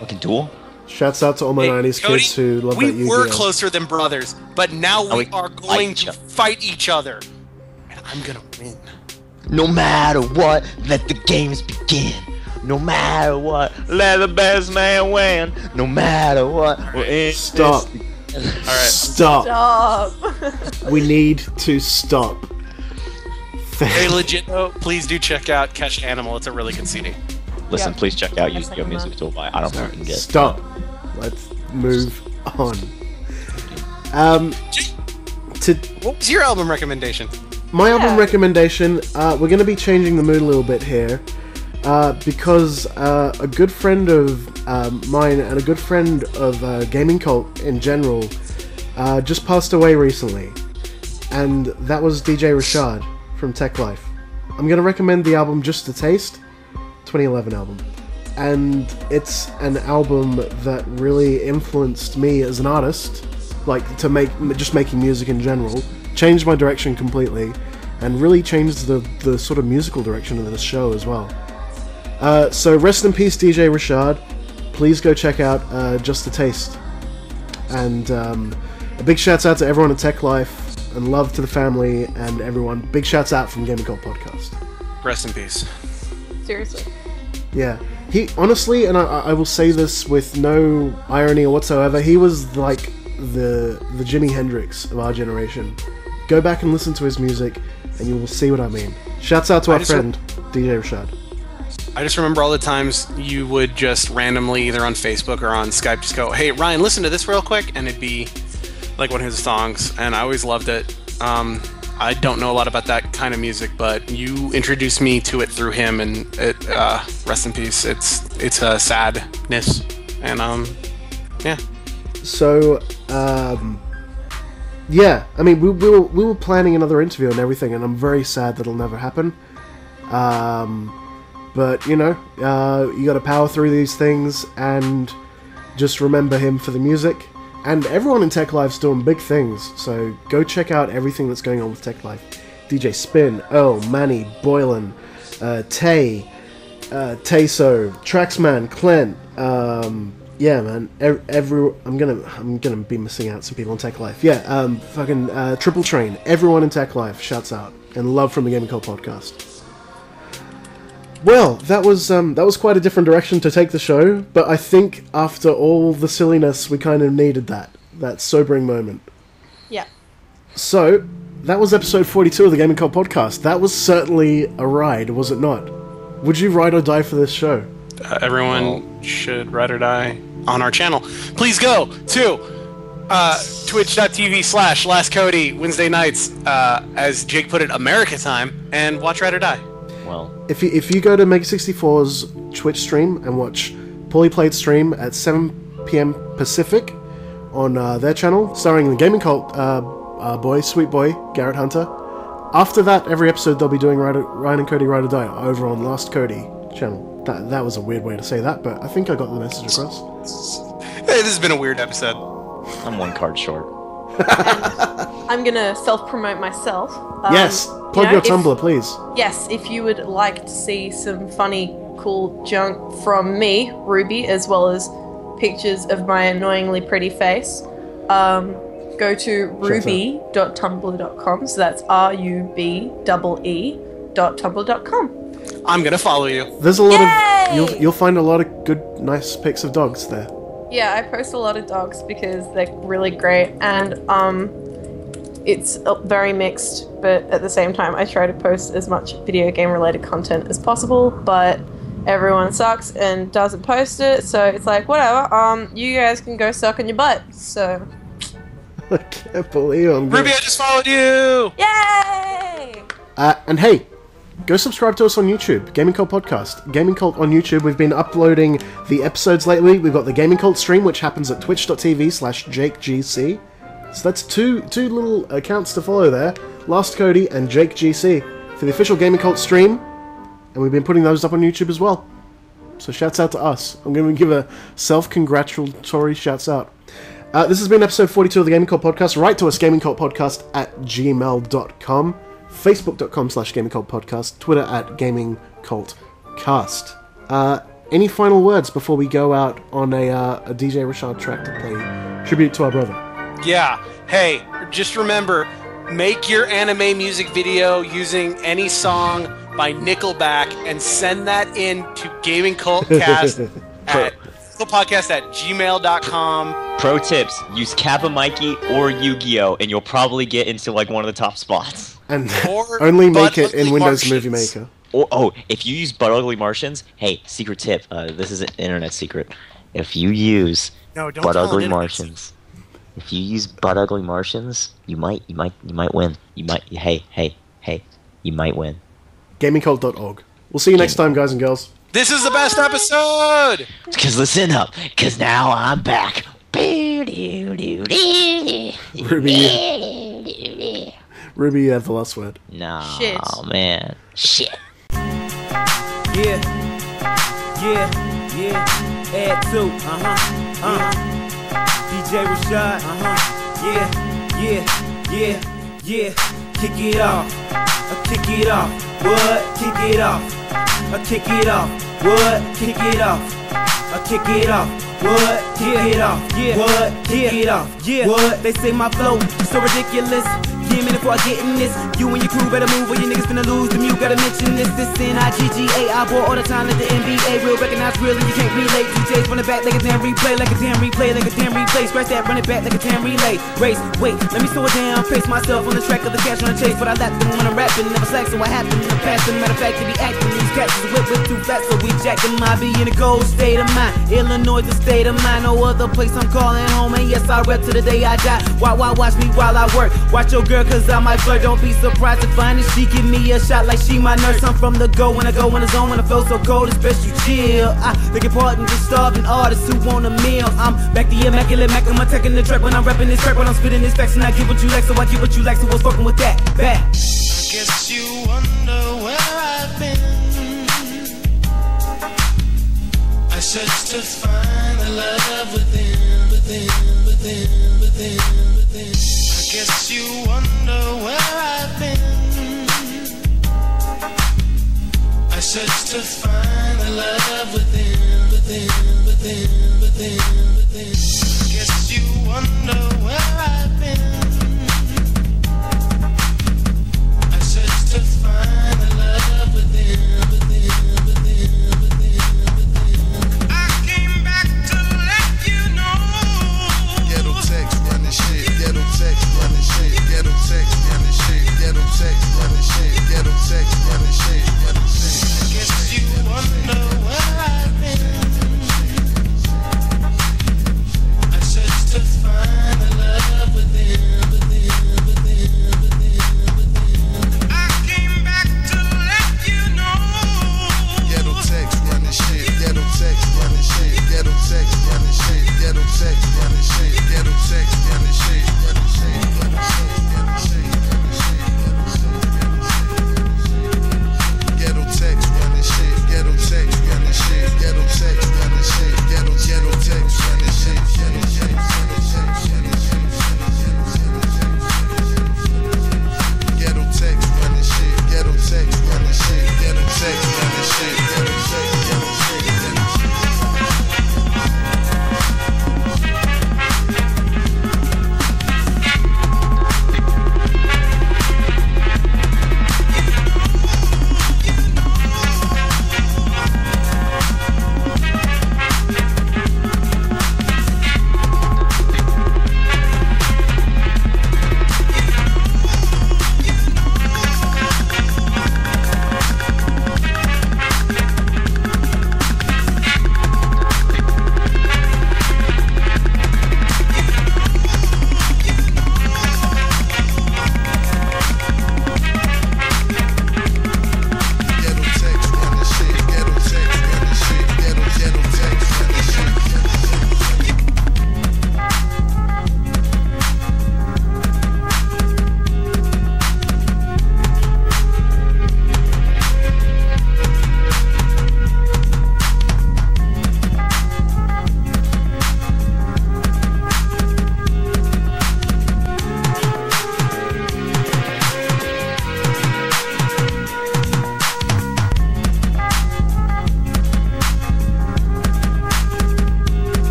Fucking duel? Shouts out to all my 90s Cody, kids who love that we Yu-Gi-Oh! were closer than brothers, but now we we are fight going each to other. fight each other. And I'm gonna win. No matter what, let the games begin. No matter what, let the best man win. No matter what, we're in Stop. this- Alright. Stop. Stop. We need to stop. Hey, legit though, please do check out Kesha Animal. It's a really good CD. Listen, Yeah. please check out I Yu-Gi-Oh! second Music that. Tool by I don't fucking get. Stop. Let's move on. What was your album recommendation? My album Yeah. recommendation, we're going to be changing the mood a little bit here, because a good friend of mine and a good friend of Gaming Cult in general just passed away recently, and that was DJ Rashad from Tech Life. I'm going to recommend the album Just a Taste, 2011 album, and it's an album that really influenced me as an artist, like just making music in general, changed my direction completely, and really changed the sort of musical direction of this show as well. So rest in peace, DJ Rashad. Please go check out Just a Taste. And a big shouts out to everyone at Tech Life, and love to the family and everyone. Big shouts out from Gaming Cult Podcast. Rest in peace. Seriously. Yeah, he honestly, and I will say this with no irony or whatsoever, he was like the Jimi Hendrix of our generation. Go back and listen to his music, and you will see what I mean. Shouts out to our friend, DJ Rashad. I just remember all the times you would just randomly, either on Facebook or on Skype, just go, "Hey, Ryan, listen to this real quick," and it'd be like one of his songs, and I always loved it. I don't know a lot about that kind of music, but you introduced me to it through him, and it, rest in peace. It's a sadness, and yeah. So, yeah, I mean, we were planning another interview and everything, and I'm very sad that it'll never happen. But, you know, you gotta power through these things and just remember him for the music. And everyone in Tech Life's doing big things, so go check out everything that's going on with Tech Life. DJ Spin, Earl, Manny, Boylan, Tay, Tayso, Traxman, Clint, yeah, man. I'm gonna be missing out some people on Tech Life. Yeah, fucking Triple Train. Everyone in Tech Life shouts out and love from the Gaming Cult podcast. Well, that was quite a different direction to take the show, but I think after all the silliness, we kind of needed that sobering moment. Yeah. So that was episode 42 of the Gaming Cult podcast. That was certainly a ride, was it not? Would you ride or die for this show? Everyone should ride or die on our channel. Please go to twitch.tv/LastCody Wednesday nights, as Jake put it, America time, and watch Ride or Die. Well, if you go to Mega64's Twitch stream and watch Poorly Played stream at 7 p.m. Pacific on their channel, starring the Gaming Cult sweet boy, Garrett Hunter. After that, every episode they'll be doing Ryan and Cody Ride or Die over on Last Cody channel. That was a weird way to say that, but I think I got the message across. Hey, this has been a weird episode. I'm one card short. I'm gonna self-promote myself. Yes, plug your Tumblr, please. Yes, if you would like to see some funny, cool junk from me, Ruby, as well as pictures of my annoyingly pretty face, go to ruby.tumblr.com. So that's RUBEE.tumblr.com. I'm gonna follow you. There's a lot of you'll find a lot of good, nice pics of dogs there. Yeah, I post a lot of dogs because they're really great, and it's very mixed, but at the same time I try to post as much video game related content as possible, but everyone sucks and doesn't post it, so it's like, whatever, you guys can go suck on your butt, so... I can't believe I'm Ruby, I just followed you! Yay! And hey, go subscribe to us on YouTube, Gaming Cult Podcast. Gaming Cult on YouTube, we've been uploading the episodes lately. We've got the Gaming Cult stream, which happens at twitch.tv/JakeGC. So that's two little accounts to follow there, Last Cody and Jake GC, for the official Gaming Cult stream. And we've been putting those up on YouTube as well. So shouts out to us. I'm going to give a self-congratulatory shouts out. This has been episode 42 of the Gaming Cult Podcast. Write to us, gamingcultpodcast@gmail.com. Facebook.com/GamingCultPodcast, Twitter @GamingCultCast. Any final words before we go out on a DJ Rashad track to play tribute to our brother? Yeah. Hey, just remember, make your anime music video using any song by Nickelback and send that in to gamingcultcast@gmail.com. Pro tips: use Kappa Mikey or Yu-Gi-Oh, and you'll probably get into like one of the top spots. And Or only make it Ugly in Windows Martians. Movie Maker. Oh, if you use Butt Ugly Martians, hey, secret tip. This is an internet secret. If you use No, don't Butt tell Ugly them. Martians, if you use Butt Ugly Martians, you might win. You might win. GamingCult.org. We'll see you next time, guys and girls. This is the best episode! Cause listen up, cause now I'm back. Ruby, you have the last word. No, Shit. man. Shit. Yeah, add two, DJ Rashad, yeah, kick it off, kick it off, what, kick it off, kick it off, what, kick it off, kick it off, what, kick it off, what, kick it off, what, they say my flow so ridiculous. Yeah, man, before I get in this, you and your crew better move or your niggas finna lose them. You gotta mention this N-I-G-G-A. I bought all the time like the NBA. Real recognize real and you can't relate. DJs run it back like a damn replay, like a damn replay, like a damn replay. Scratch that, run it back like a damn relay. Race, wait, let me slow it down. Pace myself on the track of the cash on the chase. But I lap them when I'm rapping, never slack, so what happened in the past? As a matter of fact, they be acting. These cats is whip with too fast, so we jack them. I be in a cold state of mind. Illinois, the state of mind. No other place I'm calling home. And yes, I rep to the day I die. Why watch me while I work? Watch your girl, cause I might flirt. Don't be surprised to find that she give me a shot like she my nurse. I'm from the go when I go in the zone. When I feel so cold, it's best you chill. I beg your pardon, just starving artists who want a meal. I'm back to immaculate Mac. I'm attacking the track when I'm rapping this track. When I'm spitting this facts and I get what you like, so I get what you like. So what's fucking with that? Back. I guess you wonder where I've been. I search to find the love within. I guess you wonder where I've been. I search to find the love within. I guess you wonder where I've been. I search to find the love within. I came back to let you know. Ghetto text running shit. Ghetto text running shit. Ghetto text running shit. Ghetto text running shit. Ghetto text running shit. I guess you wonder where I've been. I search to find the love within. I came back to let you know. Ghetto text running shit. Ghetto text running shit. Ghetto text running shit. Ghetto text running shit. Ghetto text running shit. Ghetto text running shit. Ghetto text running shit. Ghetto text running shit. Ghetto text running shit.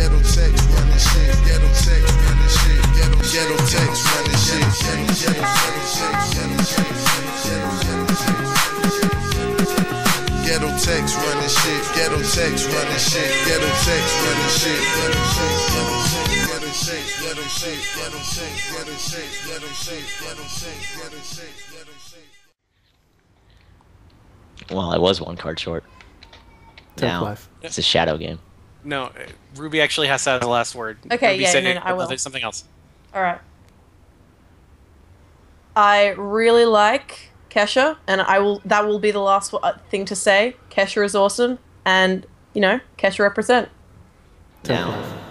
Ghetto text running shit. Ghetto text running shit. Ghetto text running shit. Ghetto text. Ghetto text running shit. text running shit. Ghetto text running shit. Ghetto text running shit. Ghetto text, ghetto text, ghetto text, ghetto text, ghetto text, ghetto text, ghetto text, ghetto text, ghetto text. Well, I was one card short. Now, life. it's a shadow game. No, Ruby actually has to have the last word. Okay, Ruby yeah, said no, I will. something else. All right. I really like Kesha, and that will be the last thing to say. Kesha is awesome, and, Kesha represent. Now,